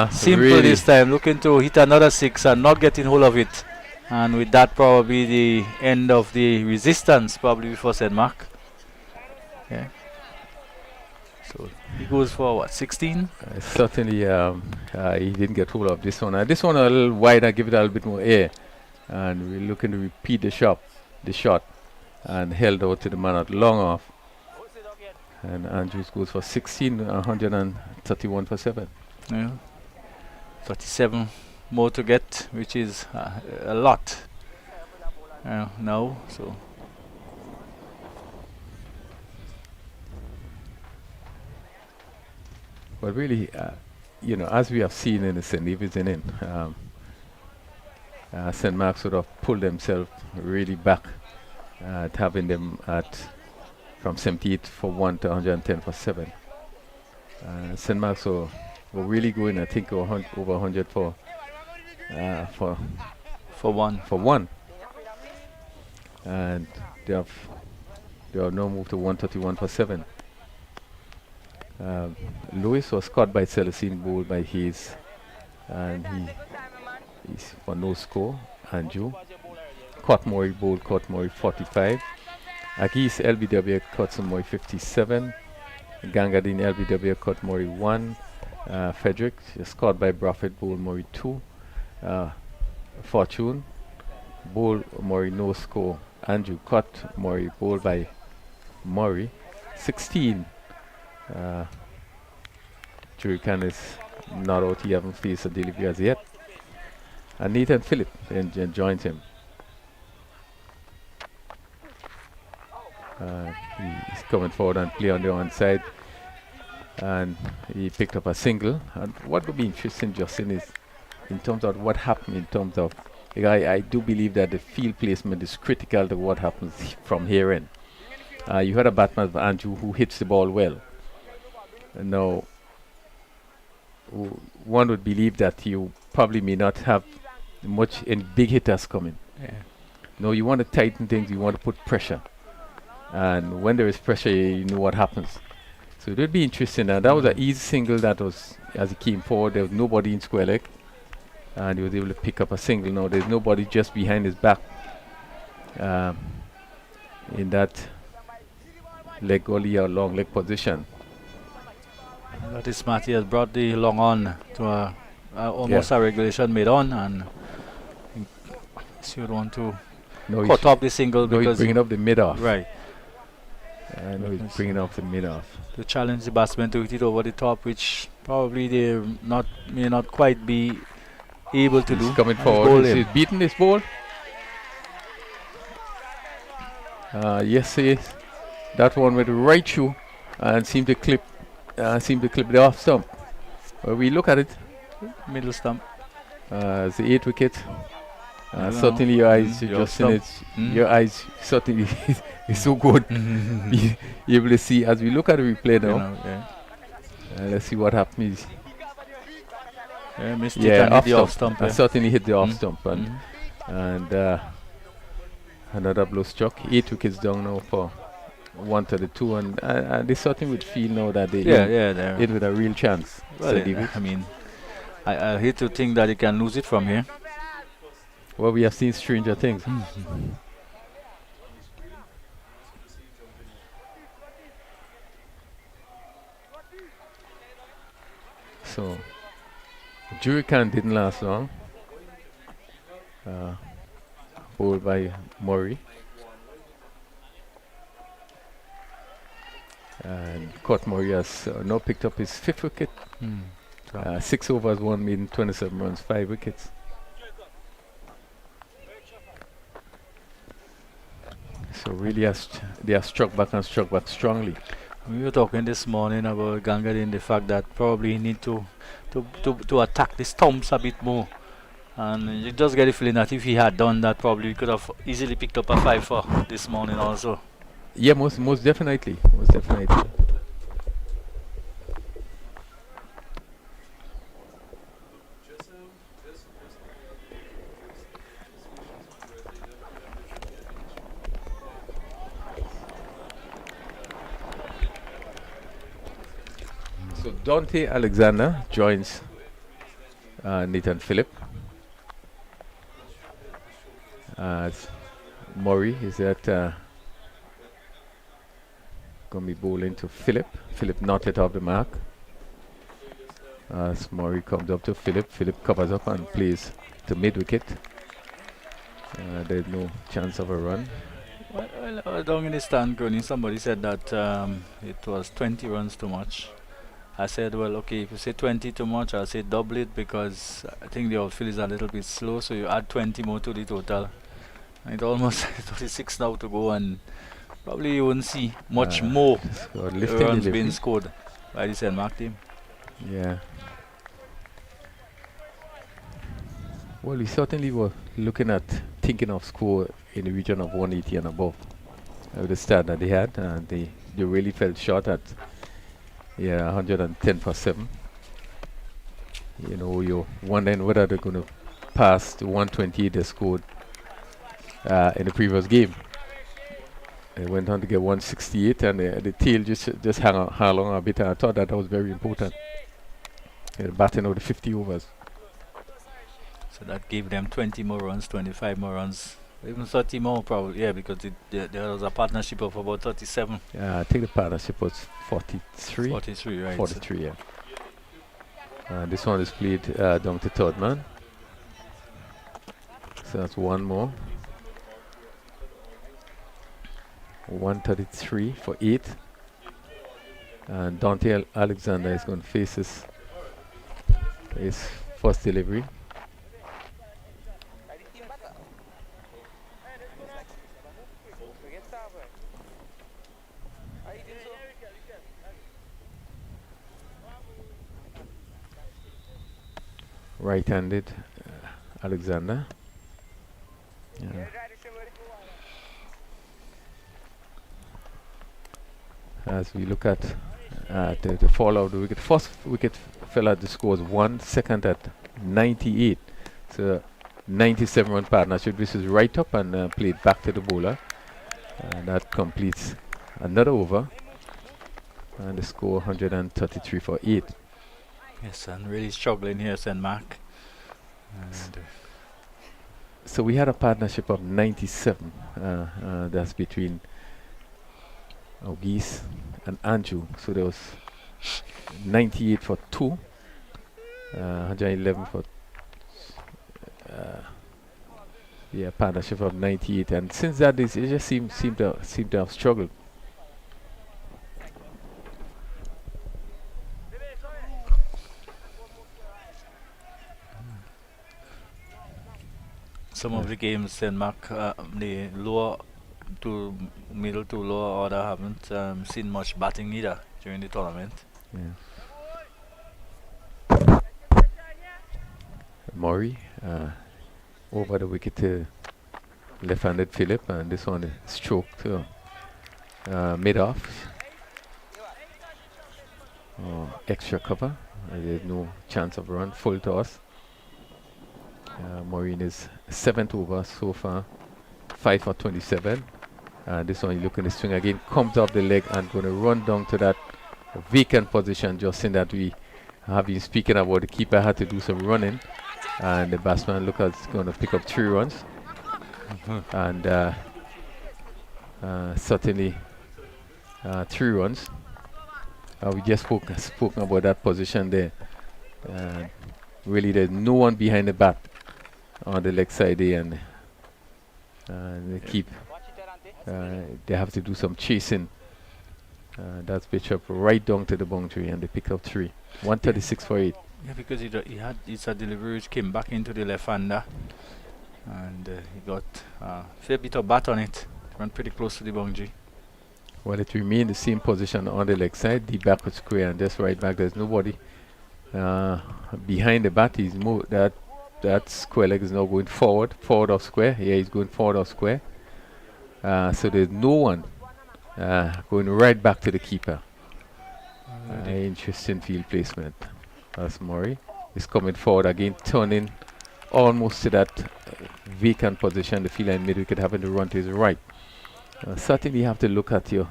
Simple
really.
this time, looking to hit another 6 and not getting hold of it. And with that, probably the end of the resistance, probably before St. Mark. Yeah. So he goes for what, 16?
Certainly, he didn't get hold of this one. This one a little wider, give it a little bit more air. And we're looking to repeat the shot, and held out to the man at long off. And Andrews goes for 16, 131 for 7.
Yeah. 37 more to get, which is a lot now. So
but really, as we have seen in the St. David's inning, St. Mark's sort of pulled themselves really back at having them from 78 for 1 to 110 for 7. St. Mark's were really going, I think, over 100 for 1. And they have now moved to 131 for 7. Lewis was caught by Celestine, bowled by Hayes, and he's for no score. Andrew caught Murray, bowled caught Murray 45. Agis LBW caught some Murray 57. Gangadin LBW caught Murray 1. Frederick just caught by Braffett, bowled Murray 2. Fortune bowled Murray, no score. Andrew caught Murray, bowled by Murray 16. Jurican is not out. He hasn't faced a delivery as yet. And Nathan Phillip joins him. He's coming forward and play on the onside, and he picked up a single. And what would be interesting, Justin, is in terms of what happened in terms of, I do believe that the field placement is critical to what happens from here in. You had a batsman of Andrew who hits the ball well. And now, one would believe that you probably may not have much in big hitters coming.
Yeah.
No, you want to tighten things, you want to put pressure. And when there is pressure, you know what happens. So it would be interesting. And that was an easy single that was, as he came forward, there was nobody in square leg. And he was able to pick up a single. Now there's nobody just behind his back in that leg only a long leg position.
That is Matty has brought the long on to almost
Yeah.
a regulation made on, and he would want to
No, he's,
cut off the single
no, he's
because
bringing up the mid off.
right.
I know he's
Because
bringing up the mid off.
to challenge the batsman to hit it over the top, which probably they may not quite be able to do.
He's coming
And
forward.
bowled
He's
him.
beating this ball. Yes, he is. That one with the right shoe and seemed to clip the off stump. When we look at it,
Middle stump.
it's the 8th wicket.
I don't
Certainly your eyes,
your
just in
stump.
it, your eyes certainly is so good. Be able to see as we look at the replay
You
now.
know, yeah.
Let's see what happens.
Yeah, missed it
Yeah,
and hit
off
the
stump.
off stump.
I
Yeah.
certainly hit the off
Mm.
stump
Mhm.
and another blow struck. 8 wickets down now for 132, and they certainly would feel now that they
Yeah,
in
there.
with a real chance.
Well,
Sir David.
I mean, I hate to think that he can lose it from here.
Well, we have seen stranger things. So, Jurikan didn't last long. Bowled by Murray. And Caught Murray has now picked up his 5th wicket. 6 overs, 1 maiden, 27 runs, 5 wickets. So really they have struck back strongly.
We were talking this morning about Gangadin, the fact that probably he need to attack the stumps a bit more. And you just get the feeling that if he had done that, probably he could have easily picked up a 5 for this morning also.
Yeah, most definitely. Most definitely. So Dante Alexander joins Nathan Phillip. Murray is at going to be bowling to Phillip. Phillip not yet off the mark. As Murray comes up to Phillip. Phillip covers up and plays to mid wicket. There's no chance of a run.
Well, down in the stand, Gurney, somebody said that it was 20 runs too much. I said, well, okay, if you say 20 too much, I'll say double it because I think the outfield is a little bit slow, so you add 20 more to the total. And it almost 36 now to go, and probably you wouldn't see much more runs being scored by the St. Mark team.
Yeah. Well, we certainly were looking at thinking of score in the region of 180 and above. With the start that they had, they really fell short at 110 for 7. You know, you're wondering whether they're going to pass the 128 they scored in the previous game. They went on to get 168, and the tail just hang along a bit. And I thought that was very important. They're batting out the 50 overs.
So that gave them 20 more runs, 25 more runs, even 30 more probably. Yeah, because there was a partnership of about 37.
I think the partnership was 43.
43, right.
43, yeah. This one is played down to third man. So that's one more. 133 for 8. And Dante Alexander is going to face his first delivery. Right-handed Alexander. As we look at the fall of the wicket, first wicket fell at the scores 1, second at 98. So 97 run partnership. This is right up and played back to the bowler. And that completes another over. And the score 133 for 8.
Yes, and really struggling here, St. Mark.
So we had a partnership of 97. That's between Geese and Andrew. So there was 98 for 2, 111 for partnership of 98. And since that, it just seemed to have struggled.
Some of the games Denmark, the lower to middle to lower order haven't seen much batting either during the tournament.
Yeah. Murray over the wicket to left-handed Philip, and this one is stroked to mid-off. Extra cover. There's no chance of run. Full toss. Maureen is 7th over so far, 5 for 27. This one, you look in the swing again, comes off the leg and going to run down to that vacant position. Just in that we have been speaking about, the keeper had to do some running, and the batsman look like going to pick up 3 runs. And certainly 3 runs. We just spoken about that position there. Really, there's no one behind the bat on the leg side there, and they keep. They have to do some chasing. That's pitch up right down to the boundary, and they pick up 3. 136 for 8.
Yeah, because he had his delivery which came back into the left-hander, and he got a fair bit of bat on it. Went pretty close to the boundary.
Well, it remained the same position on the leg side, the backward square, and just right back. There's nobody behind the bat. He's moved. That square leg is now going forward of square. Yeah, he's going forward of square. So there's no one going right back to the keeper. Interesting field placement. That's Murray. He's coming forward again, turning almost to that vacant position. The field line mid-wicket having to run to his right. Certainly you have to look at your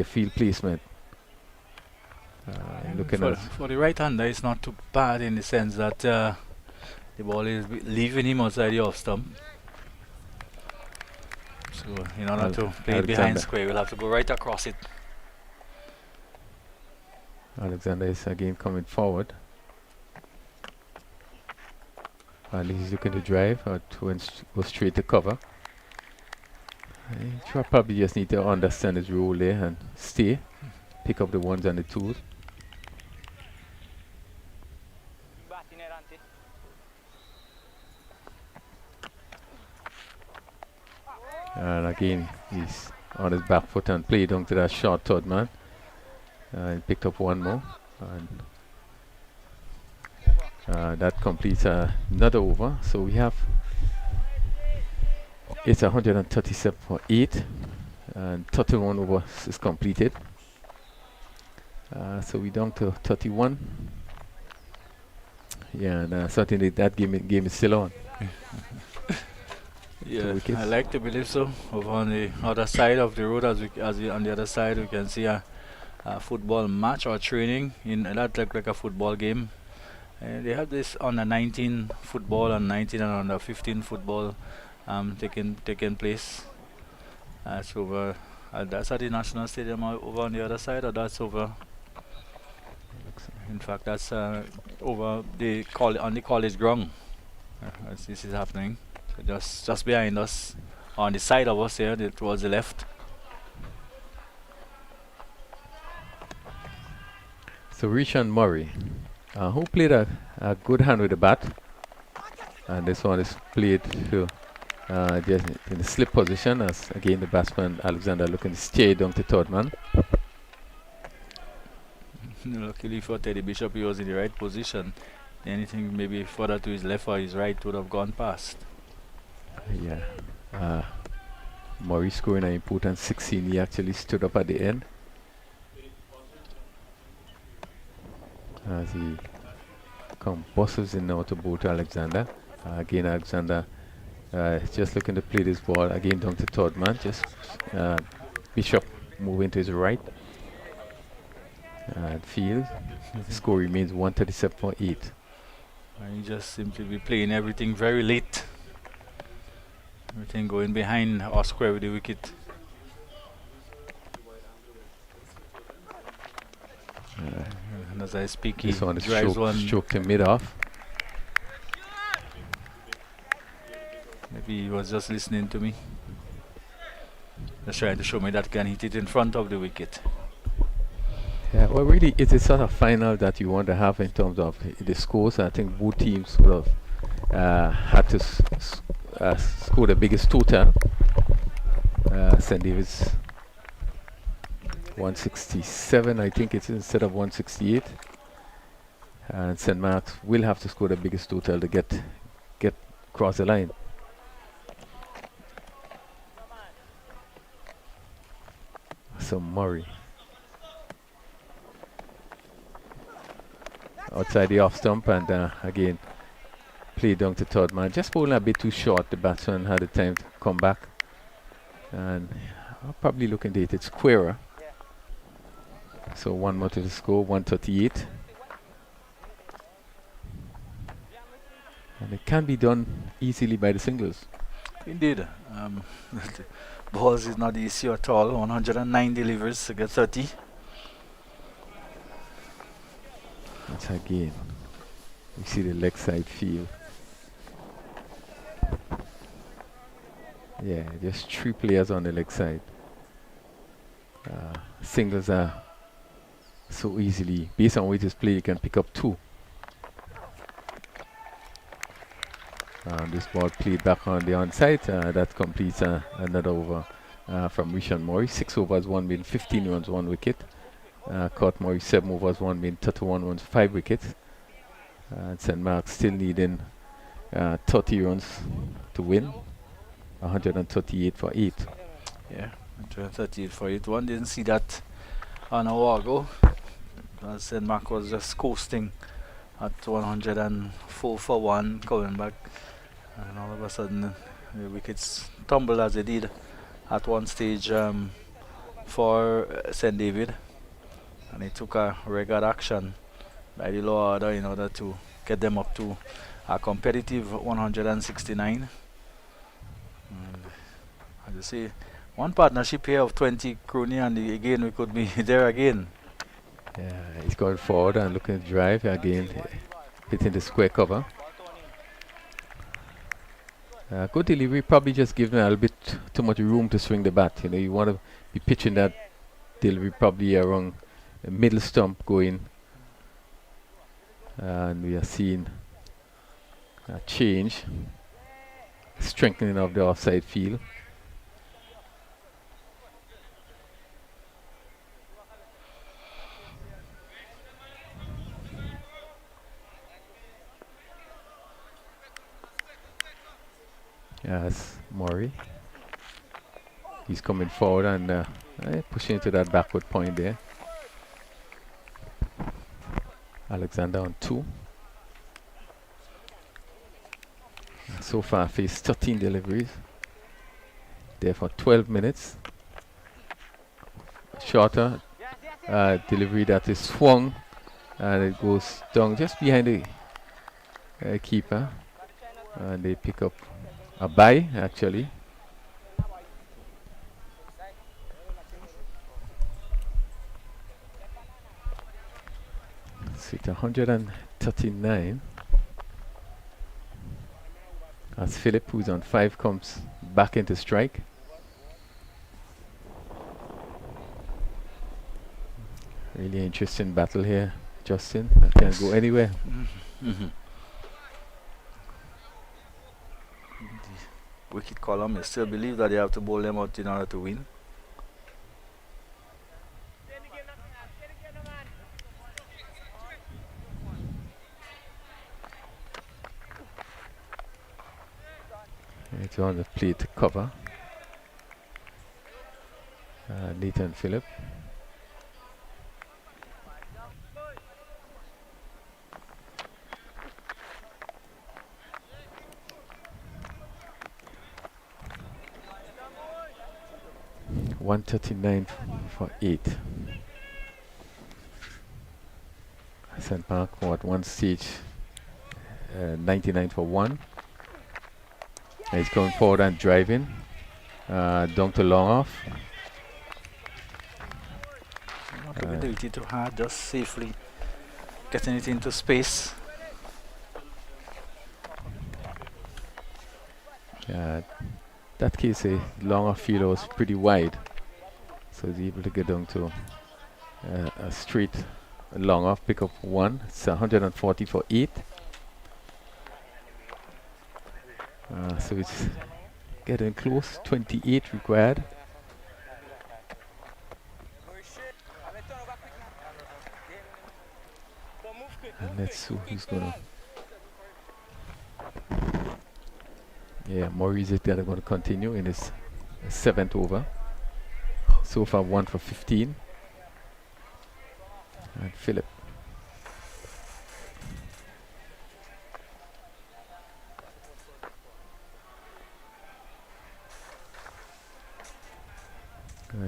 field placement. Looking at
For the right-hander, it's not too bad in the sense that the ball is leaving him outside the off stump. So in order to play it behind square, we'll have to go right across it.
Alexander is again coming forward. And he's looking to drive or to go straight to cover. He probably just need to understand his role there and stay. Pick up the 1s and the 2s. And again, he's on his back foot and played down to that short third man. And picked up 1 more. And that completes another over. So we have, it's 137 for 8. And 31 overs is completed. So we're down to 31. Yeah, and certainly that game is still on.
Yeah, I like to believe so. Over on the other side of the road, on the other side, we can see a football match or training in that look like a football game. They have this under 19 football and 19 and under 15 football taking place. That's over. That's at the National Stadium over on the other side, or that's over. In fact, that's over on the college ground. As this is happening. Just behind us, on the side of us here, towards the left.
So Rishan Murray, who played a good hand with the bat, and this one is played to just in the slip position, as again the batsman Alexander looking to stay down to third man.
Luckily for Teddy Bishop, he was in the right position. Anything maybe further to his left or his right would have gone past.
Yeah. Murray scoring an important 16. He actually stood up at the end. As he buses in now to bowl to Alexander. Again, Alexander just looking to play this ball again down to third man. Just Bishop moving to his right. Field. The score remains 137 for 8.
And he just seems to be playing everything very late. Everything going behind or square with the wicket. And as I speak, he
This one is
drives one.
stroked to mid-off.
Maybe he was just listening to me. Just trying to show me that can hit it in front of the wicket.
Yeah, well, really, it's a sort of final that you want to have in terms of the scores. I think both teams would have had to score the biggest total. St. David's 167, I think it's instead of 168. And St. Mark's will have to score the biggest total to get across the line. So Murray outside the off stump, and again play down to third man, just bowling a bit too short. The batsman had the time to come back, and I'll probably looking to hit it squarer. So one more to the score, 138, and it can be done easily by the singles.
Indeed. The balls is not easy at all. 109 deliveries to get 30.
That's again, you see the leg side field. Yeah, just 3 players on the leg side. Singles are so easily, based on which is play, you can pick up 2. This ball played back on the onside. That completes another over from Rishan Murray. 6 overs, 1 win, 15 runs, 1 wicket. Caught Murray 7 overs, 1 win, 31 runs, 5 wickets. St. Mark's still needing 30 runs to win. 138 for 8.
Yeah, 138 for 8. One didn't see that an hour ago. St. Mark was just coasting at 104 for 1, coming back. And all of a sudden, the wickets tumbled as they did at one stage for St. David. And it took a regular action by the lower order in order to get them up to a competitive 169. And as you see, one partnership here of 20 Crooney, and again we could be there again.
Yeah, he's going forward and looking to drive again, hitting the square cover. Good delivery, probably just giving a little bit too much room to swing the bat. You know, you want to be pitching that delivery probably around the middle stump going. And we are seeing a change, strengthening of the offside field. Yes, Murray. He's coming forward and pushing into that backward point there. Alexander on 2. So far faced 13 deliveries. There for 12 minutes. Shorter delivery that is swung, and it goes down just behind the keeper. And they pick up a bye, actually. So it's 139. As Philip, who's on 5, comes back into strike. Really interesting battle here, Justin. That can go anywhere.
Wicket column, I still believe that they have to bowl them out in order to win.
It's on the plate to cover. Nathan Phillip. $139 for 8. St. Mark at one stage 99 for 1. He's going forward and driving down to long off.
ability to hard, just safely getting it into space.
Yeah, that case, a longer field was pretty wide, so he's able to get down to a straight long off, pick up one. It's 140 for 8. So it's getting close. 28 required. And let's see who's gonna. Yeah, Maurice is going to continue in his 7th over. So far 1 for 15. And Philip.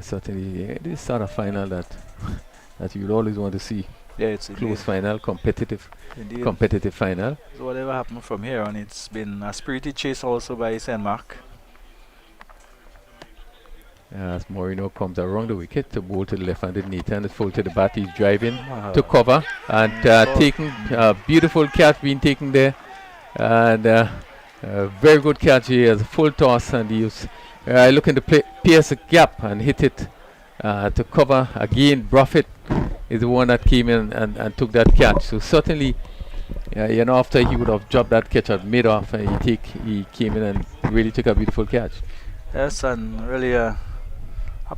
Certainly, this is sort of final that that you'd always want to see.
Yeah, it's
Close final, competitive
indeed.
final.
So whatever happened from here on, it's been a spirited chase also by St. Mark.
As Moreno comes around the wicket to bowl to the left-handed Nathan, is full to the bat. He's driving to cover and taking beautiful catch being taken there, and very good catch here as a full toss, and he was looking to pierce a gap and hit it to cover again. Buffett is the one that came in and took that catch. So certainly, after he would have dropped that catch at mid-off, he came in and really took a beautiful catch.
Yes, and really a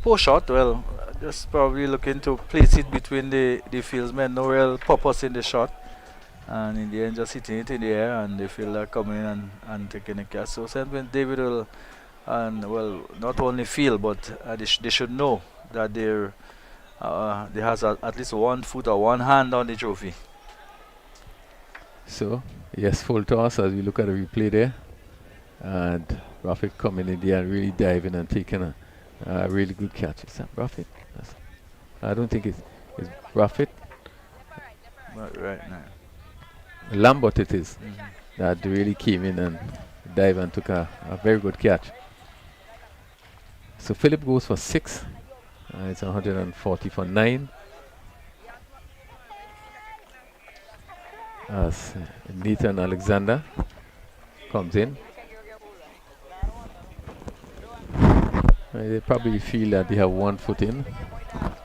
poor shot. Well, just probably looking to place it between the fieldsmen. No real purpose in the shot, and in the end, just hitting it in the air, and the fielder coming in and taking a catch. So St. David will, not only feel, but they should know that they has at least 1 foot or 1 hand on the trophy.
So yes, full toss as we look at the replay there, and Buffett coming in there and really diving and taking a really good catch. Is that Buffett? I don't think it's Buffett.
Right now.
Lambert it is that really came in and dived and took a very good catch. So Philip goes for 6. It's 140 for 9. As Nathan Alexander comes in. They probably feel that they have 1 foot in.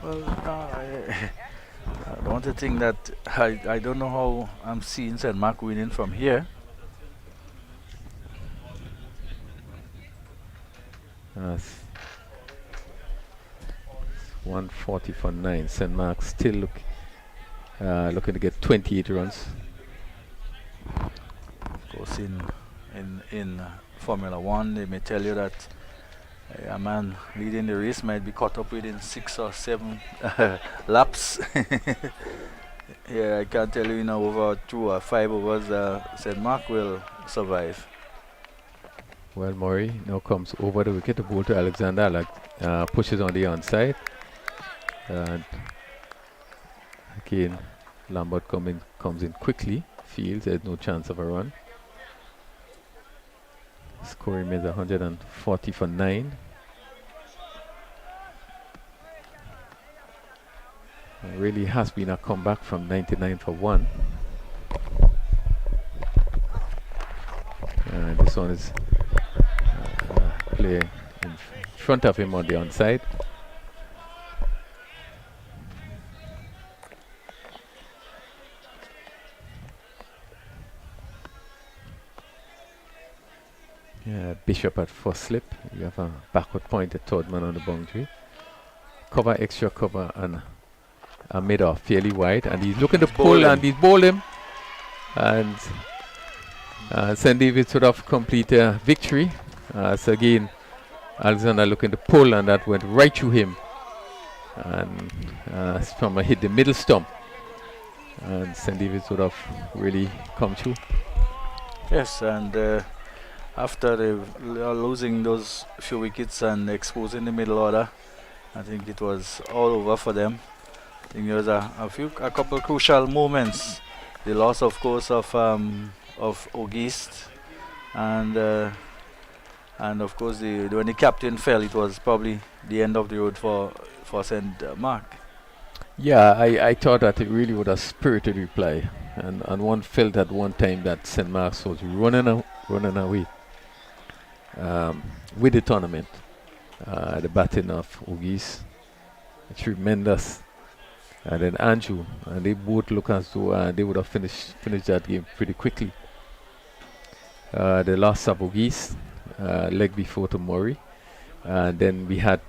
Well, I want to think that I don't know how I'm seeing St. Mark winning from here.
Yes. 140 for 9. St. Mark still looking to get 28 runs.
Of course, in Formula 1, they may tell you that a man leading the race might be caught up within 6 or 7 laps. Yeah, I can't tell you now over 2 or 5 overs St. Mark will survive.
Well, Murray now comes over the wicket to bowl to Alexander, pushes on the onside. And again, Lambert comes in quickly, feels there's no chance of a run. Scoring is 140 for 9. It really has been a comeback from 99 for 1. And this one is playing in front of him on the onside. Bishop at first slip. You have a backward point at third man on the boundary. Cover, extra cover, and a mid-off fairly wide. And he's looking to pull and he's bowled him. And St. David's sort of complete a victory. So again, Alexander looking to pull, and that went right through him. And Spummer hit the middle stump. And St. David's sort of really come through.
Yes, and after losing those few wickets and exposing the middle order, I think it was all over for them. I think there was a couple crucial moments. The loss, of course, of Auguste, and of course when the captain fell, it was probably the end of the road for St. Mark.
Yeah, I thought that it really was a spirited reply, and one felt at one time that St. Mark's was running away with the tournament. The batting of Ugis, tremendous, and then Andrew, and they both look as though they would have finished that game pretty quickly. The loss of Ugis, leg before to Murray, and then we had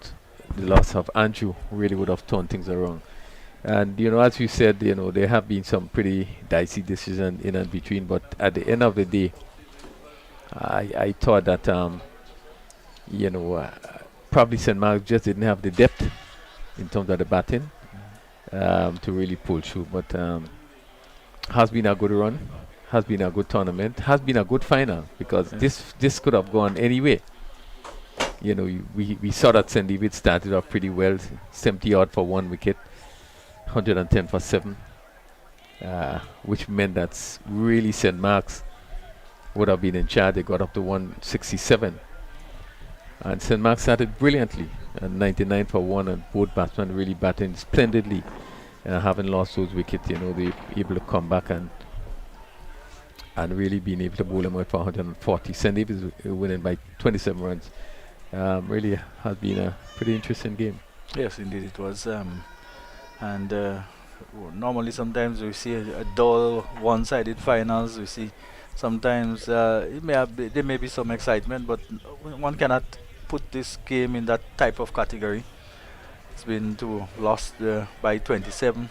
the loss of Andrew, really would have turned things around. And as you said, there have been some pretty dicey decisions in and between. But at the end of the day, I thought that you know uh, probably St. Mark's just didn't have the depth in terms of the batting to really pull through. But has been a good run, has been a good tournament, has been a good final because this could have gone anyway. We saw that St. David started off pretty well, 70 odd for 1 wicket, 110 for 7, which meant that really St. Mark's would have been in charge. They got up to 167. And St. Mark's started brilliantly, and 99 for 1, and both batsmen really batting splendidly. Having lost those wickets, they able to come back and really being able to bowl them out for 140. St. David's winning by 27 runs. Really has been a pretty interesting game.
Yes, indeed it was. And normally sometimes we see a dull, one-sided finals. We see sometimes there may be some excitement, but one cannot put this game in that type of category. It's been lost by 27.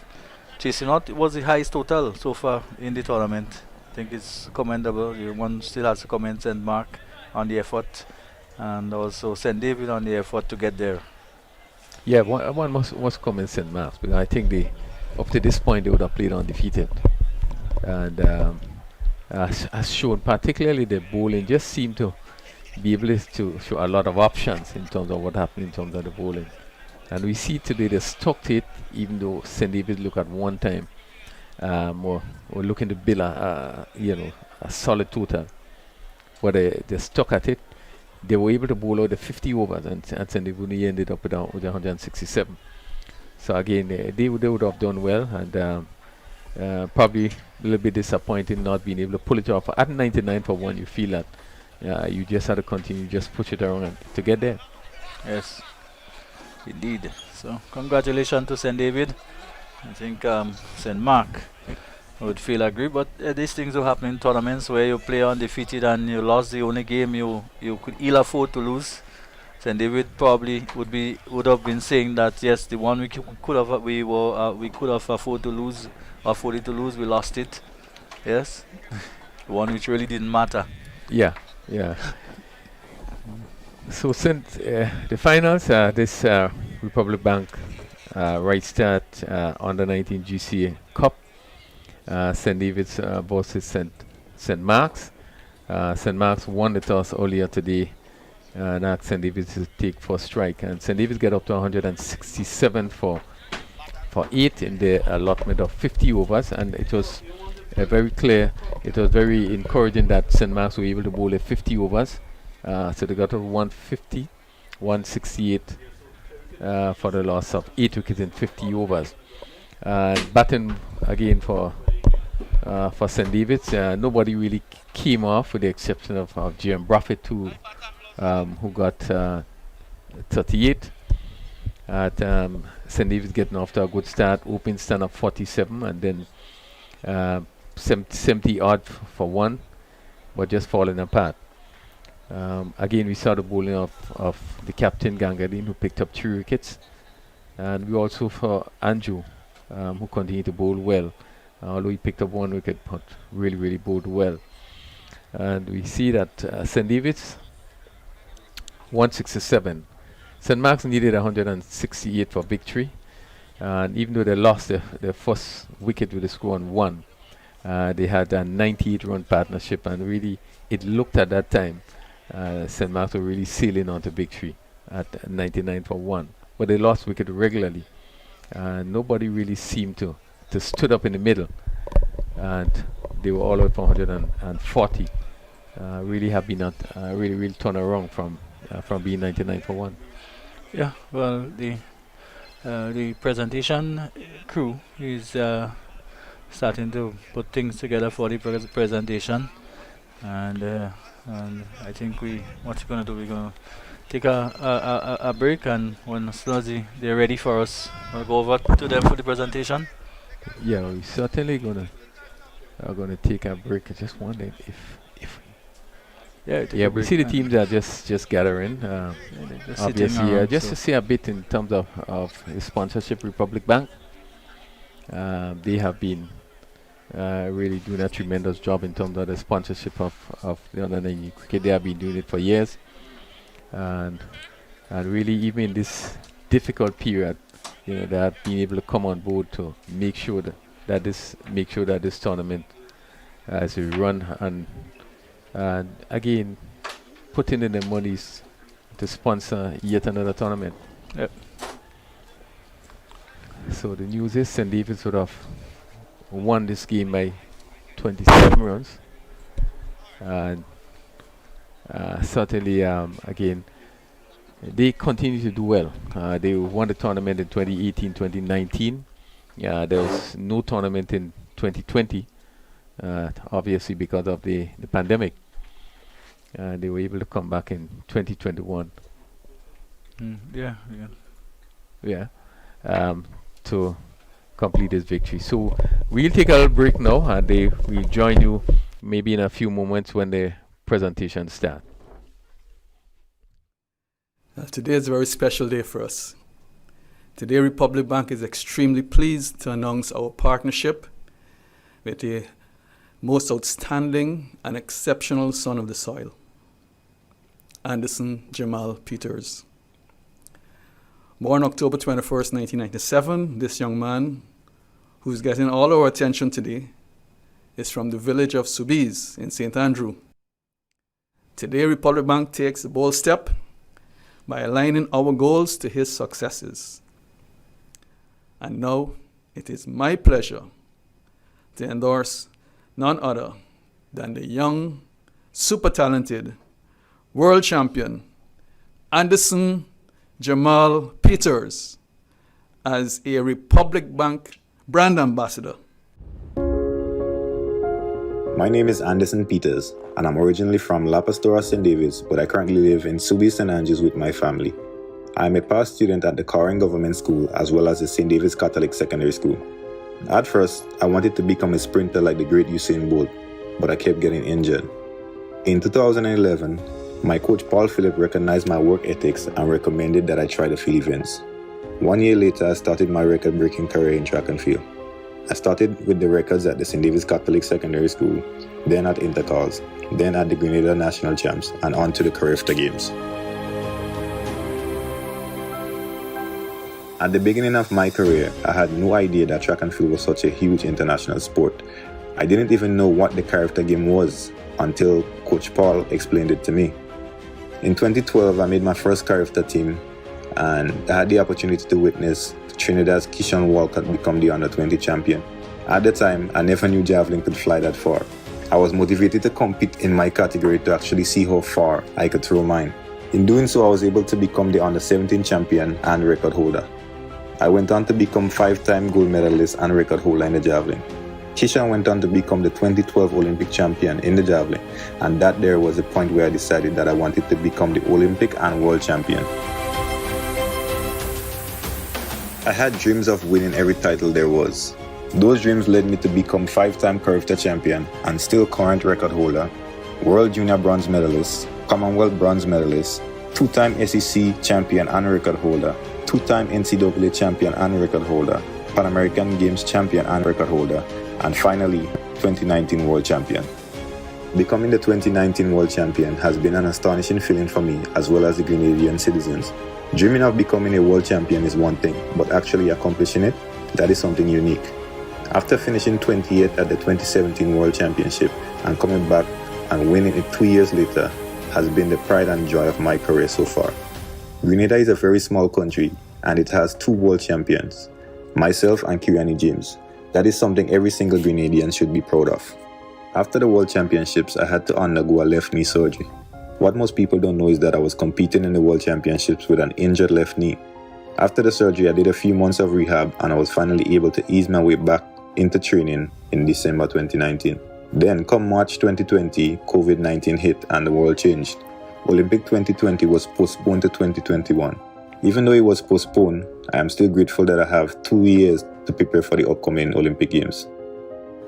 Chasing out, it was the highest total so far in the tournament. I think it's commendable. One still has to commend St. Mark on the effort, and also St. David on the effort to get there.
Yeah, one must comment St. Mark's, because I think up to this point they would have played undefeated, and as shown, particularly the bowling just seemed to be able to show a lot of options in terms of what happened in terms of the bowling. And we see today they stuck to it, even though St. David look at one time or looking to build a solid total, but they stuck at it. They were able to bowl out the 50 overs, and St. David ended up with 167. So again, they would have done well, and probably a little bit disappointing not being able to pull it off. At 99 for 1, you feel that you just had to continue, just push it around to get there.
Yes, indeed. So congratulations to St. David. I think St. Mark would feel agree, but these things will happen in tournaments where you play undefeated and you lost the only game you could ill afford to lose. St. David probably would have been saying that yes, the one we could have afforded to lose, we lost it. Yes, the one which really didn't matter.
Yeah. So since the finals, this Republic Bank Rightstart under 19 GCA Cup, St. David's versus St. Mark's. St. Mark's won the toss earlier today, and asked St. David's to take first strike, and St. David's get up to 167 for 8 in the allotment of 50 overs, and it was very clear. It was very encouraging that St. Mark's were able to bowl at 50 overs. So they got to 150, 168 for the loss of 8 wickets in 50 overs. Batting again for St. David's, nobody really came off with the exception of GM Braffett, who got 38. At St. David's getting off to a good start, open stand up 47, and then 70 odd for 1, but just falling apart. Again, we saw the bowling of the captain Gangadin, who picked up 3 wickets, and we also for Andrew, who continued to bowl well, although he picked up 1 wicket, but really bowled well. And we see that St. David's 167. St. Mark's needed 168 for victory, and even though they lost their first wicket with a score on 1, they had a 98-run partnership, and really it looked at that time St. Mark's were really sailing on to victory at 99 for 1, but they lost wicket regularly, and nobody really seemed to stood up in the middle, and they were all out for 140. Really have been a really turn around from being 99 for 1.
Yeah, well, the the presentation crew is starting to put things together for the presentation, and I think what's gonna do, we're gonna take a break, and when as soon as they're ready for us, we'll go over to them for the presentation.
Yeah, we certainly gonna take a break. I just wonder if
Yeah, take
yeah,
a
we
break
see the
and-
teams are just gathering.
yeah, they're just sitting
Obviously,
around,
just
so-
to see a bit in terms of the sponsorship, Republic Bank. They have been really doing a tremendous job in terms of the sponsorship of the under-19 cricket. They have been doing it for years, and really even in this difficult period, they have been able to come on board to make sure that this tournament as we run, and again putting in the monies to sponsor yet another tournament.
Yep.
So the news is St. David's would have won this game by 27 runs, and certainly again they continue to do well. They won the tournament in 2018, 2019. There was no tournament in 2020, obviously because of the pandemic. They were able to come back in 2021.
Yeah.
Yeah, to complete this victory. So we'll take a little break now, and we'll join you maybe in a few moments when the presentation starts.
Today is a very special day for us. Today, Republic Bank is extremely pleased to announce our partnership with the most outstanding and exceptional son of the soil, Anderson Jamal Peters. Born October 21st, 1997, this young man, who's getting all our attention today, is from the village of Soubise in St. Andrew. Today, Republic Bank takes a bold step by aligning our goals to his successes. And now, it is my pleasure to endorse none other than the young, super talented world champion, Anderson Jamal Peters, as a Republic Bank brand ambassador.
My name is Anderson Peters, and I'm originally from La Pastora, St. David's, but I currently live in Soubise, St. Andrews with my family. I am a past student at the Coring Government School as well as the St. David's Catholic Secondary School. At first, I wanted to become a sprinter like the great Usain Bolt, but I kept getting injured. In 2011, my coach Paul Phillip recognized my work ethics and recommended that I try the field events. 1 year later, I started my record-breaking career in track and field. I started with the records at the St. David's Catholic Secondary School, then at Intercalls, then at the Grenada National Champs, and on to the Carifta Games. At the beginning of my career, I had no idea that track and field was such a huge international sport. I didn't even know what the Carifta Game was until Coach Paul explained it to me. In 2012, I made my first Carifta team, and I had the opportunity to witness Trinidad's Keyshawn Walcott become the under-20 champion. At the time, I never knew javelin could fly that far. I was motivated to compete in my category to actually see how far I could throw mine. In doing so, I was able to become the under-17 champion and record holder. I went on to become 5-time gold medalist and record holder in the javelin. Keyshawn went on to become the 2012 Olympic champion in the javelin, and that there was the point where I decided that I wanted to become the Olympic and world champion. I had dreams of winning every title there was. Those dreams led me to become 5-time Carifta champion and still current record holder, World Junior bronze medalist, Commonwealth bronze medalist, 2-time SEC champion and record holder, 2-time NCAA champion and record holder, Pan American Games champion and record holder, and finally, 2019 world champion. Becoming the 2019 world champion has been an astonishing feeling for me as well as the Grenadian citizens. Dreaming of becoming a world champion is one thing, but actually accomplishing it, that is something unique. After finishing 28th at the 2017 World Championship and coming back and winning it 2 years later has been the pride and joy of my career so far. Grenada is a very small country and it has 2 world champions, myself and Kiriani James. That is something every single Grenadian should be proud of. After the World Championships, I had to undergo a left knee surgery. What most people don't know is that I was competing in the World Championships with an injured left knee. After the surgery, I did a few months of rehab and I was finally able to ease my way back into training in December 2019. Then, come March 2020, COVID-19 hit and the world changed. Olympic 2020 was postponed to 2021. Even though it was postponed, I am still grateful that I have 2 years to prepare for the upcoming Olympic Games.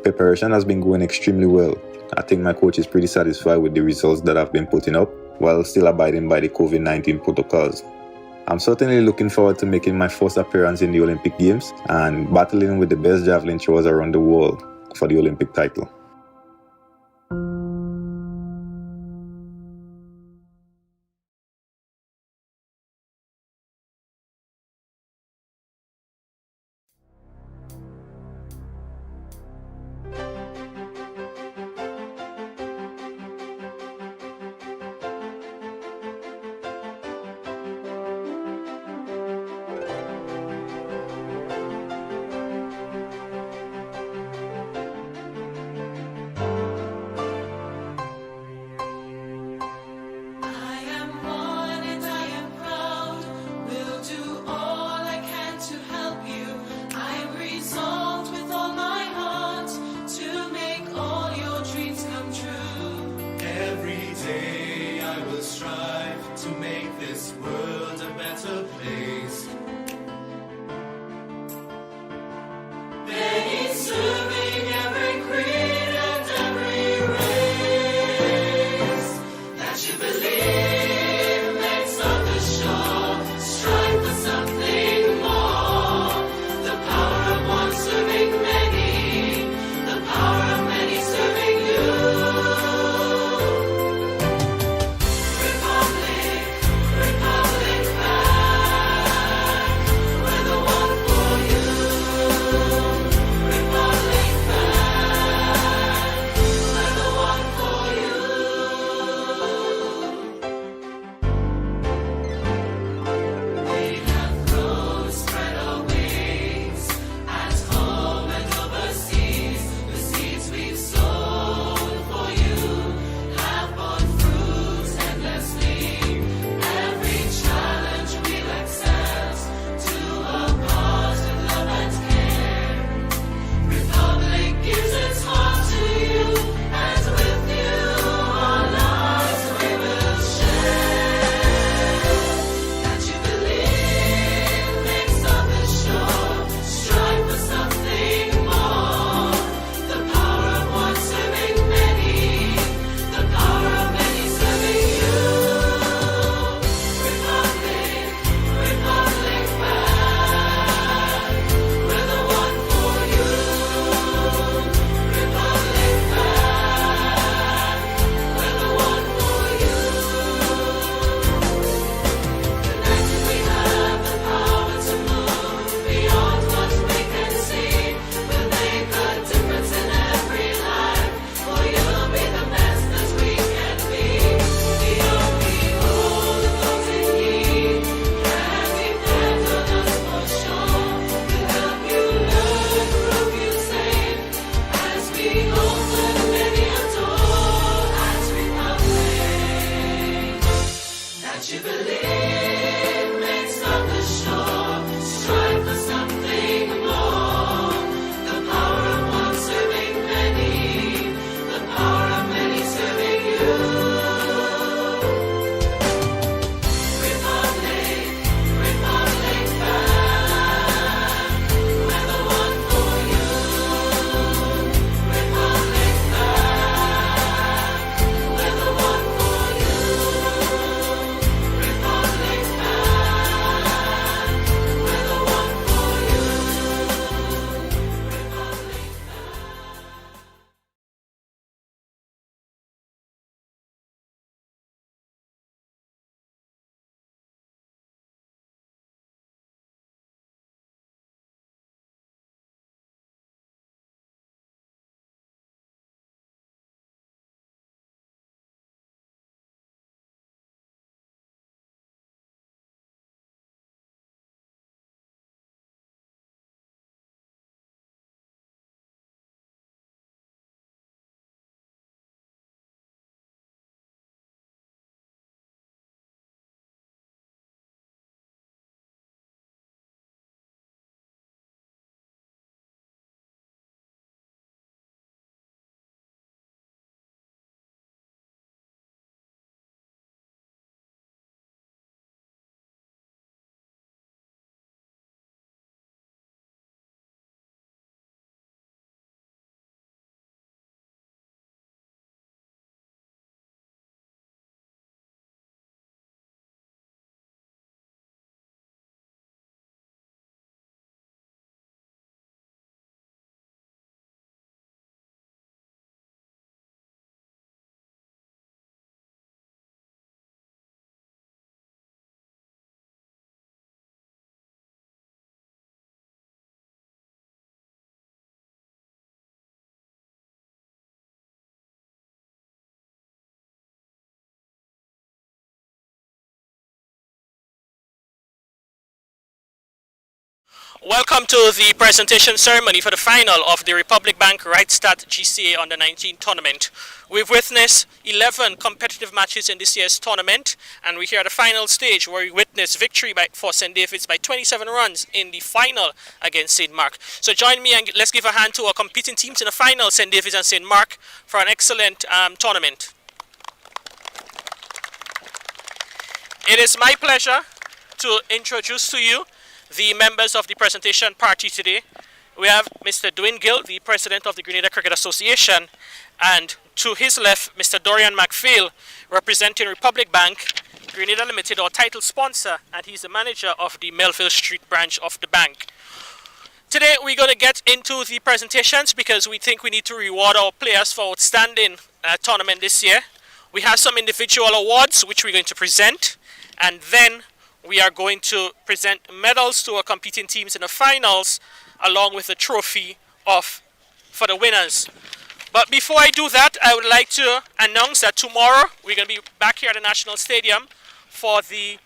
Preparation has been going extremely well. I think my coach is pretty satisfied with the results that I've been putting up, while still abiding by the COVID-19 protocols. I'm certainly looking forward to making my first appearance in the Olympic Games and battling with the best javelin throwers around the world for the Olympic title.
Welcome to the presentation ceremony for the final of the Republic Bank Rightstart GCA Under 19 tournament. We've witnessed 11 competitive matches in this year's tournament, and we're here at the final stage where we witnessed victory for St. David's by 27 runs in the final against St. Mark. So join me and let's give a hand to our competing teams in the final, St. David's and St. Mark, for an excellent tournament. It is my pleasure to introduce to you the members of the presentation party today. We have Mr. Dwayne Gill, the president of the Grenada Cricket Association, and to his left, Mr. Dorian McPhail, representing Republic Bank, Grenada Limited, our title sponsor, and he's the manager of the Melville Street branch of the bank. Today we're going to get into the presentations because we think we need to reward our players for outstanding tournament this year. We have some individual awards which we're going to present, and then we are going to present medals to our competing teams in the finals, along with a trophy for the winners. But before I do that, I would like to announce that tomorrow we're going to be back here at the National Stadium for the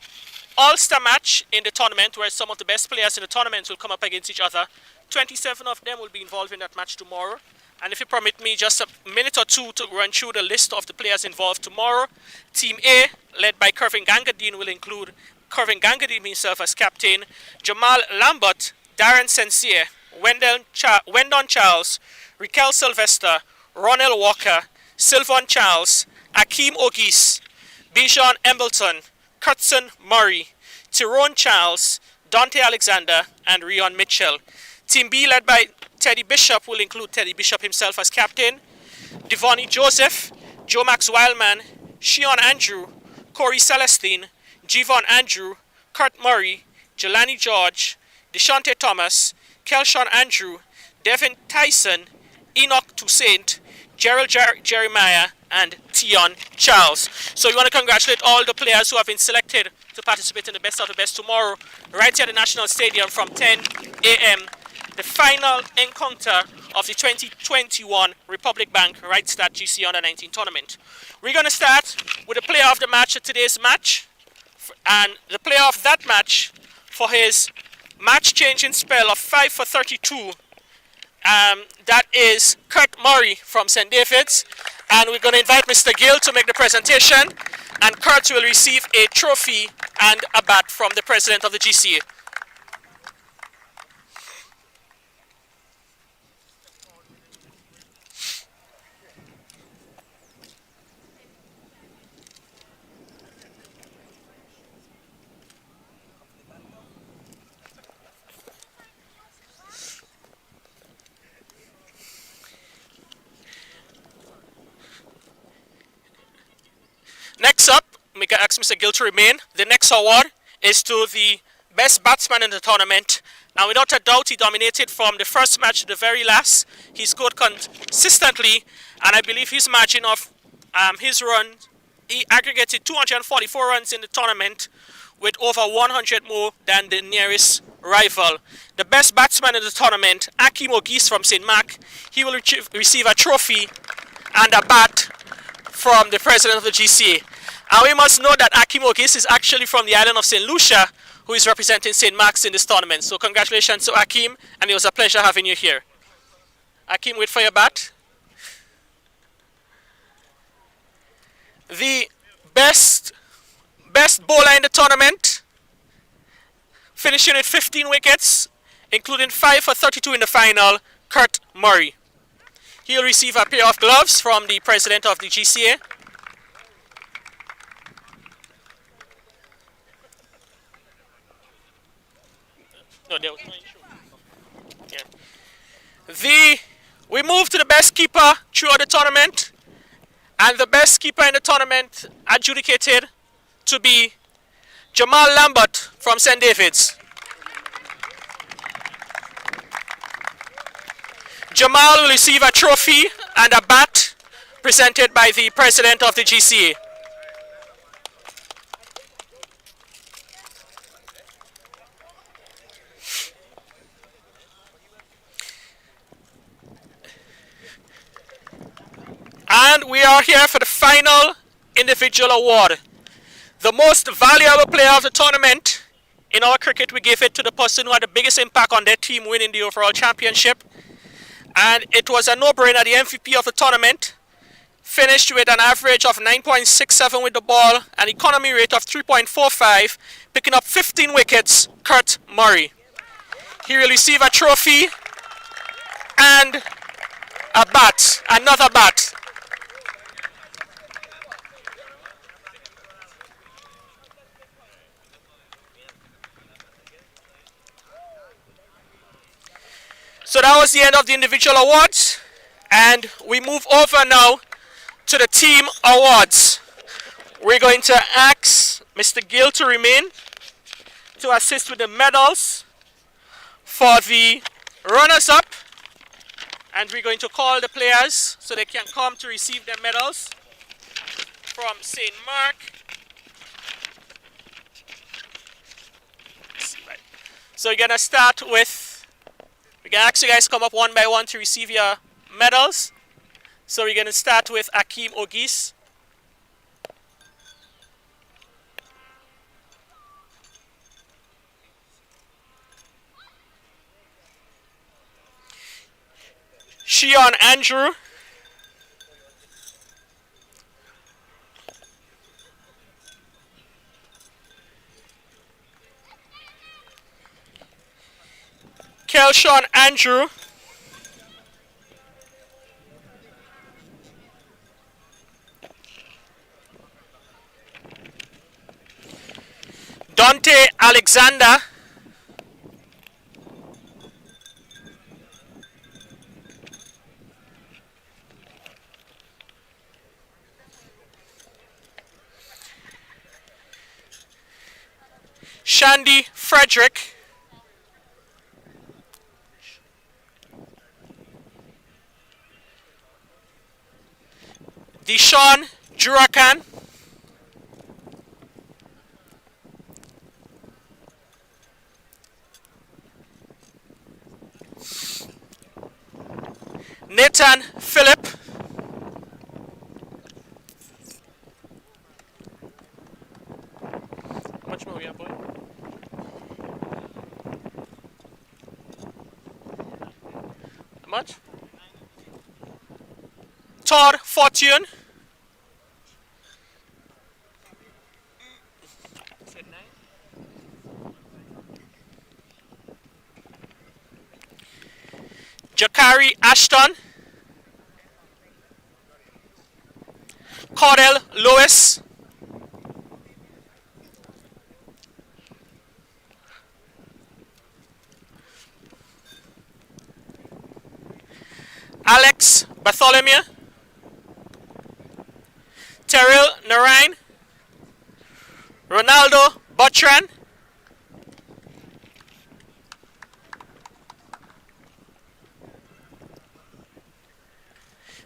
All-Star match in the tournament, where some of the best players in the tournament will come up against each other. 27 of them will be involved in that match tomorrow. And if you permit me just a minute or two to run through the list of the players involved tomorrow. Team A, led by Kervin Gangadine, will include Kervin Gangadine himself as captain, Jamal Lambert, Darren Sincere, Wendon Charles, Raquel Sylvester, Ronald Walker, Sylvan Charles, Akeem Ogis, Bijan Embleton, Kurtzen Murray, Tyrone Charles, Dante Alexander, and Rion Mitchell. Team B, led by Teddy Bishop, will include Teddy Bishop himself as captain, Devonnie Joseph, Joe Max Wildman, Shion Andrew, Corey Celestine, Jevon Andrew, Kurt Murray, Jelani George, Deshante Thomas, Kelshawn Andrew, Devin Tyson, Enoch Toussaint, Gerald Jeremiah, and Tion Charles. So we want to congratulate all the players who have been selected to participate in the best of the best tomorrow, right here at the National Stadium from 10 a.m. The final encounter of the 2021 Republic Bank Rightstart GCA Under 19 tournament. We're going to start with the player of the match at today's match. And the player of that match for his match-changing spell of 5 for 32, that is Kurt Murray from St. David's. And we're going to invite Mr. Gill to make the presentation. And Kurt will receive a trophy and a bat from the president of the GCA. Next up, we can ask Mr. Gill to remain. The next award is to the best batsman in the tournament. And without a doubt, he dominated from the first match to the very last. He scored consistently, and I believe his margin of his run, he aggregated 244 runs in the tournament with over 100 more than the nearest rival. The best batsman in the tournament, Akeem Ogis from St. Mark, he will receive a trophy and a bat from the president of the GCA. And we must know that Akeem Ogis is actually from the island of St. Lucia, who is representing St. Mark's in this tournament. So congratulations to Akeem, and it was a pleasure having you here. Akeem, wait for your bat. The best bowler in the tournament, finishing with 15 wickets, including 5 for 32 in the final, Kurt Murray. He'll receive a pair of gloves from the president of the GCA. No, there was no issue. Yeah. We move to the best keeper throughout the tournament. And the best keeper in the tournament adjudicated to be Jamal Lambert from St. David's. Jamal will receive a trophy and a bat presented by the president of the GCA. And we are here for the final individual award. The most valuable player of the tournament In our cricket, we give it to the person who had the biggest impact on their team winning the overall championship. And it was a no-brainer. The MVP of the tournament finished with an average of 9.67 with the ball, an economy rate of 3.45, picking up 15 wickets, Kurt Murray. He will receive a trophy and a bat, another bat. So that was the end of the individual awards, and we move over now to the team awards. We're going to ask Mr. Gill to remain to assist with the medals for the runners-up, and we're going to call the players so they can come to receive their medals from St. Mark. So we're going to start with, we're going to ask you guys to come up one by one to receive your medals. So we're going to start with Akeem Ogis. Shion Andrew. Kelshawn Andrew. Dante Alexander. Shandy Frederick. Deshaun Jurakan. Nathan Phillip. How much more we have, boy? How much? Todd Fortune. Jakari Ashton. Cordell Lewis. Alex Bartholomew. Terrell Narain. Ronaldo Botran.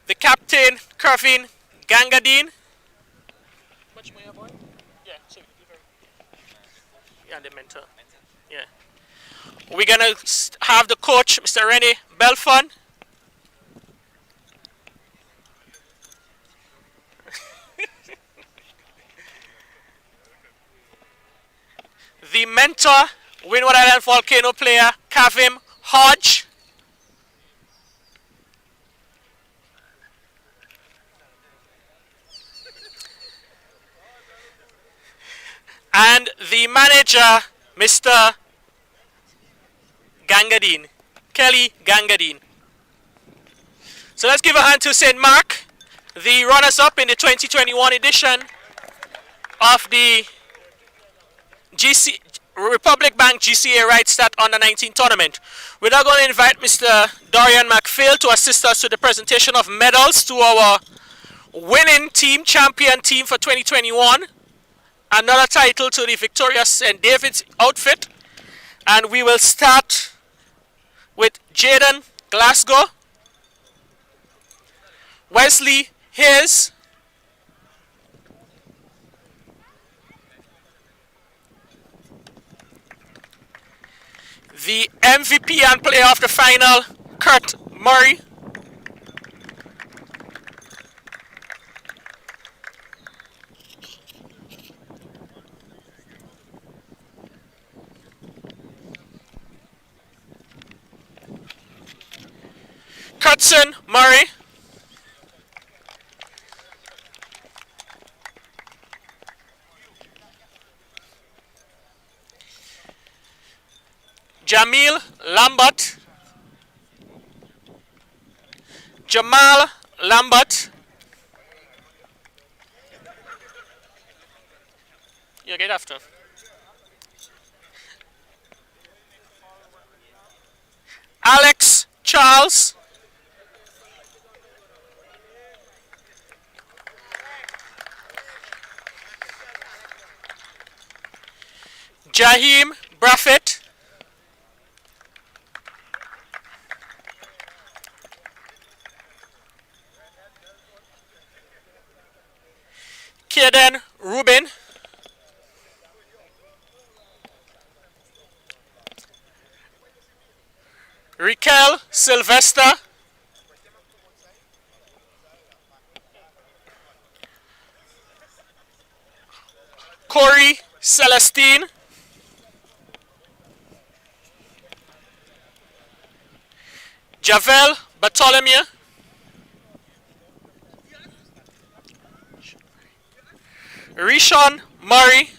The captain, Kevin Gangadine. Much more, boy? Yeah, so yeah, the mentor. Yeah. We're gonna have the coach, Mr. Rene Belfon. The mentor, Windward Island Volcano player, Kavim Hodge. And the manager, Mr. Gangadine, Kelly Gangadine. So let's give a hand to St. Mark, the runners-up in the 2021 edition of the Republic Bank GCA Rightstart Under 19 tournament. We're now going to invite Mr. Dorian McPhail to assist us with the presentation of medals to our winning team, champion team for 2021. Another title to the victorious St. David's outfit. And we will start with Jaden Glasgow, Wesley Hayes, the MVP and player of the final, Kurt Murray, Hudson Murray. Jamil Lambert. Jamal Lambert. You get after. Alex Charles. Jaheim Braffett. Kaden Rubin. Riquel Sylvester. Corey Celestine. Javel Bartholomew. Rishon Murray.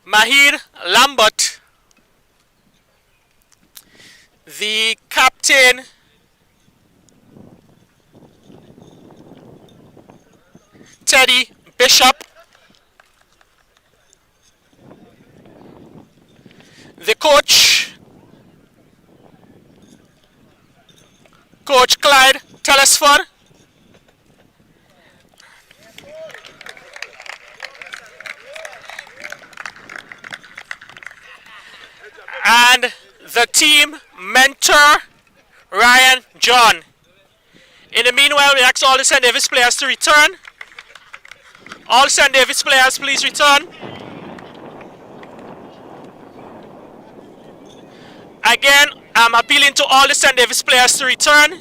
Mahir Lambert. The captain Teddy Bishop. The coach Clyde Telesford. And the team mentor, Ryan John. In the meanwhile, we ask all the St. Davis players to return. All St. Davis players, please return. Again, I'm appealing to all the St. Davis players to return.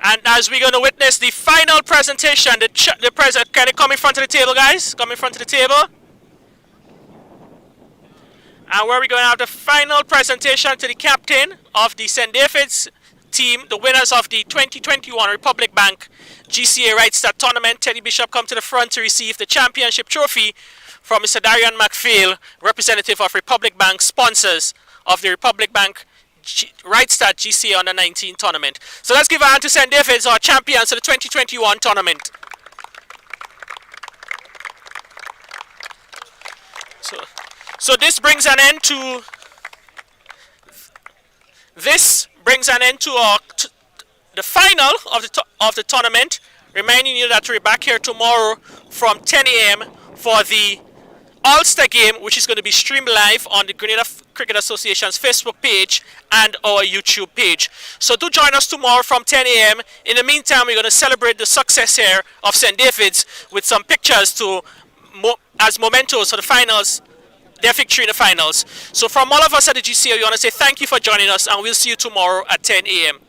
And as we're going to witness the final presentation, the president, can you come in front of the table, guys? Come in front of the table. And where we're going to have the final presentation to the captain of the St. David's team, the winners of the 2021 Republic Bank GCA Rightstart tournament. Teddy Bishop come to the front to receive the championship trophy from Mr. Darian McPhail, representative of Republic Bank, sponsors of the Republic Bank Rightstart GCA Under 19 tournament. So let's give a hand to St. David's, our champions of the 2021 tournament. So this brings an end to the final of the tournament. Reminding you that we're back here tomorrow from 10 a.m. for the All-Star game, which is going to be streamed live on the Grenada Cricket Association's Facebook page and our YouTube page. So do join us tomorrow from 10 a.m. In the meantime, we're going to celebrate the success here of St. David's with some pictures as mementos for the finals, their victory in the finals. So from all of us at the GCA, we want to say thank you for joining us, and we'll see you tomorrow at 10 a.m.